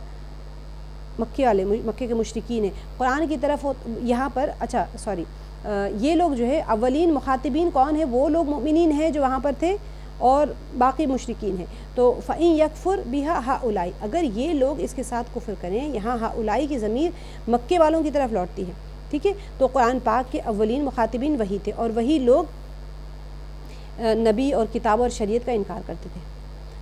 مکے کے مشرکین ہیں، قرآن کی طرف یہاں پر اچھا سوری یہ لوگ جو ہے اولین مخاطبین کون ہیں، وہ لوگ مؤمنین ہیں جو وہاں پر تھے اور باقی مشرکین ہیں۔ تو فَإِن يَكْفُرْ بِهَا هَؤُلَاءِ، اگر یہ لوگ اس کے ساتھ کفر کریں، یہاں ہؤلائی کی ضمیر مکے والوں کی طرف لوٹتی ہے، ٹھیک ہے، تو قرآن پاک کے اولین مخاطبین وہی تھے، اور وہی لوگ نبی اور کتاب اور شریعت کا انکار کرتے تھے۔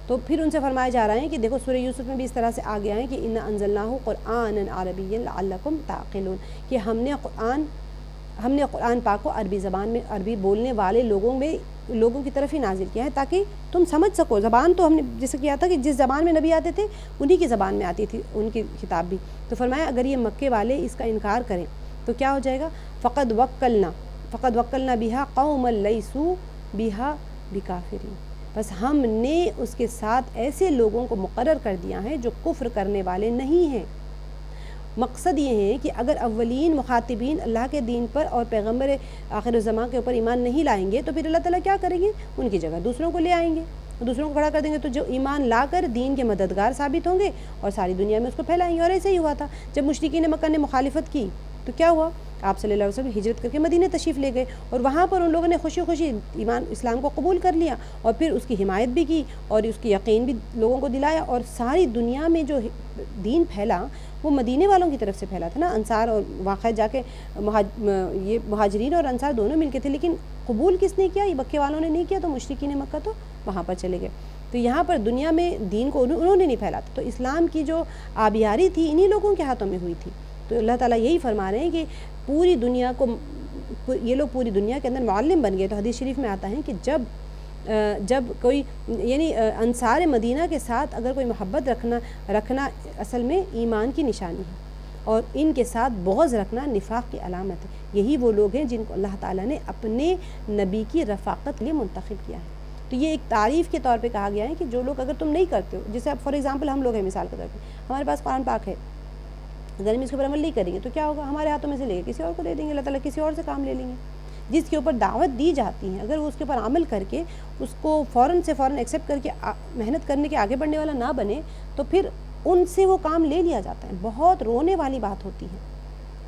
تو پھر ان سے فرمایا جا رہا ہے کہ دیکھو سورہ یوسف میں بھی اس طرح سے آ گیا ہے کہ اِنَّا أَنزَلْنَاهُ قُرْآنًا عَرَبِيًّا لَعَلَّكُمْ تَعْقِلُونَ، کہ ہم نے قرآن پاک کو عربی زبان میں، عربی بولنے والے لوگوں کی طرف ہی نازل کیا ہے تاکہ تم سمجھ سکو۔ زبان تو ہم نے جیسے کیا تھا کہ جس زبان میں نبی آتے تھے انہی کی زبان میں آتی تھی ان کی کتاب بھی، تو فرمایا اگر یہ مکے والے اس کا انکار کریں تو کیا ہو جائے گا، فقد وکلنا بہا قوما لیسوا بہا بکافرین، بس ہم نے اس کے ساتھ ایسے لوگوں کو مقرر کر دیا ہے جو کفر کرنے والے نہیں ہیں۔ مقصد یہ ہے کہ اگر اولین مخاطبین اللہ کے دین پر اور پیغمبر آخر الزمان کے اوپر ایمان نہیں لائیں گے تو پھر اللہ تعالیٰ کیا کریں گے، ان کی جگہ دوسروں کو لے آئیں گے، دوسروں کو کھڑا کر دیں گے، تو جو ایمان لا کر دین کے مددگار ثابت ہوں گے اور ساری دنیا میں اس کو پھیلائیں گے۔ اور ایسے ہی ہوا تھا جب مشرکین مکہ نے مخالفت کی تو کیا ہوا، آپ صلی اللہ علیہ وسلم ہجرت کر کے مدینہ تشریف لے گئے، اور وہاں پر ان لوگوں نے خوشی خوشی ایمان اسلام کو قبول کر لیا اور پھر اس کی حمایت بھی کی اور اس کی یقین بھی لوگوں کو دلایا، اور ساری دنیا میں جو دین پھیلا وہ مدینے والوں کی طرف سے پھیلا تھا نا، انصار اور واقع جا کے یہ مہاجرین اور انصار دونوں مل کے تھے، لیکن قبول کس نے کیا، یہ مکے والوں نے نہیں کیا، تو مشرکین مکہ تو وہاں پر چلے گئے۔ تو یہاں پر دنیا میں دین کو انہوں نے نہیں پھیلا تھا، تو اسلام کی جو آبیاری تھی انہی لوگوں کے ہاتھوں میں ہوئی تھی۔ تو اللہ تعالیٰ یہی فرما رہے ہیں کہ پوری دنیا کو، یہ لوگ پوری دنیا کے اندر معلم بن گئے۔ تو حدیث شریف میں آتا ہے کہ جب کوئی یعنی انصار مدینہ کے ساتھ اگر کوئی محبت رکھنا اصل میں ایمان کی نشانی ہے، اور ان کے ساتھ بغض رکھنا نفاق کی علامت ہے۔ یہی وہ لوگ ہیں جن کو اللہ تعالیٰ نے اپنے نبی کی رفاقت کے لیے منتخب کیا ہے۔ تو یہ ایک تعریف کے طور پہ کہا گیا ہے کہ جو لوگ اگر تم نہیں کرتے ہو، جیسے اب فار ایگزامپل ہم لوگ ہیں، مثال کے طور پہ ہمارے پاس قرآن پاک ہے، اگر ہم اس کے اوپر عمل نہیں کریں گے تو کیا ہوگا، ہمارے ہاتھوں میں سے لے کے کسی اور کو دے دیں گے، اللہ تعالیٰ کسی اور سے کام لے لیں گے۔ جس کے اوپر دعوت دی جاتی ہے اگر وہ اس کے اوپر عمل کر کے اس کو فوراً ایکسیپٹ کر کے محنت کرنے کے آگے بڑھنے والا نہ بنے تو پھر ان سے وہ کام لے لیا جاتا ہے۔ بہت رونے والی بات ہوتی ہے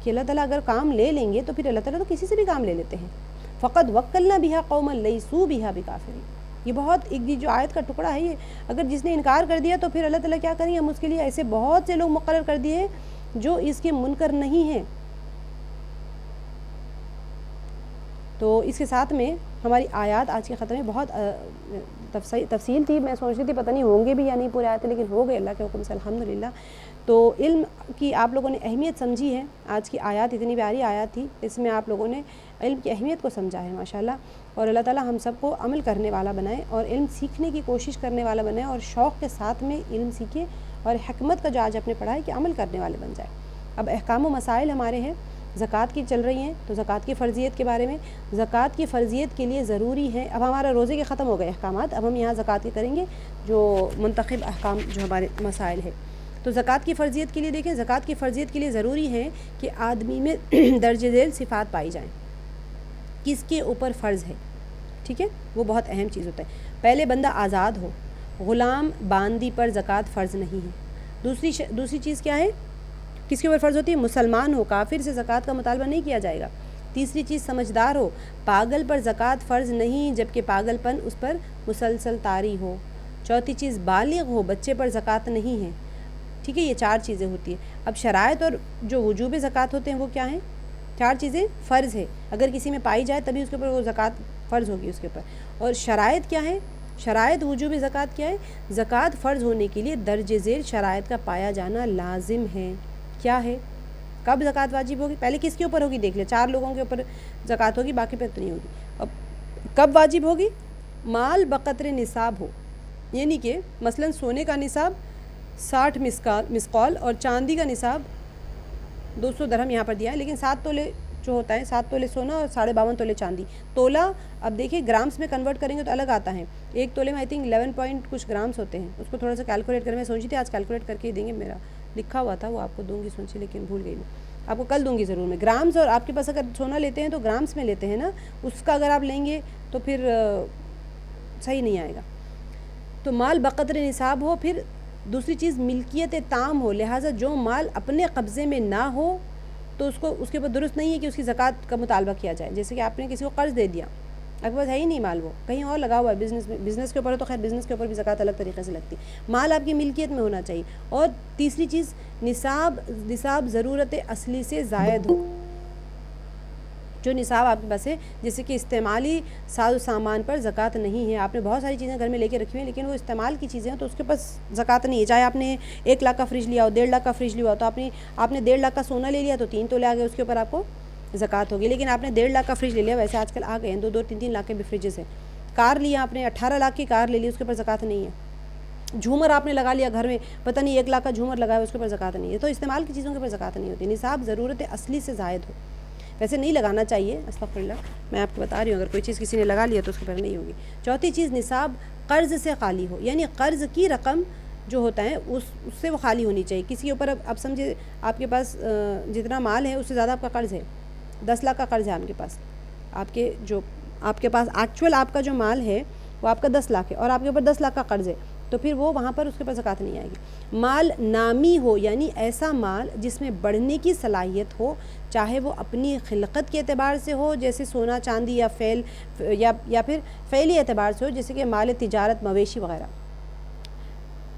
کہ اللہ تعالیٰ اگر کام لے لیں گے تو پھر اللہ تعالیٰ تو کسی سے بھی کام لے لیتے ہیں۔ فقد وکلنا بہا قوما لیسوا بہا بکافرین، یہ بہت ایک جو آیت کا ٹکڑا ہے، یہ اگر جس نے انکار کر دیا تو پھر اللہ تعالیٰ کیا کریں گے، ہم اس کے لیے ایسے بہت سے لوگ مقرر کر دیے جو اس کے منکر نہیں ہیں۔ تو اس کے ساتھ میں ہماری آیات آج کے ختم میں بہت تفصیل تھی، میں سوچ رہی تھی پتہ نہیں ہوں گے بھی یا نہیں پورے آیتیں، لیکن ہو گئے اللہ کے حکم سے الحمدللہ۔ تو علم کی آپ لوگوں نے اہمیت سمجھی ہے، آج کی آیات اتنی پیاری آیات تھی، اس میں آپ لوگوں نے علم کی اہمیت کو سمجھا ہے ماشاءاللہ، اور اللہ تعالیٰ ہم سب کو عمل کرنے والا بنائے اور علم سیکھنے کی کوشش کرنے والا بنائے، اور شوق کے ساتھ میں علم سیکھے اور حکمت کا جو آج اپنے پڑھا ہے کہ عمل کرنے والے بن جائے۔ اب احکام و مسائل ہمارے ہیں، زکوٰۃ کی چل رہی ہیں، تو زکوٰۃ کی فرضیت کے بارے میں، زکوٰۃ کی فرضیت کے لیے ضروری ہے، اب ہمارا روزے کے ختم ہو گئے احکامات، اب ہم یہاں زکوٰۃ کے کریں گے جو منتخب احکام جو ہمارے مسائل ہے۔ تو زکوٰۃ کی فرضیت کے لیے دیکھیں، زکوٰۃ کی فرضیت کے لیے ضروری ہے کہ آدمی میں درج ذیل صفات پائی جائیں، کس کے اوپر فرض ہے، ٹھیک ہے، وہ بہت اہم چیز ہوتا ہے. پہلے بندہ آزاد ہو، غلام باندی پر زکوٰۃ فرض نہیں ہے. دوسری چیز کیا ہے، کس کے اوپر فرض ہوتی ہے؟ مسلمان ہو، کافر سے زکوٰۃ کا مطالبہ نہیں کیا جائے گا. تیسری چیز سمجھدار ہو، پاگل پر زکوٰۃ فرض نہیں جبکہ پاگل پن اس پر مسلسل طاری ہو. چوتھی چیز بالغ ہو، بچے پر زکوٰۃ نہیں ہے. ٹھیک ہے، یہ 4 چیزیں ہوتی ہیں. اب شرائط اور جو وجوب زکوٰۃ ہوتے ہیں وہ کیا ہیں؟ 4 چیزیں فرض ہے، اگر کسی میں پائی جائے تبھی اس کے اوپر وہ زکوٰۃ فرض ہوگی اس کے اوپر. اور شرائط کیا ہے؟ شرائط وجوب زکوٰۃ کیا ہے؟ زکوٰۃ فرض ہونے کے لیے درج ذیل شرائط کا پایا جانا لازم ہے. کیا ہے؟ کب زکوٰۃ واجب ہوگی؟ پہلے کس کے اوپر ہوگی دیکھ لیں. 4 لوگوں کے اوپر زکوٰۃ ہوگی، باقی پہ تو نہیں ہوگی. اب کب واجب ہوگی؟ مال بقدر نصاب ہو، یعنی کہ مثلا سونے کا نصاب 60 مسقال اور چاندی کا نصاب 200 درہم یہاں پر دیا ہے، لیکن 7 تولے جو ہوتا ہے 7 تولے سونا اور 52.5 تولے چاندی. تولہ اب دیکھیں گرامس میں کنورٹ کریں گے تو الگ آتا ہے. ایک تولے میں آئی تھنک 11 پوائنٹ کچھ گرامس ہوتے ہیں. اس کو تھوڑا سا کیلکولیٹ کریں. میں سوچی تھی آج کیلکولیٹ کر کے ہی دیں گے، میرا لکھا ہوا تھا وہ آپ کو دوں گی سوچی، لیکن بھول گئی میں. آپ کو کل دوں گی ضرور میں. گرامس، اور آپ کے پاس اگر سونا لیتے ہیں تو گرامس میں لیتے ہیں نا، اس کا اگر آپ لیں گے تو پھر صحیح نہیں آئے گا. تو مال بقدر نصاب ہو. پھر دوسری چیز ملکیت تام ہو، لہٰذا جو مال اپنے قبضے میں نہ ہو تو اس کے اوپر درست نہیں ہے کہ اس کی زکوٰۃ کا مطالبہ کیا جائے. جیسے کہ آپ نے کسی کو قرض دے دیا، آپ کے پاس ہے ہی نہیں مال، وہ کہیں اور لگا ہوا ہے بزنس کے اوپر، تو خیر بزنس کے اوپر بھی زکوٰۃ الگ طریقے سے لگتی ہے. مال آپ کی ملکیت میں ہونا چاہیے. اور تیسری چیز نصاب ضرورت اصلی سے زائد ہو. جو نصاب آپ کے پاس ہے، جیسے کہ استعمالی ساز و سامان پر زکوٰۃ نہیں ہے. آپ نے بہت ساری چیزیں گھر میں لے کے رکھی ہوئی ہیں لیکن وہ استعمال کی چیزیں ہیں تو اس کے پاس زکوٰۃ نہیں ہے. چاہے آپ نے 1 لاکھ کا فریج لیا ہو، 1.5 لاکھ کا فریج لیا ہو، تو آپ نے 1.5 لاکھ کا سونا لے لیا تو 3 تولے آ گئے، اس کے اوپر آپ کو زکوٰۃ ہوگی. لیکن آپ نے 1.5 لاکھ کا فریج لے لیا، ویسے آج کل آ گئے ہیں 2-2 3-3 لاکھ کے بھی فریجز ہیں. کار لیا آپ نے، 18 لاکھ کی کار لے لی، اس کے اوپر زکوٰۃ نہیں ہے. جھومر آپ نے لگا لیا گھر میں، پتہ نہیں 1 لاکھ کا جھومر لگا ہے، اس کے اوپر زکوٰۃ نہیں ہے. تو استعمال کی چیزوں کے اوپر زکوٰۃ نہیں ہوتی. نصاب ضرورت اصلی سے زائد ہو. ویسے نہیں لگانا چاہیے، استغفر اللہ، میں آپ کو بتا رہی ہوں، اگر کوئی چیز کسی نے لگا لیا تو اس کے اوپر نہیں ہوگی. چوتھی چیز نصاب قرض سے خالی ہو، یعنی قرض کی رقم جو ہوتا ہے اس سے وہ خالی ہونی چاہیے. کسی کے اوپر اب سمجھے آپ کے پاس جتنا مال ہے اس سے زیادہ آپ کا قرض ہے، 10 لاکھ کا قرض ہے آپ کے پاس. آپ کے پاس ایکچوئل آپ کا جو مال ہے وہ آپ کا 10 لاکھ ہے اور آپ کے اوپر 10 لاکھ کا قرض ہے، تو پھر وہ وہاں پر اس کے اوپر زکوٰۃ نہیں آئے گی. مال نامی ہو، یعنی ایسا مال جس میں بڑھنے کی صلاحیت ہو، چاہے وہ اپنی خلقت کے اعتبار سے ہو جیسے سونا چاندی یا فعل یا پھر فعلی اعتبار سے ہو جیسے کہ مال تجارت، مویشی وغیرہ.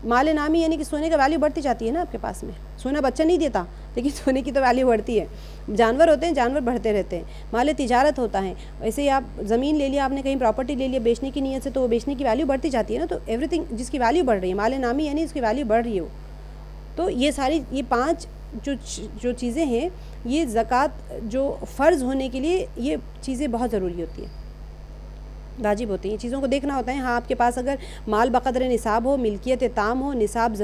مال نامی یعنی کہ سونے کا ویلیو بڑھتی جاتی ہے نا آپ کے پاس میں. سونا بچہ نہیں دیتا لیکن سونے کی تو ویلیو بڑھتی ہے. جانور ہوتے ہیں، جانور بڑھتے رہتے ہیں. مال تجارت ہوتا ہے، ویسے ہی آپ زمین لے لیا، آپ نے کہیں پراپرٹی لے لیا بیچنے کی نیت سے، تو وہ بیچنے کی ویلیو بڑھتی جاتی ہے نا. تو ایوری تھنگ جس کی ویلیو بڑھ رہی ہے، مال نامی یعنی اس کی ویلیو بڑھ رہی ہو. تو یہ ساری 5 جو چیزیں ہیں، یہ زکوٰۃ جو فرض ہونے کے لیے یہ چیزیں بہت ضروری ہوتی ہیں، واجب ہوتی ہیں. چیزوں کو دیکھنا ہوتا ہے. ہاں، آپ کے پاس اگر مال بقدر نصاب ہو، ملکیت تام ہو، نصاب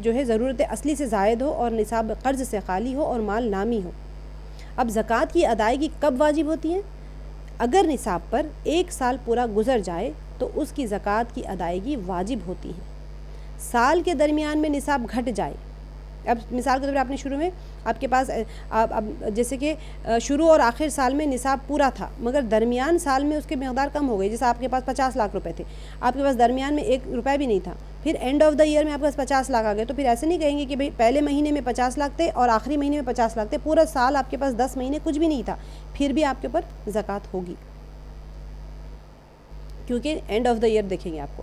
جو ہے ضرورت اصلی سے زائد ہو، اور نصاب قرض سے خالی ہو، اور مال نامی ہو. اب زکوٰۃ کی ادائیگی کب واجب ہوتی ہے؟ اگر نصاب پر 1 سال پورا گزر جائے تو اس کی زکوٰۃ کی ادائیگی واجب ہوتی ہے. سال کے درمیان میں نصاب گھٹ جائے، اب مثال کے طور پر آپ نے شروع میں آپ کے پاس اب جیسے کہ شروع اور آخر سال میں نصاب پورا تھا مگر درمیان سال میں اس کی مقدار کم ہو گئی. جیسے آپ کے پاس 50 لاکھ روپے تھے، آپ کے پاس درمیان میں 1 روپے بھی نہیں تھا، پھر اینڈ آف دا ایئر میں آپ کے پاس 50 لاکھ آ گئے. تو پھر ایسے نہیں کہیں گے کہ بھئی پہلے مہینے میں 50 لاکھ تھے اور آخری مہینے میں 50 لاکھ تھے. پورا سال آپ کے پاس 10 مہینے کچھ بھی نہیں تھا، پھر بھی آپ کے اوپر زکوٰۃ ہوگی، کیونکہ اینڈ آف دا ایئر دیکھیں گے آپ کو.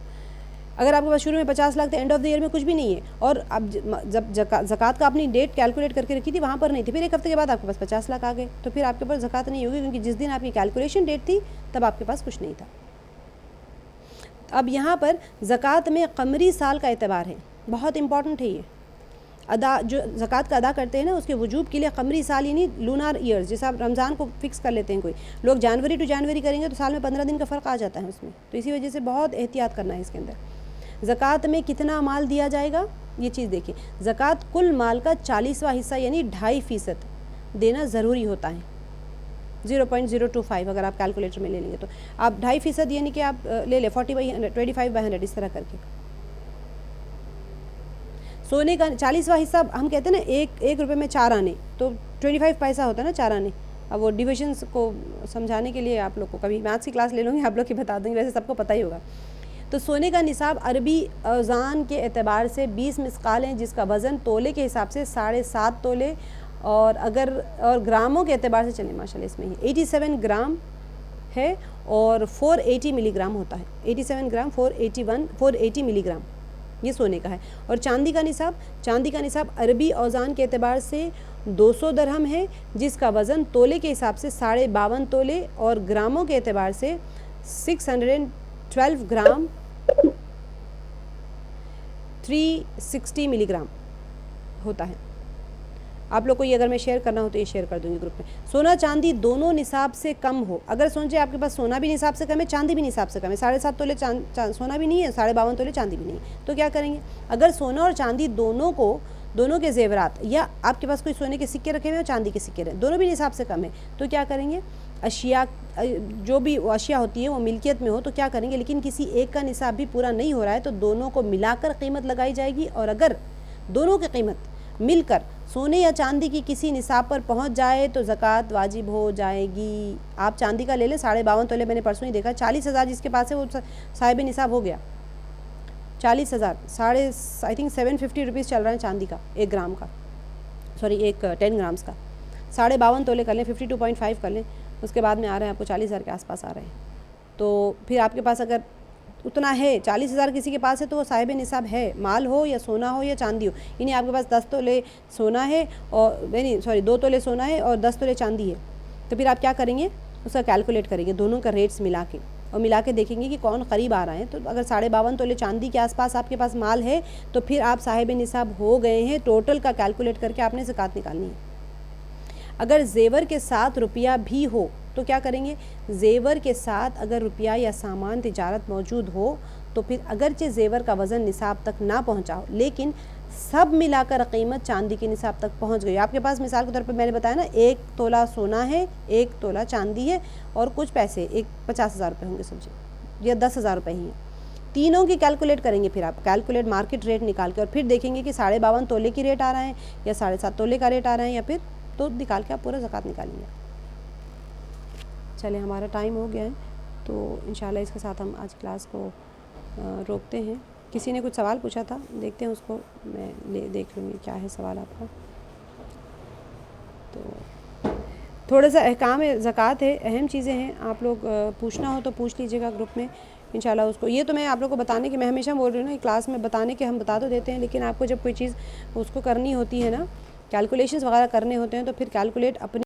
اگر آپ کے پاس شروع میں 50 لاکھ تھے، اینڈ آف دا ایئر میں کچھ بھی نہیں ہے، اور اب جب زکوٰۃ کا اپنی ڈیٹ کیلکولیٹ کر کے رکھی تھی وہاں پر نہیں تھی، پھر 1 ہفتے کے بعد آپ کے پاس 50 لاکھ آ گئے، تو پھر آپ کے پاس زکوٰۃ نہیں ہوگی، کیونکہ جس دن آپ کی کیلکولیشن ڈیٹ تھی تب آپ کے پاس کچھ نہیں تھا. اب یہاں پر زکوٰۃ میں قمری سال کا اعتبار ہے، بہت امپورٹنٹ ہے. یہ جو زکوٰۃ کا ادا کرتے ہیں نا، اس کے وجوب کے لیے قمری سال یعنی لونار ایئرز، جیسے آپ رمضان کو فکس کر لیتے ہیں، کوئی لوگ جنوری ٹو جنوری کریں گے تو سال میں 15 دن کا فرق آ جاتا ہے اس میں. تو اسی وجہ سے بہت احتیاط کرنا ہے اس کے اندر. زکوٰۃ میں کتنا مال دیا جائے گا یہ چیز دیکھیں. زکوٰۃ کل مال کا 40واں حصہ یعنی 2.5% دینا ضروری ہوتا ہے. 0.025 اگر آپ کیلکولیٹر میں لے لیں گے تو آپ 2.5% یعنی کہ آپ لے لیں 25/100 اس طرح کر کے. سونے کا 40واں حصہ ہم کہتے ہیں نا، 1 روپے میں 4 آنے، تو 25 پیسہ ہوتا ہے نا 4 آنے. اب وہ ڈویژنس کو سمجھانے کے لیے آپ لوگ کو کبھی میتھس کی کلاس لے لوں گی، آپ لوگ کی بتا دوں گی، ویسے سب کو پتہ ہی ہوگا۔ تو سونے کا نصاب عربی اوزان کے اعتبار سے 20 مثقال ہیں، جس کا وزن تولے کے حساب سے 7.5 تولے، اور گراموں کے اعتبار سے چلیں ماشاء اللہ اس میں ہی 87 گرام ہے اور 480 ملی گرام ہوتا ہے۔ 87 گرام 480 ملی گرام یہ سونے کا ہے۔ اور چاندی کا نصاب عربی اوزان کے اعتبار سے 200 درہم ہے، جس کا وزن تولے کے حساب سے 52.5 تولے اور گراموں کے اعتبار سے 612 گرام 360 ملی گرام ہوتا ہے۔ آپ لوگ کو یہ اگر میں شیئر کرنا ہو تو یہ شیئر کر دوں گی گروپ میں۔ سونا چاندی دونوں نصاب سے کم ہو، اگر سوچیں آپ کے پاس سونا بھی نصاب سے کم ہے، چاندی بھی نصاب سے کم ہے، 7.5 تولے سونا بھی نہیں ہے، 52.5 تولے چاندی بھی نہیں ہے، تو کیا کریں گے؟ اگر سونا اور چاندی دونوں کے زیورات، یا آپ کے پاس کوئی سونے کے سکے رکھے ہوئے ہیں اور چاندی کے سکے رہے، دونوں بھی نصاب سے کم ہے، تو کیا کریں گے؟ اشیاء جو بھی اشیاء ہوتی ہے وہ ملکیت میں ہو تو کیا کریں گے؟ لیکن کسی ایک کا نصاب بھی پورا نہیں ہو رہا ہے تو دونوں کو ملا کر قیمت لگائی جائے گی، اور اگر دونوں کی قیمت مل کر سونے یا چاندی کی کسی نصاب پر پہنچ جائے تو زکوٰۃ واجب ہو جائے گی۔ آپ چاندی کا لے لیں 52.5 تولے، میں نے پرسوں ہی دیکھا 40,000 جس کے پاس ہے وہ صاحب نصاب ہو گیا، 40,000 آئی تھنک 750 روپیز چل رہا ہے چاندی کا، 1 گرام کا، ایک 10 گرامز کا، 52.5 تولے کر لیں، 52.5 کر لیں، اس کے بعد میں آ رہے ہیں آپ کو 40,000 کے آس پاس آ رہے ہیں۔ تو پھر آپ کے پاس اگر اتنا ہے، 40,000 کسی کے پاس ہے تو وہ صاحب نصاب ہے، مال ہو یا سونا ہو یا چاندی ہو، یعنی آپ کے پاس 10 تولے سونا ہے اور 2 تولے سونا ہے اور 10 تولے چاندی ہے، تو پھر آپ کیا کریں گے؟ اس کا کیلکولیٹ کریں گے دونوں کا ریٹس ملا کے، اور ملا کے دیکھیں گے کہ کون قریب آ رہا ہے۔ تو اگر 52.5 تولے چاندی کے آس پاس آپ کے پاس مال ہے تو پھر آپ صاحب نصاب ہو گئے ہیں، ٹوٹل کا کیلکولیٹ کر کے آپ نے زکوٰۃ نکالنی ہے۔ اگر زیور کے ساتھ روپیہ بھی ہو تو کیا کریں گے؟ زیور کے ساتھ اگر روپیہ یا سامان تجارت موجود ہو تو پھر اگرچہ زیور کا وزن نصاب تک نہ پہنچا ہو لیکن سب ملا کر قیمت چاندی کے نصاب تک پہنچ گئی۔ آپ کے پاس مثال کے طور پر میں نے بتایا نا 1 تولہ سونا ہے، 1 تولہ چاندی ہے اور کچھ پیسے 50,000 روپے ہوں گے سمجھے، یا 10,000 روپے ہی ہیں، تینوں کی کیلکولیٹ کریں گے۔ پھر آپ کیلکولیٹ مارکیٹ ریٹ نکال کے اور پھر دیکھیں گے کہ 52.5 تولے کی ریٹ آ رہا ہے یا 7.5 تولے کا ریٹ آ رہا ہے، یا پھر تو نکال کے آپ پورا زکوٰۃ نکالیں گے۔ چلیں ہمارا ٹائم ہو گیا ہے تو انشاءاللہ اس کے ساتھ ہم آج کلاس کو روکتے ہیں۔ کسی نے کچھ سوال پوچھا تھا، دیکھتے ہیں اس کو میں دیکھ لوں گی کیا ہے سوال آپ کا۔ تو تھوڑا سا احکام زکوٰۃ ہے، اہم چیزیں ہیں، آپ لوگ پوچھنا ہو تو پوچھ لیجیے گا گروپ میں انشاءاللہ اس کو۔ یہ تو میں آپ لوگ کو بتانے کی، میں ہمیشہ بول رہی ہوں نا کلاس میں بتانے کے ہم بتا تو دیتے ہیں، لیکن آپ کو جب کوئی چیز اس کو کرنی ہوتی ہے نا، کیلکولیشنز وغیرہ کرنے ہوتے ہیں تو پھر کیلکولیٹ اپنی